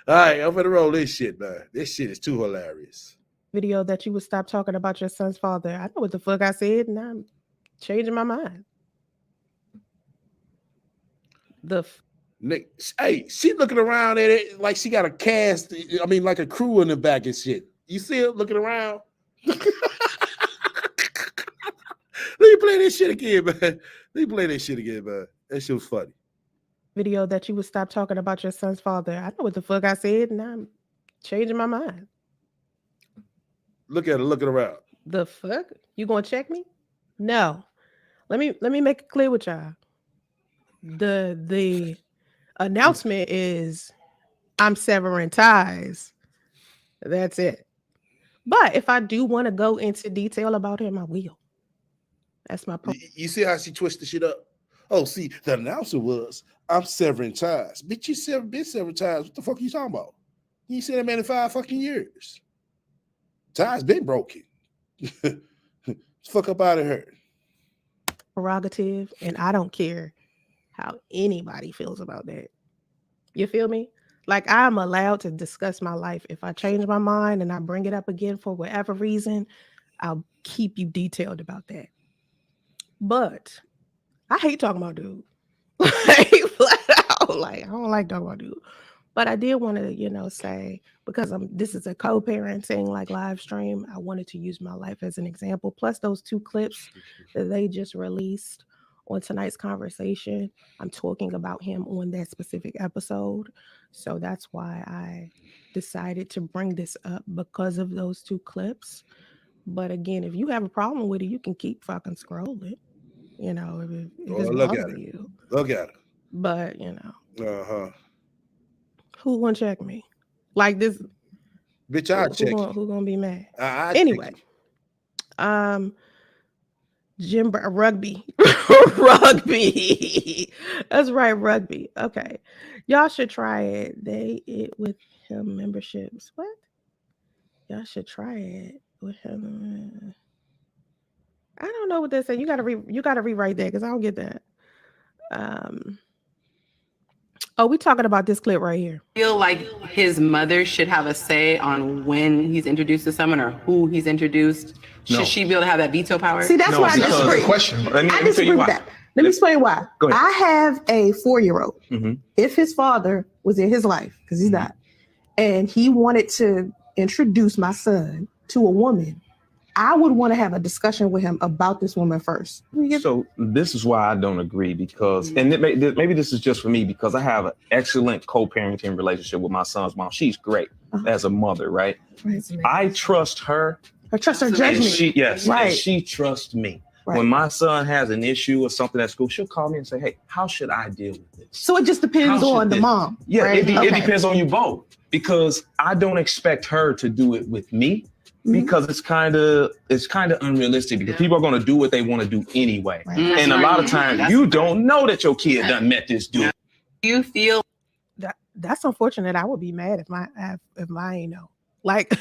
[SPEAKER 1] All right, I'm gonna roll this shit, man. This shit is too hilarious.
[SPEAKER 2] Video that you would stop talking about your son's father. I know what the fuck I said, and I'm changing my mind.
[SPEAKER 1] Nick, hey, she looking around at it like she got a cast. I mean, like a crew in the back and shit. You see her looking around? Let me play this shit again, man. Let me play this shit again, man. That shit was funny.
[SPEAKER 2] Video that you would stop talking about your son's father. I know what the fuck I said, and I'm changing my mind.
[SPEAKER 1] Look at her looking around.
[SPEAKER 2] The fuck? You gonna check me? No. Let me make it clear with y'all. The announcement is I'm severing ties. That's it. But if I do want to go into detail about him, I will. That's my point.
[SPEAKER 1] You see how she twisted shit up? Oh, see, the announcer was, I'm severing ties. Bitch, you been severing ties. What the fuck are you talking about? You ain't seen that man in 5 fucking years. Ties been broken. Fuck up out of her.
[SPEAKER 2] Prerogative, and I don't care how anybody feels about that. You feel me? Like I'm allowed to discuss my life. If I change my mind and I bring it up again for whatever reason, I'll keep you detailed about that. But I hate talking about dude. Like, flat out. Like, I don't like talking about dude. But I did want to, say, because this is a co-parenting like live stream, I wanted to use my life as an example. Plus those 2 clips that they just released on tonight's conversation, I'm talking about him on that specific episode. So that's why I decided to bring this up, because of those 2 clips. But again, if you have a problem with it, you can keep fucking scrolling. If it's bothering you.
[SPEAKER 1] Look at it.
[SPEAKER 2] But
[SPEAKER 1] Uh-huh.
[SPEAKER 2] who gonna check me? Like this,
[SPEAKER 1] bitch, I'll check you.
[SPEAKER 2] Who gonna be mad?
[SPEAKER 1] Anyway,
[SPEAKER 2] Jim Rugby. Rugby. That's right, rugby. Okay. Y'all should try it. It with him memberships. What? Y'all should try it with him. I don't know what they say. You gotta rewrite that, because I don't get that. We talking about this clip right here.
[SPEAKER 3] Feel like his mother should have a say on when he's introduced to someone or who he's introduced? Should she be able to have that veto power?
[SPEAKER 2] See, that's why I disagree.
[SPEAKER 4] Question. Let me
[SPEAKER 2] tell you why. Let me explain why.
[SPEAKER 4] Go ahead.
[SPEAKER 2] I have a 4-year-old. Mm-hmm. If his father was in his life, because he's not, and he wanted to introduce my son to a woman, I would want to have a discussion with him about this woman first.
[SPEAKER 4] So this is why I don't agree, because, and maybe this is just for me, because I have an excellent co-parenting relationship with my son's mom. She's great as a mother, right? I trust her.
[SPEAKER 2] I trust her judgment.
[SPEAKER 4] And she trusts me. Right. When my son has an issue or something at school, she'll call me and say, hey, how should I deal with this?
[SPEAKER 2] So it just depends on the mom.
[SPEAKER 4] Yeah, right? It depends on you both, because I don't expect her to do it with me. Because it's kind of unrealistic, because people are going to do what they want to do anyway. Right. And a lot of times you don't know that your kid done met this dude.
[SPEAKER 3] Do you feel
[SPEAKER 2] that's unfortunate? I would be mad if I ain't know. Like,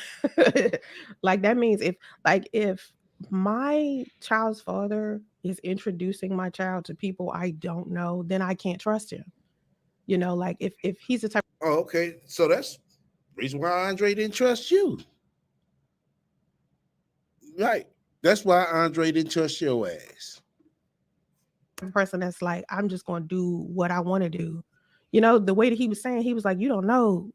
[SPEAKER 2] like that means if my child's father is introducing my child to people I don't know, then I can't trust him. Like if he's the type.
[SPEAKER 1] Oh, okay. So that's the reason why Andre didn't trust you. Right. That's why Andre didn't trust your ass.
[SPEAKER 2] A person that's like, I'm just going to do what I want to do. The way that he was saying, he was like, you don't know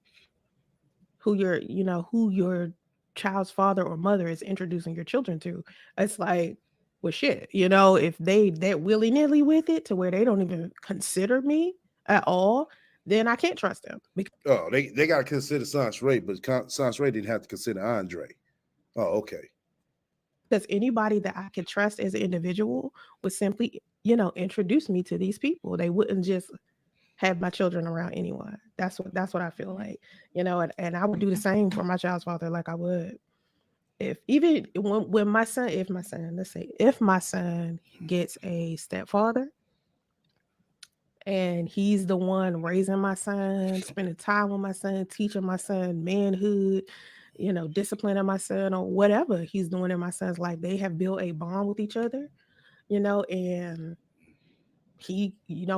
[SPEAKER 2] who your child's father or mother is introducing your children to. It's like, well, shit, if they're willy-nilly with it to where they don't even consider me at all, then I can't trust them.
[SPEAKER 1] They got to consider SHXT, but SHXT didn't have to consider Andre. Oh, okay.
[SPEAKER 2] Because anybody that I could trust as an individual would simply, introduce me to these people. They wouldn't just have my children around anyone. That's what I feel like, and I would do the same for my child's father, like I would. If my son gets a stepfather and he's the one raising my son, spending time with my son, teaching my son manhood, disciplining my son or whatever he's doing in my son's life, they have built a bond with each other, and he,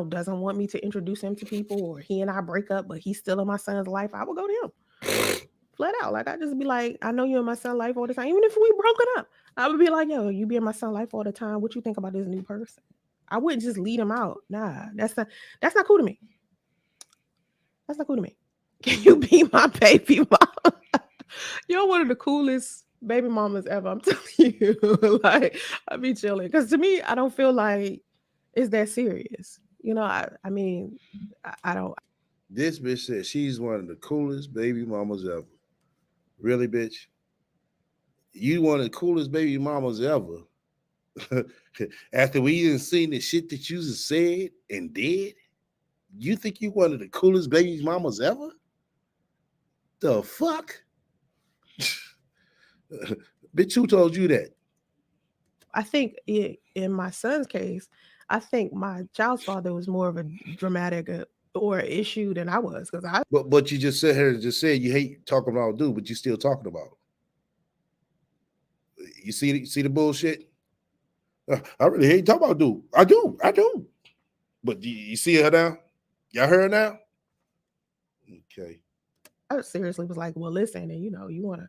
[SPEAKER 2] doesn't want me to introduce him to people, or he and I break up, but he's still in my son's life, I will go to him. Flat out. Like, I just be like, I know you're in my son's life all the time. Even if we broken up, I would be like, yo, you be in my son's life all the time. What you think about this new person? I wouldn't just lead him out. Nah, that's not cool to me. That's not cool to me. Can you be my baby mom? You're one of the coolest baby mamas ever. I'm telling you. Like, I be chilling. Because to me, I don't feel like it's that serious. I don't.
[SPEAKER 1] This bitch said she's one of the coolest baby mamas ever. Really, bitch? You one of the coolest baby mamas ever. After we didn't seen the shit that you just said and did, you think you one of the coolest baby mamas ever? The fuck? Bitch, who told you that?
[SPEAKER 2] I think in my son's case, I think my child's father was more of a dramatic or issue than I was, because
[SPEAKER 1] But you just said you hate talking about dude, but you still talking about it. You see the bullshit? I really hate talking about dude. I do. But you see her now? Y'all heard her now? Okay.
[SPEAKER 2] I seriously was like, well, listen, and you want to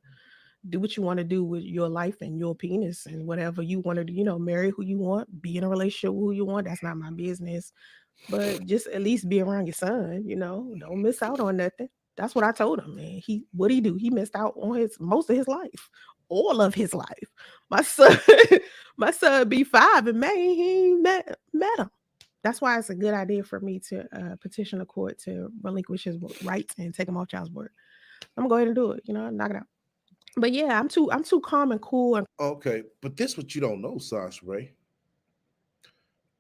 [SPEAKER 2] do what you want to do with your life and your penis and whatever you want to do. You know, marry who you want, be in a relationship with who you want. That's not my business. But just at least be around your son. You know, don't miss out on nothing. That's what I told him, man. What he do? He missed out on most of his life, all of his life. My son, my son be 5 in May. He ain't met him. That's why it's a good idea for me to petition the court to relinquish his rights and take him off child support. I'm gonna go ahead and do it. You know, knock it out. But yeah, I'm too calm and cool. And
[SPEAKER 1] Okay, but this what you don't know, Sasha Ray.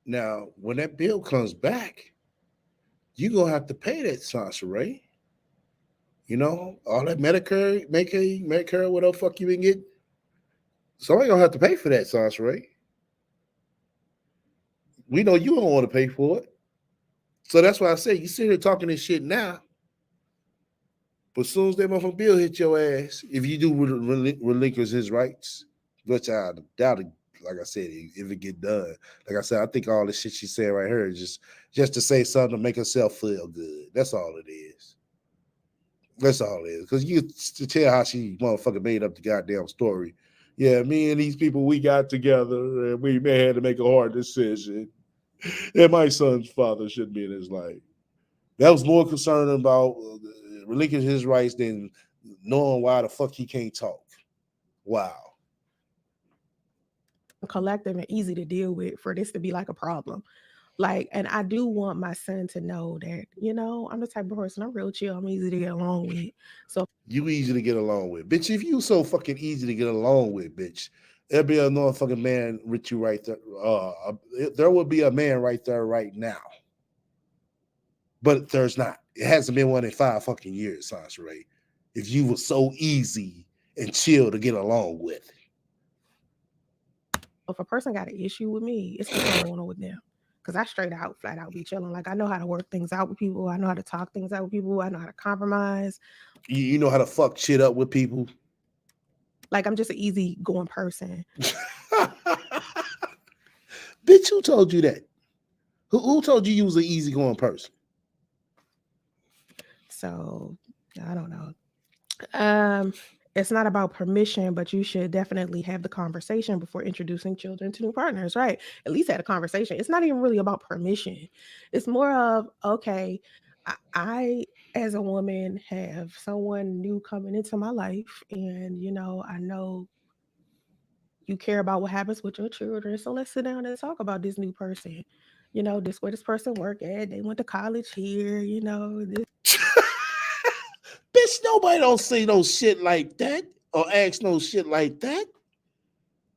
[SPEAKER 1] Now, when that bill comes back, you're gonna have to pay that, Sasha Ray. You know, all that Medicare, whatever the fuck you been getting. Somebody gonna have to pay for that, Sasha Ray. We know you don't want to pay for it. So that's why I say you sit here talking this shit now. But as soon as that motherfucking bill hit your ass, if you do relinquish his rights, which I doubt it, like I said, if it get done. Like I said, I think all this shit she said right here is just to say something to make herself feel good. That's all it is. That's all it is. Because you to tell how she motherfucking made up the goddamn story. Yeah, me and these people, we got together and we may have to make a hard decision. And my son's father shouldn't be in his life. That was more concerned about relinquishing his rights than knowing why the fuck he can't talk. Wow.
[SPEAKER 2] Collective and easy to deal with for this to be like a problem. Like, and I do want my son to know that, you know, I'm the type of person, I'm real chill, I'm easy to get along with. So
[SPEAKER 1] you easy to get along with. Bitch, if you so fucking easy to get along with, bitch, there'll be another fucking man with you right there. There will be a man right there right now. But there's not. It hasn't been one in 5 fucking years, Sasha Ray. If you were so easy and chill to get along with.
[SPEAKER 2] If a person got an issue with me, it's what's going on with them. Because I flat out be chilling. Like, I know how to work things out with people. I know how to talk things out with people. I know how to compromise.
[SPEAKER 1] You know how to fuck shit up with people.
[SPEAKER 2] Like, I'm just an easy going person.
[SPEAKER 1] Bitch, who told you that? Who told you was an easy going person?
[SPEAKER 2] So, I don't know. It's not about permission, but you should definitely have the conversation before introducing children to new partners, right? At least have a conversation. It's not even really about permission. It's more of, okay, I as a woman have someone new coming into my life, and you know, I know you care about what happens with your children. So let's sit down and talk about this new person. You know, this where this person work at. They went to college here, you know, this.
[SPEAKER 1] Bitch, nobody don't say no shit like that or ask no shit like that.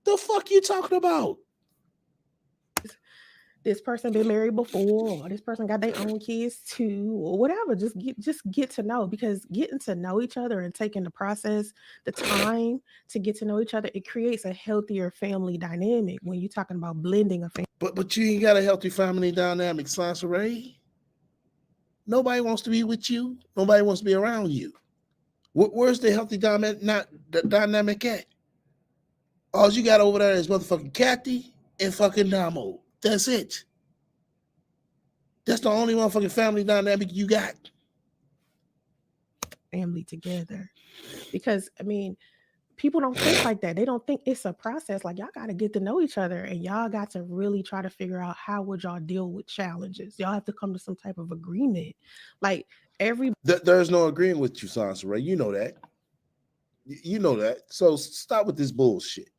[SPEAKER 1] The fuck you talking about?
[SPEAKER 2] This person been married before, or this person got their own kids too, or whatever. Just get to know, because getting to know each other and taking the process, the time to get to know each other, it creates a healthier family dynamic when you're talking about blending a family.
[SPEAKER 1] But you ain't got a healthy family dynamic, Sansa Ray. Nobody wants to be with you. Nobody wants to be around you. Where's the healthy dynamic at? All you got over there is motherfucking Kathy and fucking Damo. That's it. That's the only motherfucking family dynamic you got.
[SPEAKER 2] Family together. Because, I mean, people don't think like that. They don't think it's a process. Like, y'all got to get to know each other, and y'all got to really try to figure out how would y'all deal with challenges. Y'all have to come to some type of agreement. Like,
[SPEAKER 1] there's no agreeing with you, Sansa Ray. You know that. You know that. So stop with this bullshit.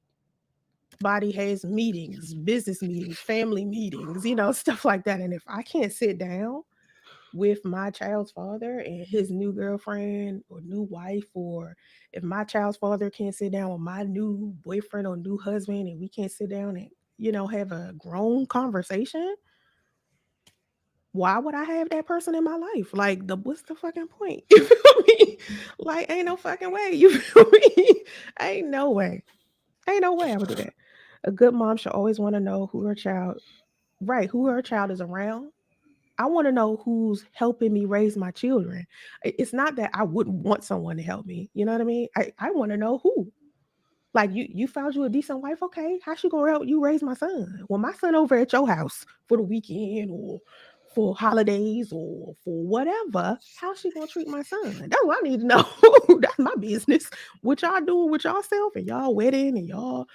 [SPEAKER 2] Body has meetings, business meetings, family meetings, you know, stuff like that. And if I can't sit down with my child's father and his new girlfriend or new wife, or if my child's father can't sit down with my new boyfriend or new husband, and we can't sit down and, you know, have a grown conversation, why would I have that person in my life? Like, what's the fucking point? You feel me? Like, ain't no fucking way. You feel me? Ain't no way I would do that. A good mom should always want to know who her child is around. I want to know who's helping me raise my children. It's not that I wouldn't want someone to help me. You know what I mean? I want to know who. Like, you found you a decent wife. Okay, how's she gonna help you raise my son? Well, my son over at your house for the weekend or for holidays or for whatever, how's she gonna treat my son? That's what I need to know. That's my business. What y'all doing with y'allself and y'all wedding and y'all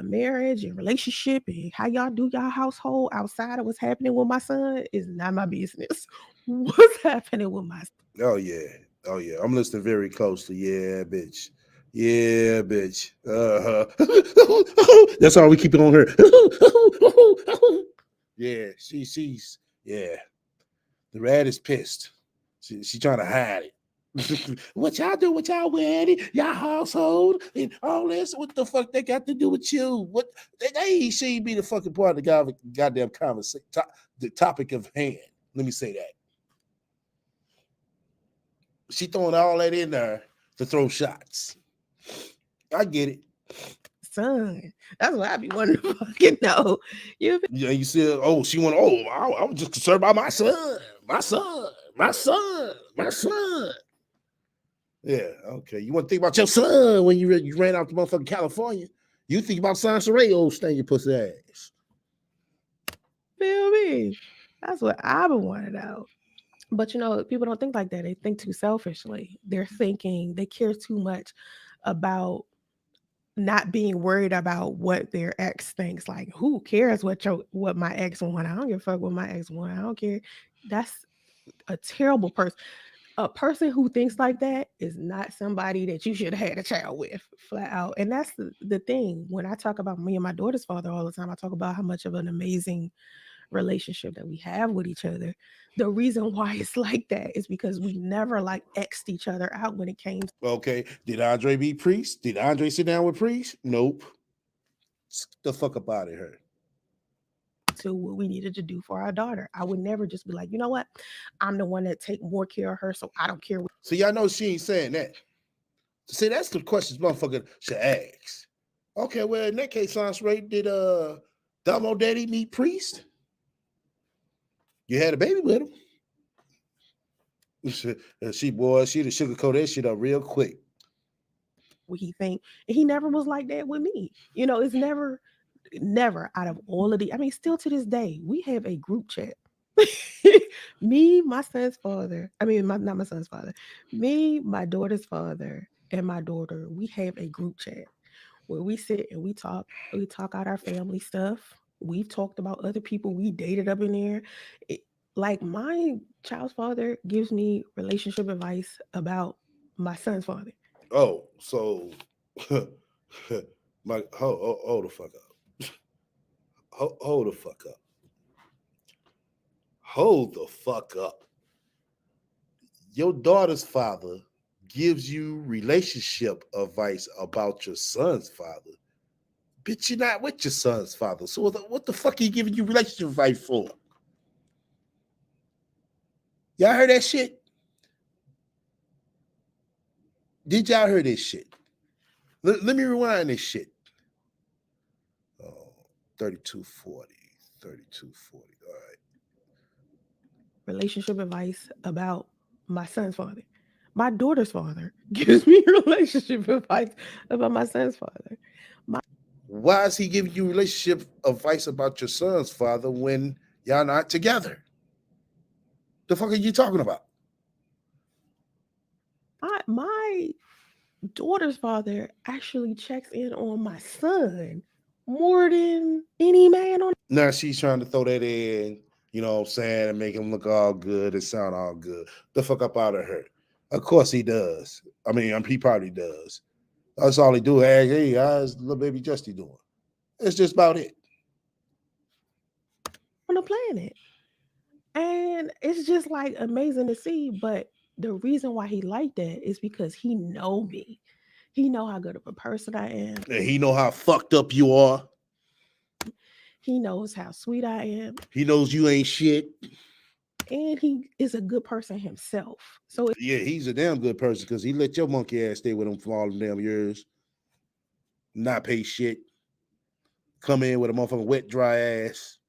[SPEAKER 2] marriage and relationship and how y'all do y'all household outside of what's happening with my son is not my business. What's happening with my son?
[SPEAKER 1] Oh yeah. I'm listening very closely. Yeah, bitch. Yeah, bitch. That's all we keep it on her. Yeah, she's yeah. The RaT is pissed. She trying to hide it. What y'all do with y'all wedding, y'all household, and all this? What the fuck they got to do with you? What they should be the fucking part of the goddamn conversation, the topic of hand. Let me say that. She throwing all that in there to throw shots. I get it.
[SPEAKER 2] Son, that's what I be wanting to fucking know. You
[SPEAKER 1] Yeah, you see, she went, I was just concerned about my son. Yeah, okay. You want to think about your son when you ran out to motherfucking California. You think about Sansaray, old stain your pussy ass.
[SPEAKER 2] feel me? That's what I've been wanting out. But people don't think like that. They think too selfishly. They're thinking they care too much about not being worried about what their ex thinks. Like, who cares what my ex want? I don't give a fuck what my ex want. I don't care. That's a terrible person. A person who thinks like that is not somebody that you should have had a child with, flat out. And that's the thing. When I talk about me and my daughter's father all the time, I talk about how much of an amazing relationship that we have with each other. The reason why it's like that is because we never X'd each other out when it came.
[SPEAKER 1] Okay, did Andre be Priest? Did Andre sit down with Priest? Nope. The fuck up out of her.
[SPEAKER 2] To what we needed to do for our daughter. I would never just be like, you know what? I'm the one that take more care of her, so I don't care.
[SPEAKER 1] So y'all know she ain't saying that. See, that's the questions motherfucker should ask. Okay, well, in that case, Sansaray, did Damo Daddy meet Priest? You had a baby with him. She'd have sugarcoat that shit up real quick.
[SPEAKER 2] What he think. And he never was like that with me. It's never out of all of still to this day, we have a group chat. Me, my son's father. Not my son's father. Me, my daughter's father, and my daughter. We have a group chat where we sit and we talk. We talk out our family stuff. We've talked about other people we dated up in there. My child's father gives me relationship advice about my son's father.
[SPEAKER 1] Oh, so hold the fuck up. Hold the fuck up. Hold the fuck up. Your daughter's father gives you relationship advice about your son's father. Bitch, you're not with your son's father. So what the fuck are you giving you relationship advice for? Y'all heard that shit? Did y'all hear this shit? Let me rewind this shit. 3240. All right.
[SPEAKER 2] Relationship advice about my son's father. My daughter's father gives me relationship advice about my son's father.
[SPEAKER 1] Why is he giving you relationship advice about your son's father when y'all not together? The fuck are you talking about?
[SPEAKER 2] My daughter's father actually checks in on my son more than any man on.
[SPEAKER 1] Now she's trying to throw that in, you know what I'm saying, and make him look all good and sound all good. The fuck up out of her. Of course he does. He probably does. That's all he do. Hey, how's little baby Justy doing? It's just about it.
[SPEAKER 2] On the planet. And it's just amazing to see. But the reason why he like that is because he know me. He know how good of a person I am.
[SPEAKER 1] And he know how fucked up you are.
[SPEAKER 2] He knows how sweet I am.
[SPEAKER 1] He knows you ain't shit.
[SPEAKER 2] And he is a good person himself. So
[SPEAKER 1] yeah, he's a damn good person because he let your monkey ass stay with him for all them damn years. Not pay shit. Come in with a motherfucking wet, dry ass.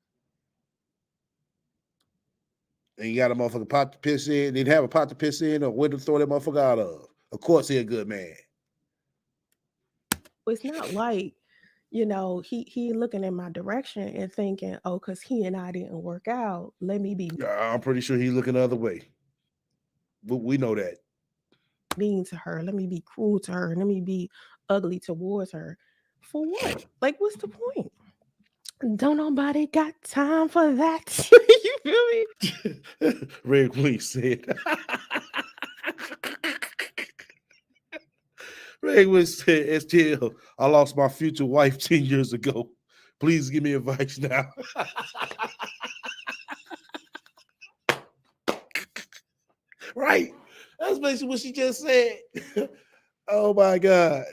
[SPEAKER 1] And you got a motherfucking pot to piss in. Didn't have a pot to piss in or where to throw that motherfucker out of. Of course he a good man.
[SPEAKER 2] it's not like, you know, he looking in my direction and thinking, oh, because he and I didn't work out, let me be
[SPEAKER 1] I'm pretty sure he's looking the other way. But we know that.
[SPEAKER 2] mean to her, let me be cruel to her, let me be ugly towards her. For what? Like, what's the point? Don't nobody got time for that. You feel me?
[SPEAKER 1] Red Queen said. Red Queen said, STL, I lost my future wife 10 years ago. Please give me advice now. Right. That's basically what she just said. Oh my God.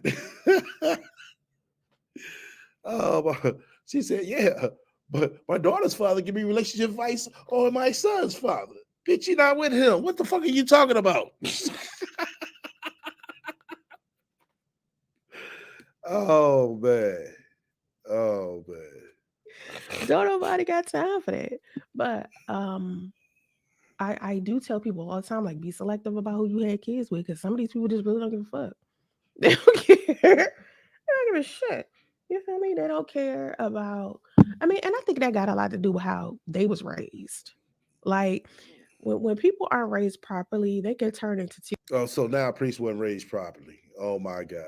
[SPEAKER 1] Oh my. She said, yeah, but my daughter's father give me relationship advice on my son's father. Bitch, you not with him. What the fuck are you talking about? Oh man. Oh man.
[SPEAKER 2] Don't nobody got time for that. But I do tell people all the time, like, be selective about who you had kids with, because some of these people just really don't give a fuck. They don't care. They don't give a shit. You feel me? They don't care about. I mean, and I think that got a lot to do with how they was raised. Like, when people aren't raised properly, they can turn into
[SPEAKER 1] Oh, so now Priest wasn't raised properly. Oh my God.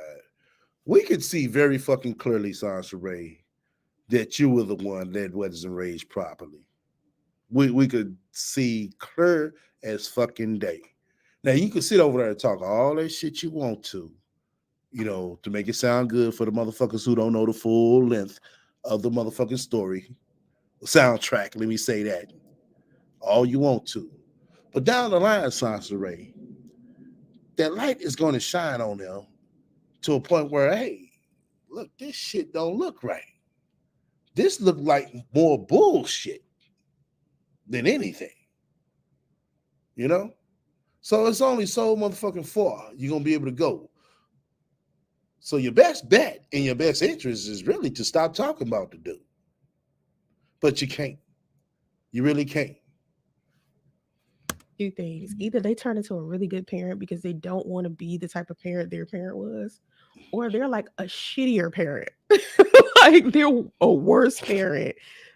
[SPEAKER 1] We could see very fucking clearly, Sansa Ray, that you were the one that wasn't raised properly. We could see clear as fucking day. Now you can sit over there and talk all that shit you want to, you know, to make it sound good for the motherfuckers who don't know the full length of the motherfucking story, soundtrack. Let me say that. All you want to. But down the line, Sansa Ray, that light is going to shine on them to a point where, hey, look, this shit don't look right. This look like more bullshit than anything, you know? So it's only so motherfucking far you're going to be able to go. So your best bet and your best interest is really to stop talking about the dude. But you can't. You really can't.
[SPEAKER 2] two things. Either they turn into a really good parent because they don't want to be the type of parent their parent was, or they're like a shittier parent. Like, they're a worse parent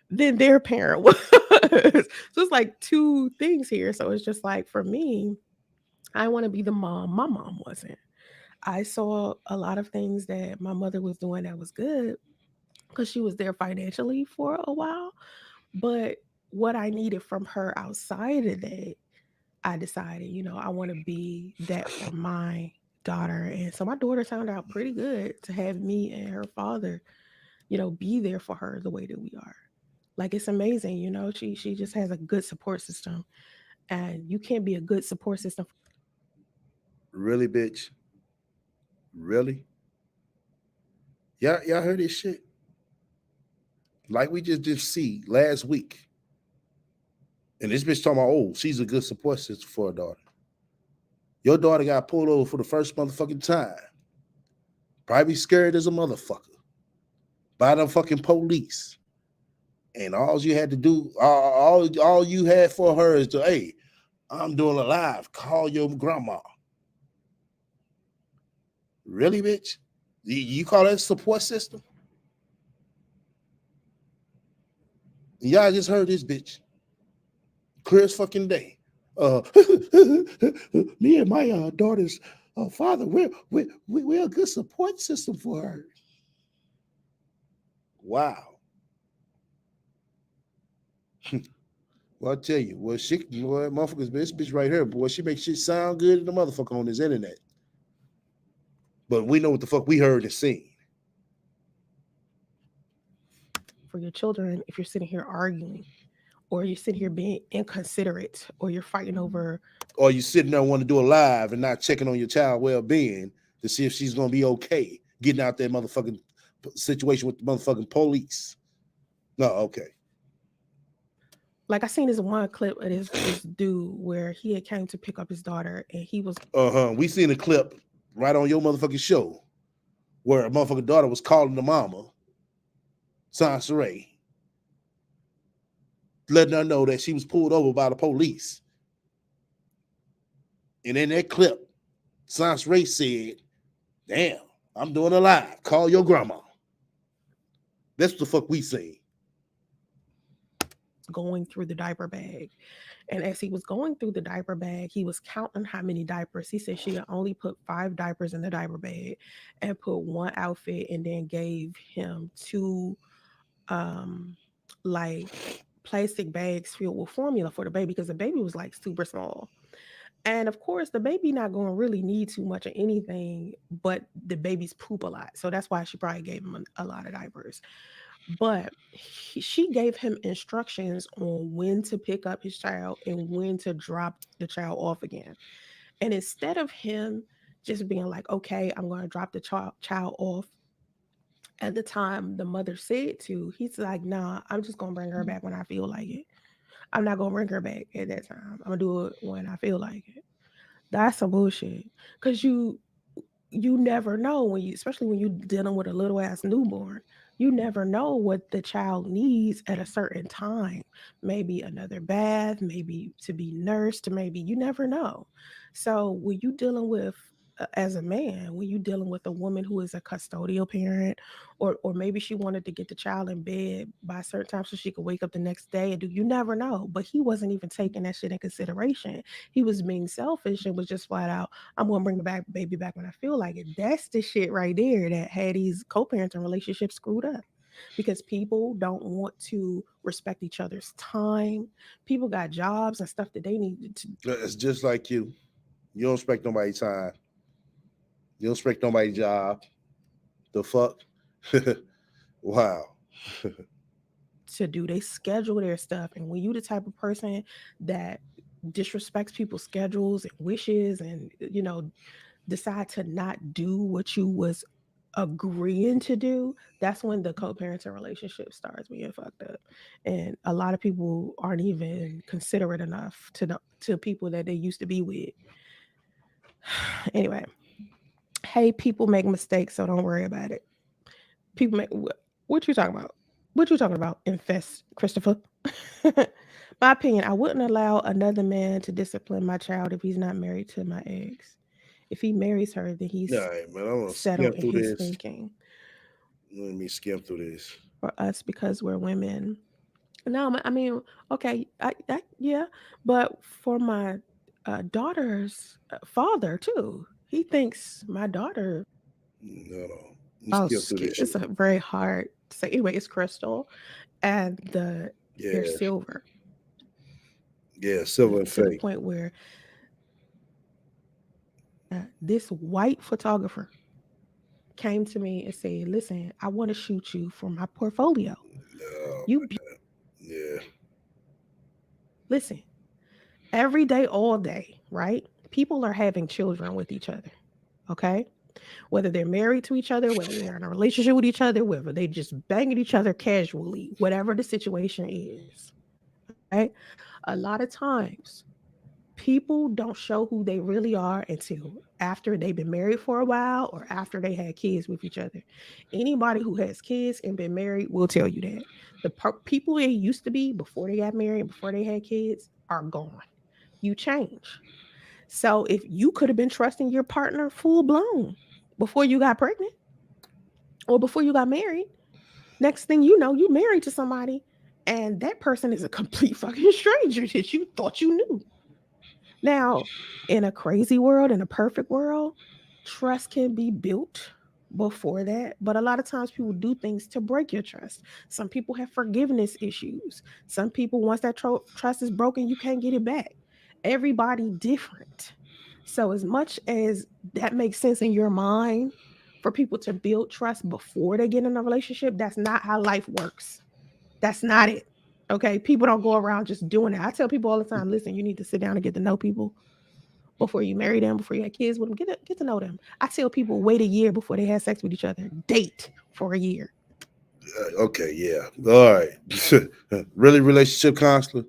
[SPEAKER 2] than their parent was. So it's like two things here. So it's just like, for me, I want to be the mom my mom wasn't. I saw a lot of things that my mother was doing that was good because she was there financially for a while. But what I needed from her outside of that, I decided, you know, I want to be that for my daughter. And so my daughter turned out pretty good to have me and her father, you know, be there for her the way that we are. Like, it's amazing, you know, she just has a good support system. And you can't be a good support system.
[SPEAKER 1] Really, bitch? Really? Y'all heard this shit? Like we just did see last week. And this bitch talking about, oh, she's a good support system for her daughter. Your daughter got pulled over for the first motherfucking time. Probably scared as a motherfucker by the fucking police. And all you had to do, all you had for her is to, hey, I'm doing a live. Call your grandma. Really, bitch? You call that support system? Y'all just heard this bitch. Clear as fucking day. Me and my daughter's father, we're a good support system for her. Wow. Well, I'll tell you, well, motherfuckers, this bitch right here, boy, she makes shit sound good in the motherfucker on this internet. But we know what the fuck we heard and seen.
[SPEAKER 2] For your children, if you're sitting here arguing, or you're sitting here being inconsiderate, or you're fighting over,
[SPEAKER 1] or you sitting there wanting to do a live and not checking on your child well-being to see if she's going to be okay getting out that motherfucking situation with the motherfucking police. No, okay.
[SPEAKER 2] like, I seen this one clip of this dude where he had came to pick up his daughter, and he was
[SPEAKER 1] We seen a clip right on your motherfucking show where a motherfucking daughter was calling the mama, Sansa Ray, letting her know that she was pulled over by the police. And in that clip, Sansa Ray said, damn, I'm doing a live. Call your grandma. That's what the fuck we seen.
[SPEAKER 2] Going through the diaper bag. And as he was going through the diaper bag, he was counting how many diapers. He said she had only put 5 diapers in the diaper bag and put 1 outfit, and then gave him 2 like plastic bags filled with formula for the baby, because the baby was like super small. And of course, the baby not going to really need too much of anything, but the baby's poop a lot. So that's why she probably gave him a lot of diapers. But she gave him instructions on when to pick up his child and when to drop the child off again. And instead of him just being like, okay, I'm going to drop the child off at the time the mother said to, he's like, nah, I'm just going to bring her back when I feel like it. I'm not going to bring her back at that time. I'm going to do it when I feel like it. That's some bullshit. Because you never know when you, especially when you're dealing with a little ass newborn, you never know what the child needs at a certain time. Maybe another bath, maybe to be nursed, maybe you never know. So when you dealing with as a man, when you dealing with a woman who is a custodial parent, or maybe she wanted to get the child in bed by a certain time so she could wake up the next day and do, you never know. But he wasn't even taking that shit in consideration. He was being selfish and was just flat out, I'm gonna bring the baby back when I feel like it. That's the shit right there that had these co-parenting relationships screwed up. Because people don't want to respect each other's time. People got jobs and stuff that they need to.
[SPEAKER 1] It's just like you. You don't respect nobody's time. You don't respect nobody's job. The fuck? Wow.
[SPEAKER 2] To do. They schedule their stuff. And when you the type of person that disrespects people's schedules and wishes and, decide to not do what you was agreeing to do, that's when the co-parenting relationship starts being fucked up. And a lot of people aren't even considerate enough to people that they used to be with. Anyway, hey, people make mistakes, so don't worry about it. People make what you talking about? What you talking about? Infest, Christopher. My opinion, I wouldn't allow another man to discipline my child if he's not married to my ex. If he marries her, then he's
[SPEAKER 1] Right, man. I'm gonna
[SPEAKER 2] settled
[SPEAKER 1] skim
[SPEAKER 2] in
[SPEAKER 1] through
[SPEAKER 2] his
[SPEAKER 1] this.
[SPEAKER 2] thinking.
[SPEAKER 1] Let me skim through this.
[SPEAKER 2] For us, because we're women. No, I mean, okay, yeah, but for my daughter's father too, he thinks my daughter.
[SPEAKER 1] No.
[SPEAKER 2] Oh,
[SPEAKER 1] Skim through this
[SPEAKER 2] it's
[SPEAKER 1] shit.
[SPEAKER 2] a very hard to say. Anyway, it's crystal, and they're
[SPEAKER 1] Yeah,
[SPEAKER 2] silver.
[SPEAKER 1] silver and
[SPEAKER 2] To the
[SPEAKER 1] fake.
[SPEAKER 2] point where this white photographer came to me and said, "Listen, I want to shoot you for my portfolio. You
[SPEAKER 1] Yeah.
[SPEAKER 2] listen, every day, all day, right? People are having children with each other, okay? Whether they're married to each other, whether they're in a relationship with each other, whether they just banging each other casually, whatever the situation is, right? A lot of times, people don't show who they really are until after they've been married for a while or after they had kids with each other. Anybody who has kids and been married will tell you that. The people they used to be before they got married and before they had kids are gone. You change. So if you could have been trusting your partner full blown before you got pregnant or before you got married, next thing you know, you married to somebody and that person is a complete fucking stranger that you thought you knew. Now, in a crazy world, in a perfect world, trust can be built before that. But a lot of times people do things to break your trust. Some people have forgiveness issues. Some people, once that trust is broken, you can't get it back. Everybody different. So as much as that makes sense in your mind for people to build trust before they get in a relationship, that's not how life works. That's not it. Okay. People don't go around just doing it. I tell people all the time, listen, you need to sit down and get to know people before you marry them, before you have kids with them. Get to know them. I tell people wait a year before they have sex with each other. Date for a year.
[SPEAKER 1] Okay, yeah. All right. Really, relationship counselor?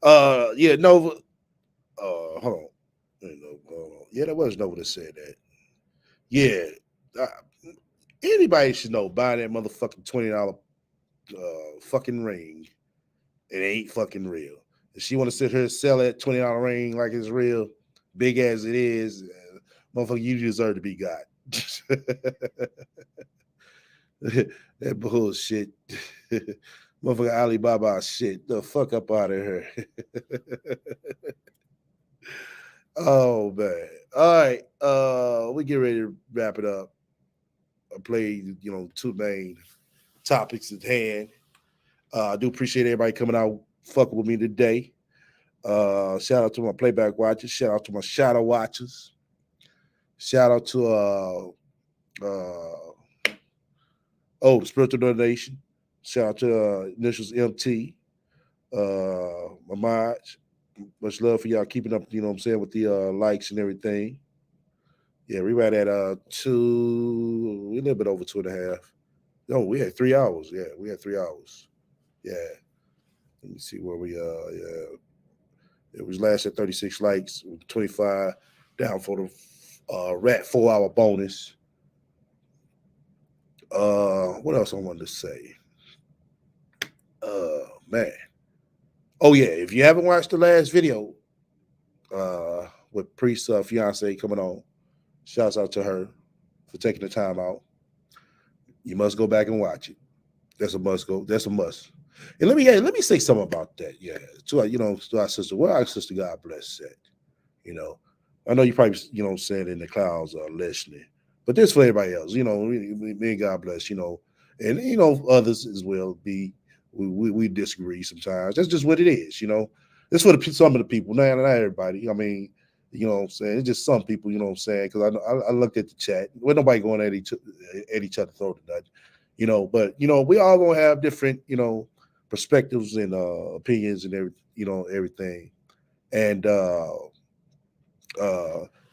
[SPEAKER 1] Yeah, Nova. Hold on. Yeah, that was Nova that said that. Yeah. Anybody should know buy that motherfucking $20 fucking ring. It ain't fucking real. If she want to sit here and sell that $20 ring like it's real, big as it is, motherfucker, you deserve to be got. That bullshit. Motherfucker Alibaba shit. The fuck up out of here. Oh man. All right. We get ready to wrap it up. I played, two main topics at hand. I do appreciate everybody coming out fucking with me today. Shout out to my playback watchers. Shout out to my shadow watchers. Shout out to the spiritual donation. Shout out to initials MT. My mods. Much love for y'all keeping up, what I'm saying, with the likes and everything. Yeah, we right at a little bit over 2.5. No, we had 3 hours. Yeah, we had 3 hours. Yeah. Let me see where we yeah. It was last at 36 likes, 25 down for the RaT 4-hour bonus. What else I wanted to say? Man. Oh yeah, if you haven't watched the last video with Priest's fiance coming on, shouts out to her for taking the time out. You must go back and watch it. That's a must go. That's a must. And let me say something about that. Yeah, to our sister. Well, our sister, God bless, said. I know you probably saying in the clouds are listening, but this for everybody else. Me and God bless. And others as well. We disagree sometimes. That's just what it is. It's for some of the people. Not everybody. I mean, what I'm saying? It's just some people. What I'm saying? Because I looked at the chat. We're nobody going at each other throat or nothing. But we all gonna have different perspectives and opinions and everything. And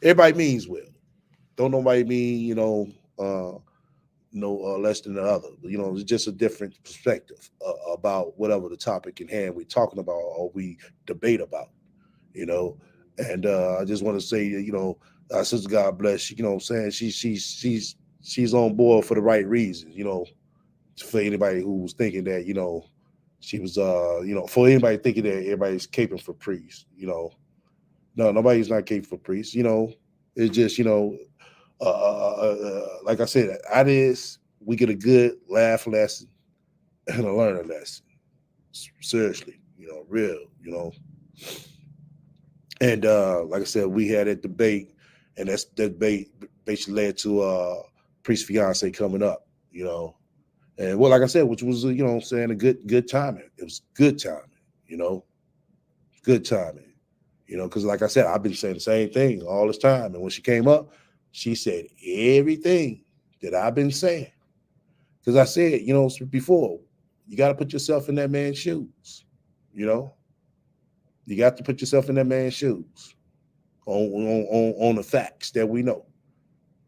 [SPEAKER 1] everybody means well. Don't nobody mean less than the other. It's just a different perspective about whatever the topic in hand we're talking about or we debate about. And I just want to say, our sister, God bless. What I'm saying, she's on board for the right reasons. For anybody who was thinking that, she was, for anybody thinking that everybody's caping for priests, no, nobody's not caping for priests. It's just, like I said, out of this, we get a good laugh lesson and a learning lesson. Seriously, real, And like I said, we had that debate, and that debate basically led to Priest's fiance coming up, And well, like I said, which was, what I'm saying, a good timing. It was good timing, good timing, because like I said, I've been saying the same thing all this time. And when she came up, she said everything that I've been saying. Because I said, before, you got to put yourself in that man's shoes, You got to put yourself in that man's shoes on the facts that we know.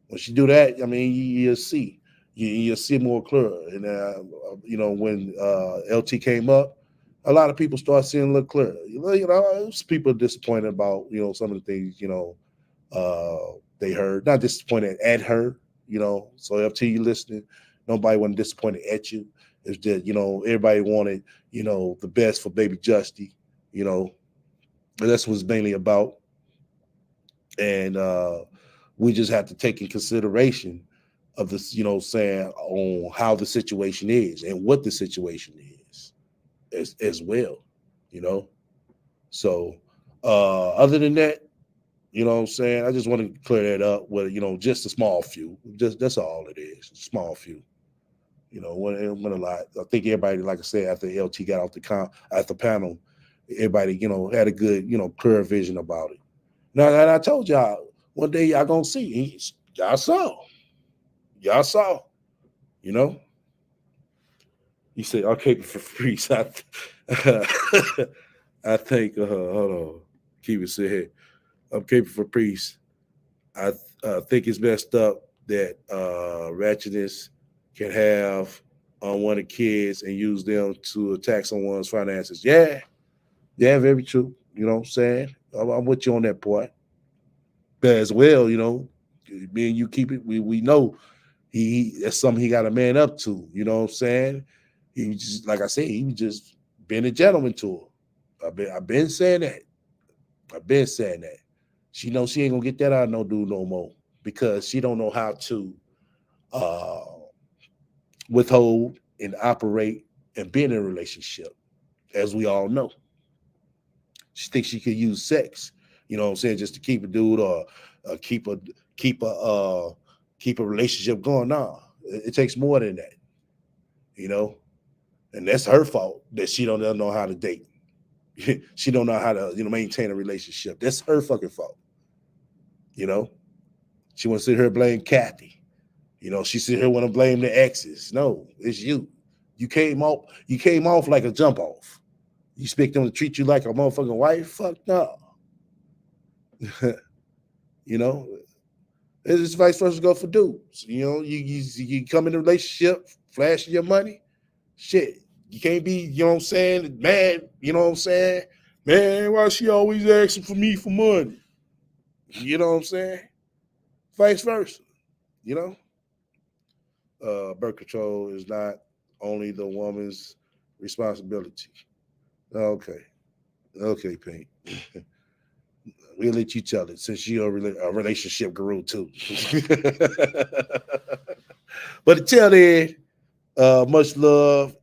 [SPEAKER 1] Once you do that, I mean, you'll see. You'll see more clearer. And, when LT came up, a lot of people start seeing a little clearer. People are disappointed about, some of the things, they heard. Not disappointed at her, So LT, you listening, nobody wasn't disappointed at you. It's just, everybody wanted, the best for baby Justy, That's what it's mainly about. And we just have to take in consideration of this, saying on how the situation is and what the situation is as well, So other than that, what I'm saying, I just want to clear that up with, just a small few. That's all it is, a small few. When a lot. I think everybody, like I said, after LT got off the panel, everybody, had a good, clear vision about it. Now, and I told y'all, one day y'all gonna see. Y'all saw. You say, okay, for free. So I think, hold on, keep it said. I'm caping for priests. I think it's messed up that ratchetness can have on one of the kids and use them to attack someone's finances. Yeah, very true. You know what I'm saying? I'm with you on that part. But as well, me and you keep it. We know that's something he got a man up to. You know what I'm saying? He just, like I said, he was just being a gentleman to her. I've been saying that. She knows she ain't gonna get that out of no dude no more because she don't know how to withhold and operate and be in a relationship, as we all know. She thinks she could use sex, you know what I'm saying, just to keep a dude or keep a relationship going. No, it takes more than that, you know, and that's her fault that she don't know how to date. She don't know how to, you know, maintain a relationship. That's her fucking fault. You know, she wants to sit here and blame Kathy. You know, she sit here want to blame the exes. No, it's you. You came off like a jump off. You expect them to treat you like a motherfucking wife? Fuck no. You know, it's vice versa go for dudes. You know, you come in a relationship, flashing your money, shit. You can't be, you know what I'm saying, mad, you know what I'm saying? Man, why she always asking for me for money? You know what I'm saying? Vice versa, you know? Birth control is not only the woman's responsibility. Okay, Pink. We'll let you tell it since you're a relationship guru too. But until then, much love.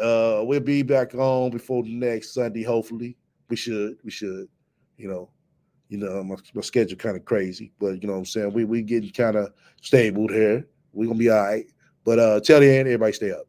[SPEAKER 1] We'll be back on before the next Sunday. Hopefully, we should. You know, my schedule kind of crazy, but you know what I'm saying. We getting kind of stable here. We're gonna be all right. But till then, everybody stay up.